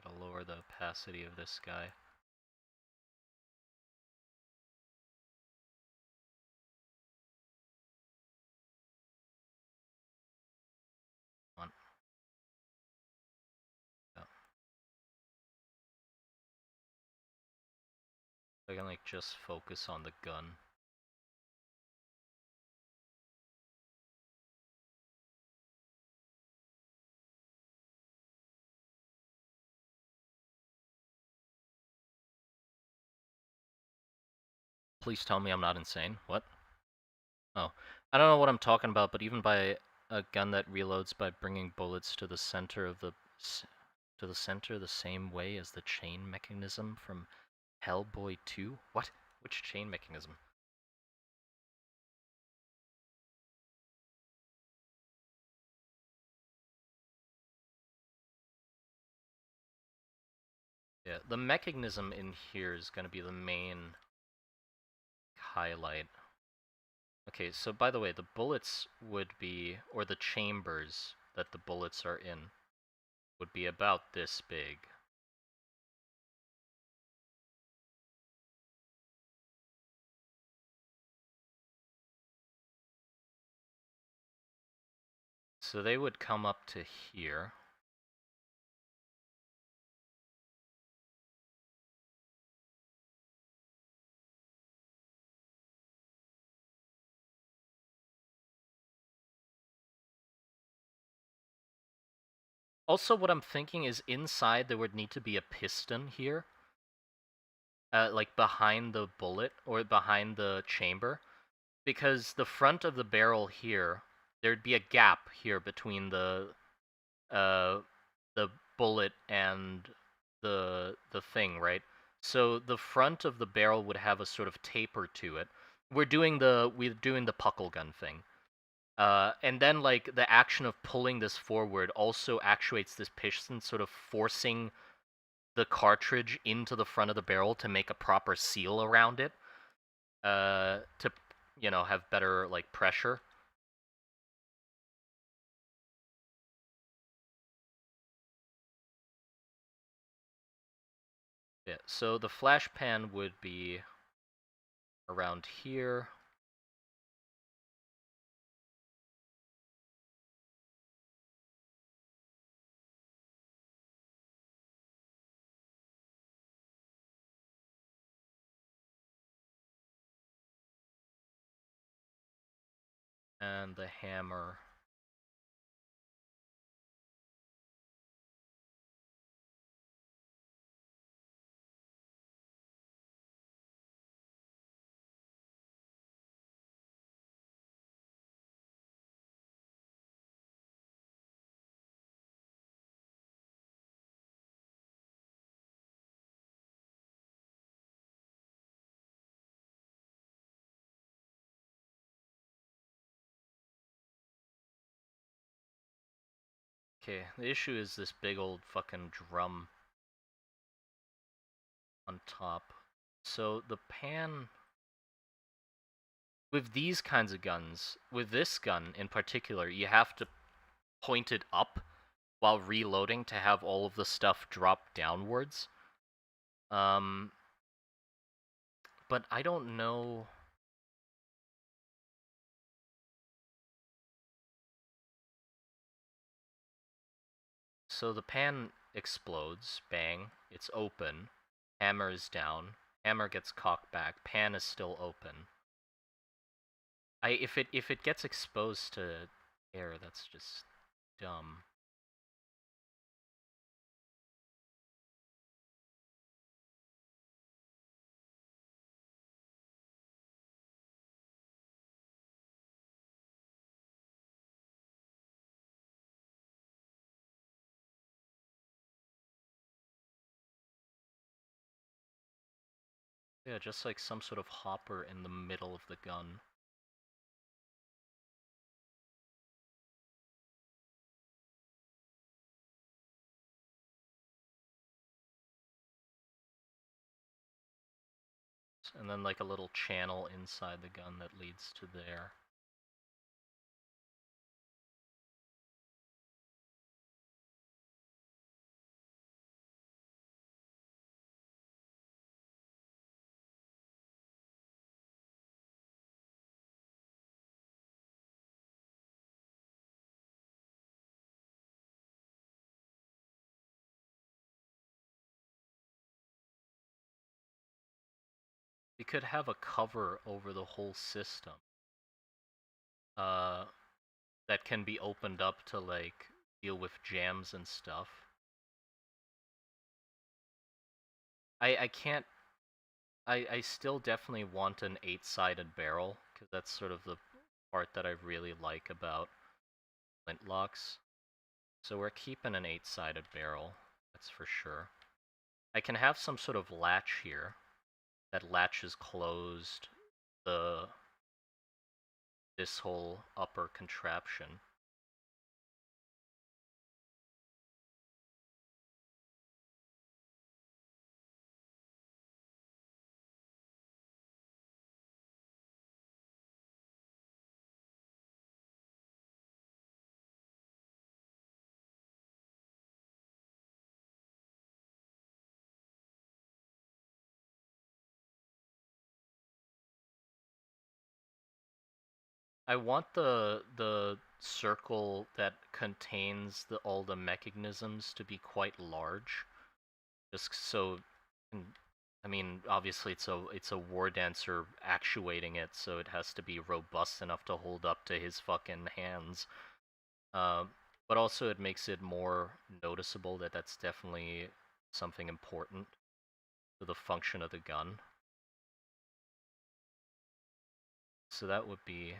Gotta lower the opacity of this guy. On. Yeah. I can like just focus on the gun. Please tell me I'm not insane. What? Oh, I don't know what I'm talking about, but even by a gun that reloads by bringing bullets to the center of the the same way as the chain mechanism from Hellboy 2? What? Which chain mechanism? Yeah, the mechanism in here is going to be the main highlight. Okay, so by the way, the bullets would be, or the chambers that the bullets are in, would be about this big. So they would come up to here. Also, what I'm thinking is inside there would need to be a piston here. Like behind the bullet, or behind the chamber. Because the front of the barrel here, there'd be a gap here between uh, the bullet and the thing, right? So the front of the barrel would have a sort of taper to it. We're doing the puckle gun thing. And then like the action of pulling this forward also actuates this piston, sort of forcing the cartridge into the front of the barrel to make a proper seal around it. To have better like pressure. Yeah. So the flash pan would be around here. And the hammer. Okay, the issue is this big old fucking drum on top. So the pan, with these kinds of guns, with this gun in particular, you have to point it up while reloading to have all of the stuff drop downwards. Um, but I don't know. So the pan explodes, bang, it's open, hammer is down, hammer gets cocked back, pan is still open. If it gets exposed to air, that's just dumb. Yeah, just like some sort of hopper in the middle of the gun. And then like a little channel inside the gun that leads to there. You could have a cover over the whole system. Uh, that can be opened up to like deal with jams and stuff. I can't. I still definitely want an 8-sided barrel because that's sort of the part that I really like about flintlocks. So we're keeping an 8-sided barrel. That's for sure. I can have some sort of latch here that latches closed the this whole upper contraption. I want the circle that contains all the mechanisms to be quite large, just so. I mean, obviously it's a war dancer actuating it, so it has to be robust enough to hold up to his fucking hands. Uh, but also it makes it more noticeable that that's definitely something important to the function of the gun. So that would be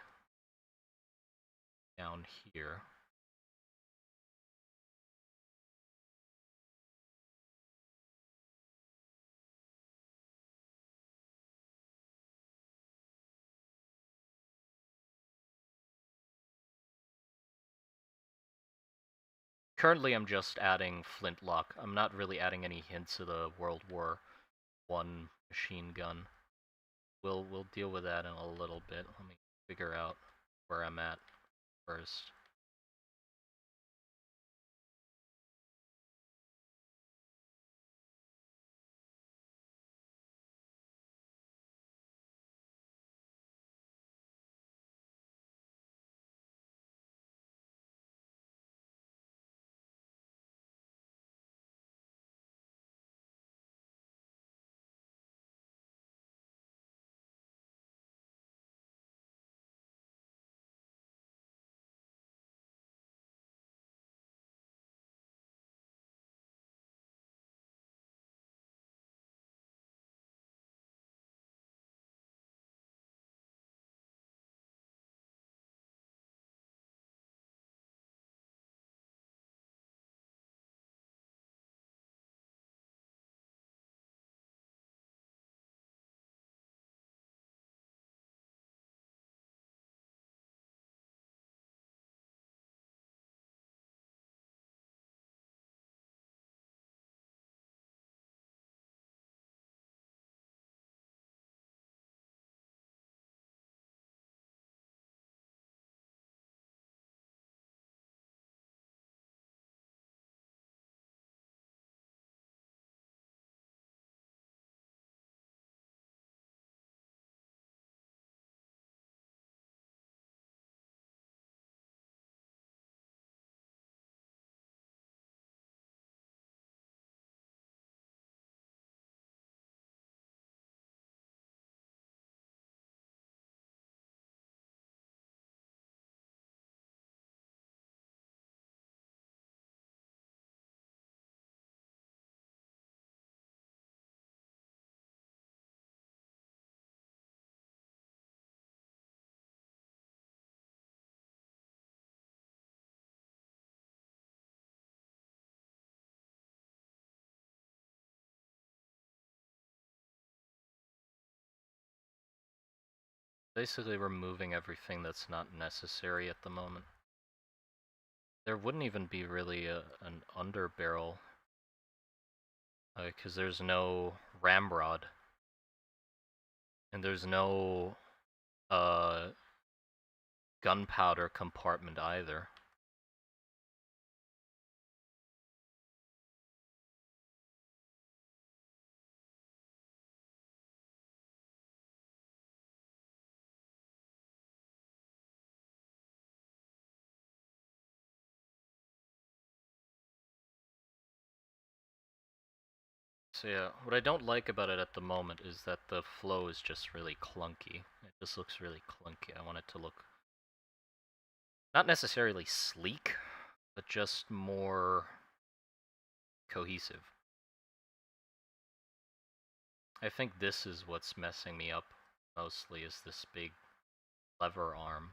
down here. Currently, I'm just adding flintlock. I'm not really adding any hints of the World War One machine gun. We'll deal with that in a little bit. Let me figure out where I'm at first. Basically removing everything that's not necessary at the moment. There wouldn't even be really an underbarrel, because there's no ramrod, and there's no gunpowder compartment either. So yeah, what I don't like about it at the moment is that the flow is just really clunky. It just looks really clunky. I want it to look not necessarily sleek, but just more cohesive. I think this is what's messing me up mostly, is this big lever arm.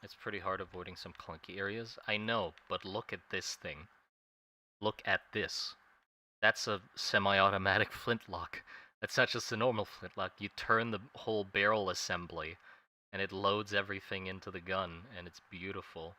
It's pretty hard avoiding some clunky areas. I know, but look at this thing. Look at this. That's a semi-automatic flintlock. That's not just a normal flintlock. You turn the whole barrel assembly, and it loads everything into the gun, and it's beautiful.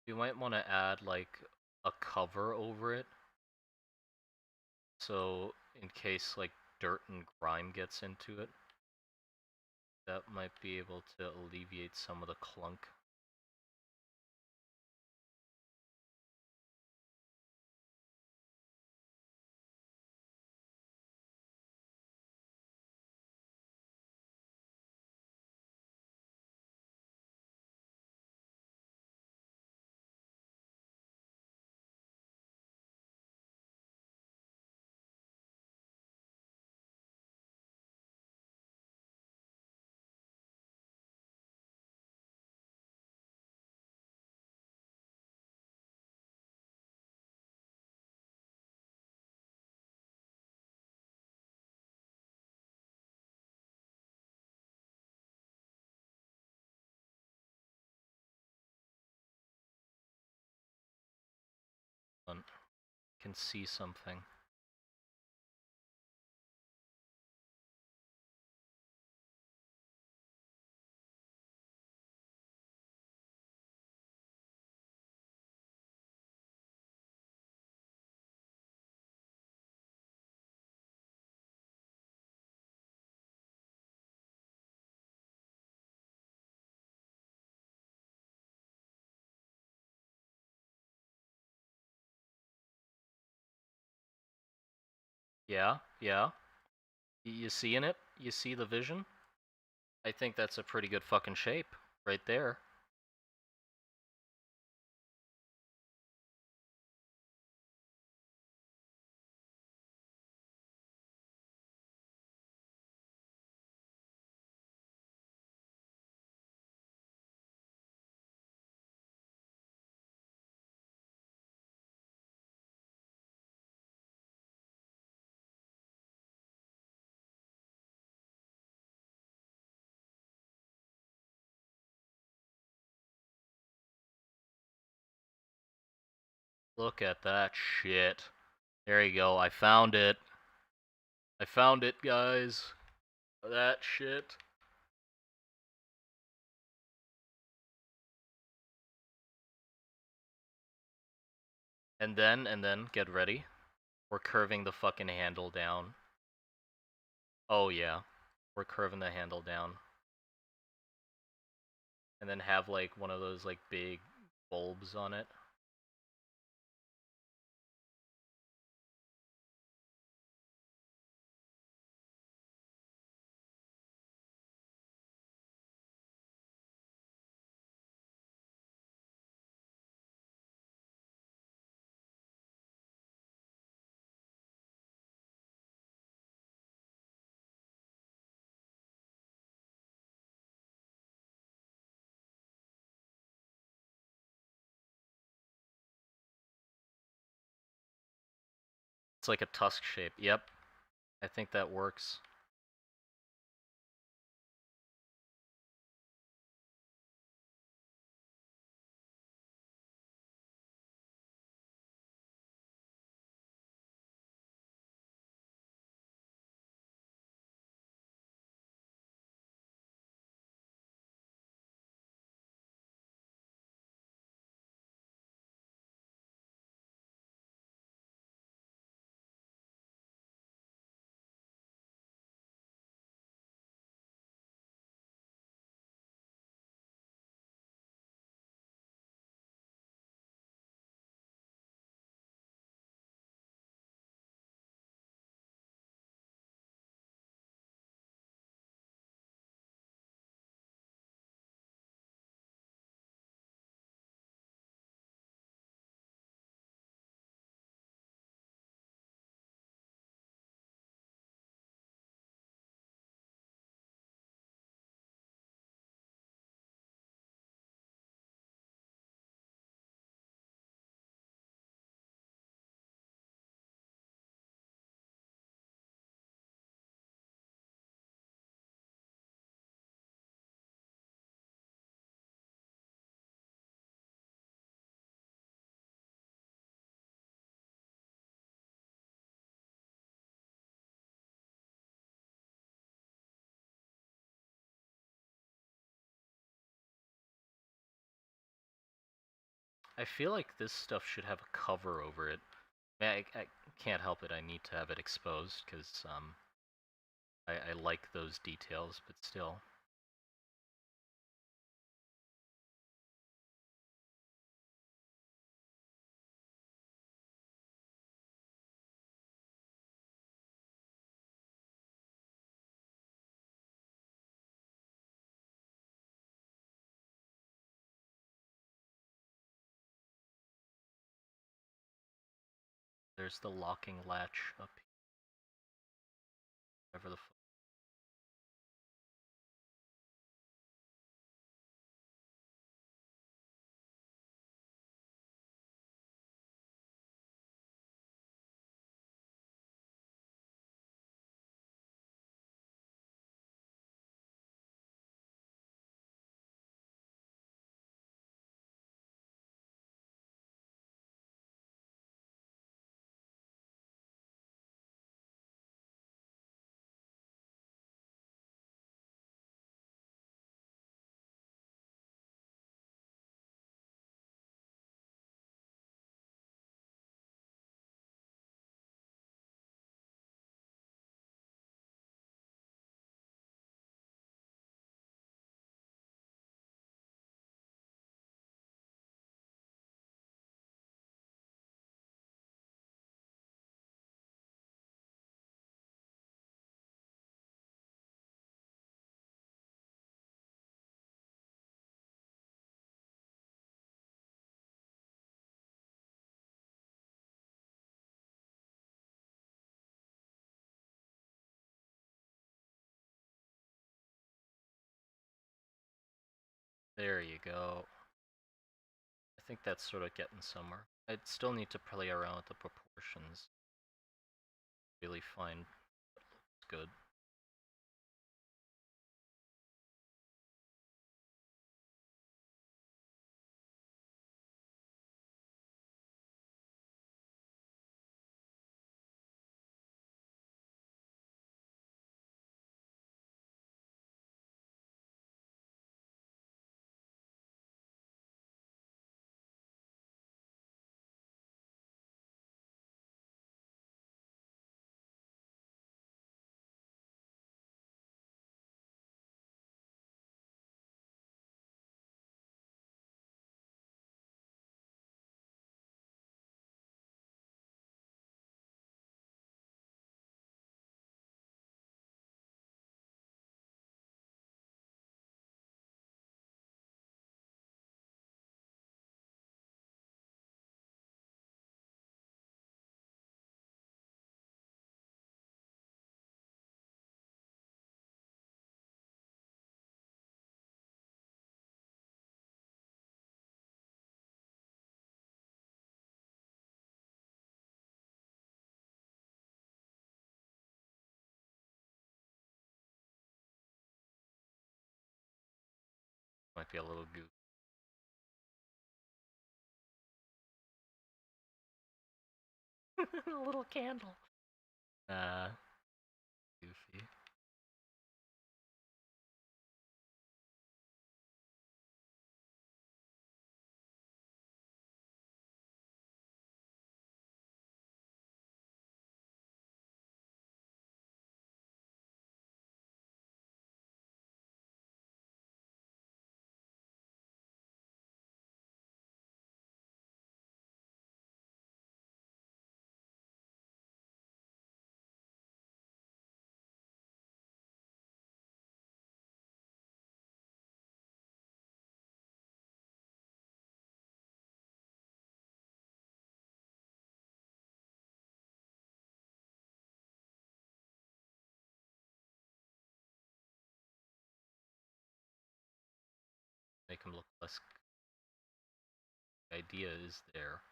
You might want to add like a cover over it, so in case like dirt and grime gets into it, that might be able to alleviate some of the clunk. But can see something. Yeah, yeah. You seeing it? You see the vision? I think that's a pretty good fucking shape right there. Look at that shit. There you go. I found it. I found it, guys. That shit. And then, get ready. We're curving the fucking handle down. Oh, yeah. We're curving the handle down. And then have, like, one of those, like, big bulbs on it. It's like a tusk shape. Yep. I think that works. I feel like this stuff should have a cover over it. I can't help it. I need to have it exposed because I like those details, but still. There's the locking latch up here. Whatever the There you go. I think that's sort of getting somewhere. I'd still need to play around with the proportions. Really find what looks good. Might be a little goofy. A little candle. Goofy. Make him look less. The idea is there.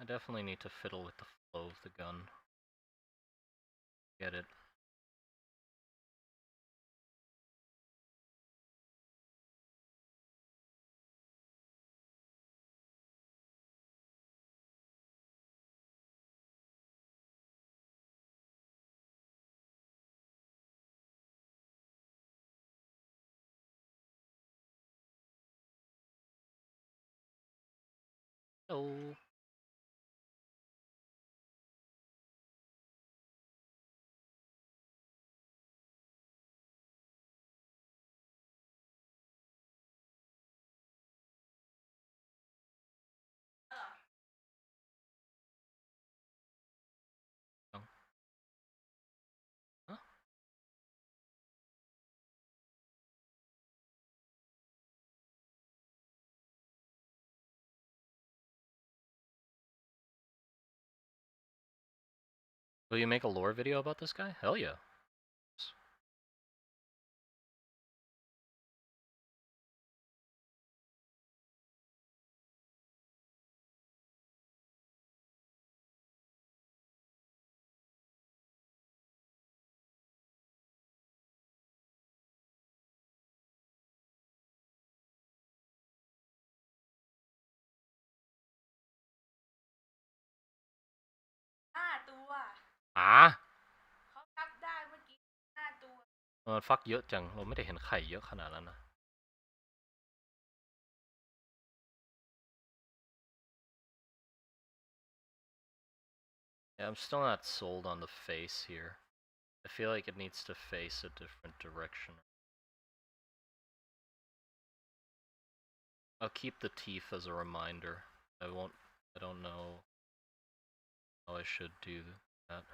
I definitely need to fiddle with the flow of the gun. Get it. Oh. Oh. Huh? Will you make a lore video about this guy? Hell yeah. Ah! ฟักเยอะจัง เราไม่ได้เห็นไข่เยอะขนาดนั้นนะ Yeah, I'm still not sold on the face here. I feel like it needs to face a different direction. I'll keep the teeth as a reminder. I don't know how I should do that.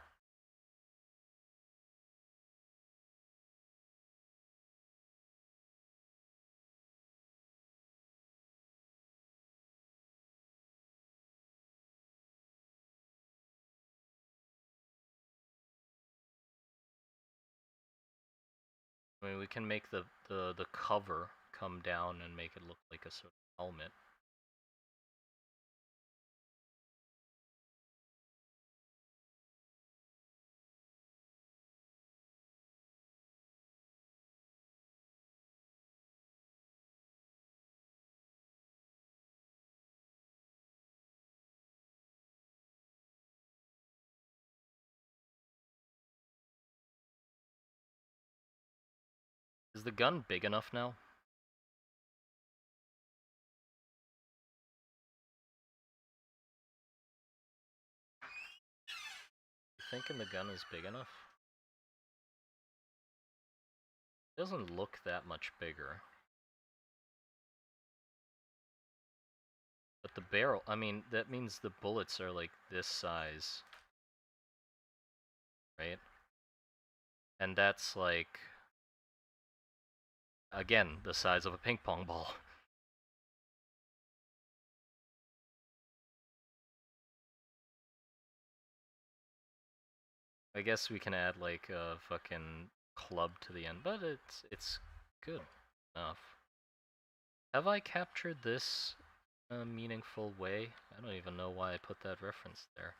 I mean, we can make the cover come down and make it look like a sort of helmet. Is the gun big enough now? You thinking the gun is big enough? It doesn't look that much bigger. But the barrel, I mean, that means the bullets are like this size. Right? And that's like, again, the size of a ping pong ball. I guess we can add like a fucking club to the end, but it's good enough. Have I captured this in a meaningful way? I don't even know why I put that reference there.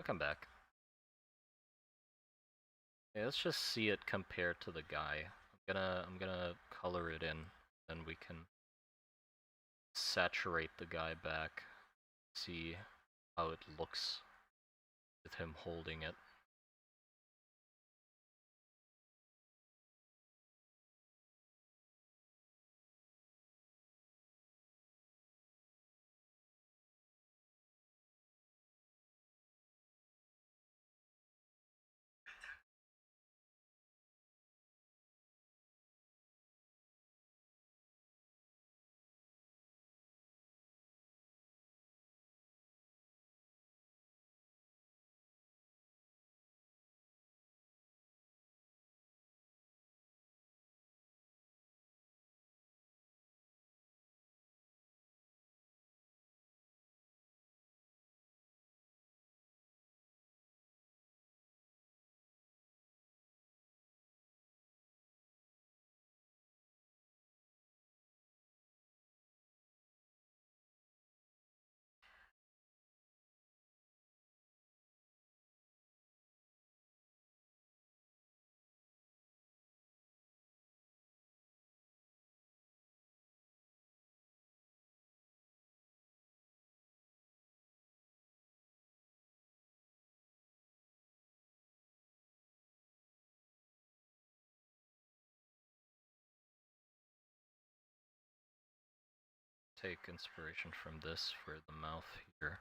I'll come back. Yeah, let's just see it compared to the guy. I'm gonna color it in, then we can saturate the guy back. See how it looks with him holding it. take inspiration from this for the mouth here.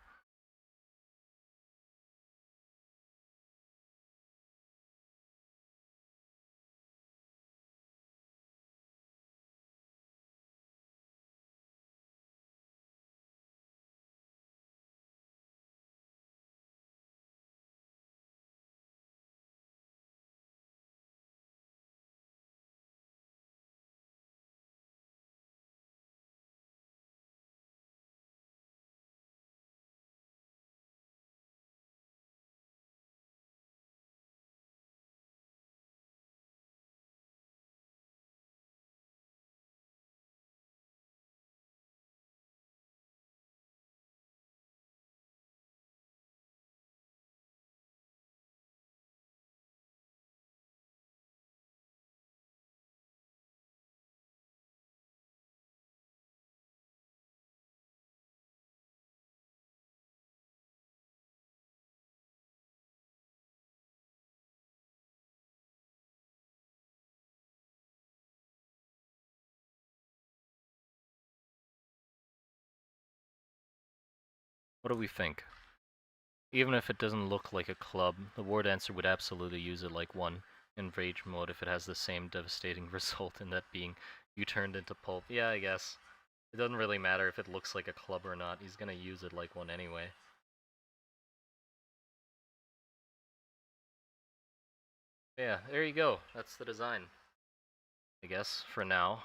What do we think? Even if it doesn't look like a club, the war dancer would absolutely use it like one in rage mode if it has the same devastating result in that being you turned into pulp. Yeah, I guess. It doesn't really matter if it looks like a club or not, he's gonna use it like one anyway. Yeah, there you go. That's the design. I guess, for now.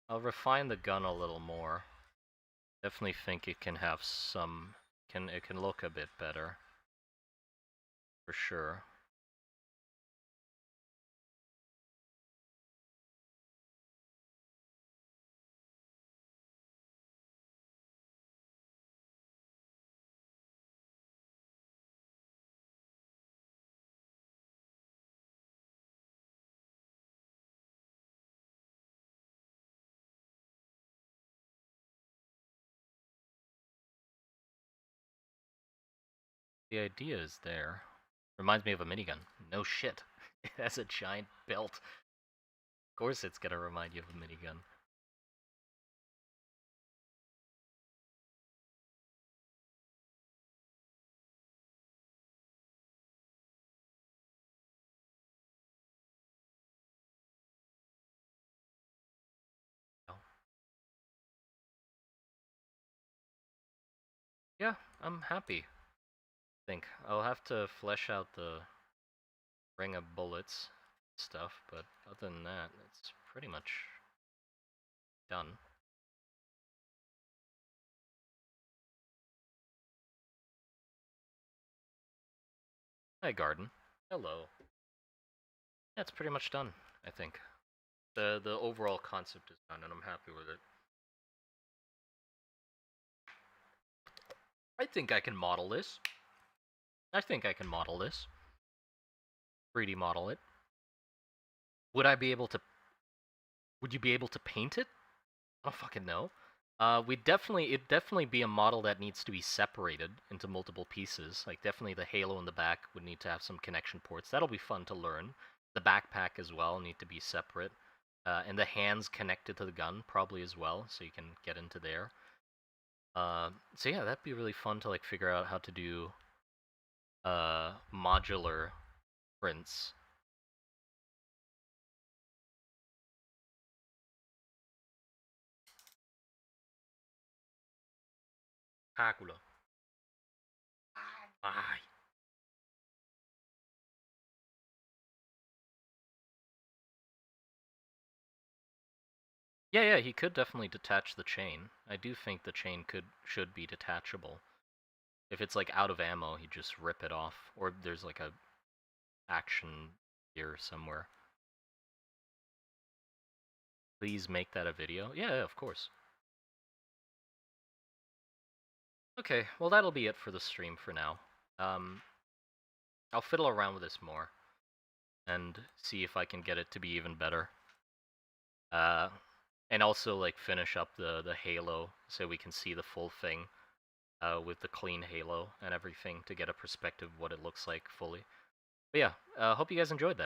I'll refine the gun a little more. Definitely think it can have some... it can look a bit better. For sure. The idea is there. Reminds me of a minigun. No shit. It has a giant belt. Of course it's gonna remind you of a minigun. Yeah, I'm happy. I think I'll have to flesh out the ring of bullets stuff, but other than that, it's pretty much done. Hi, garden. Hello. That's pretty much done, I think. The overall concept is done, and I'm happy with it. I think I can model this. I think I can model this. 3D model it. Would I be able to... Would you be able to paint it? I don't fucking know. It'd definitely be a model that needs to be separated into multiple pieces. Like, definitely the halo in the back would need to have some connection ports. That'll be fun to learn. The backpack as well need to be separate. And the hands connected to the gun probably as well, so you can get into there. So yeah, that'd be really fun to like figure out how to do modular prints. Kakula. Ay. Yeah, he could definitely detach the chain. I do think the chain should be detachable. If it's like out of ammo, you just rip it off, or there's like a action here somewhere. Please make that a video. Yeah, of course. Okay, well that'll be it for the stream for now. I'll fiddle around with this more and see if I can get it to be even better. And also like finish up the halo so we can see the full thing with the clean halo and everything to get a perspective of what it looks like fully. But yeah, hope you guys enjoyed that.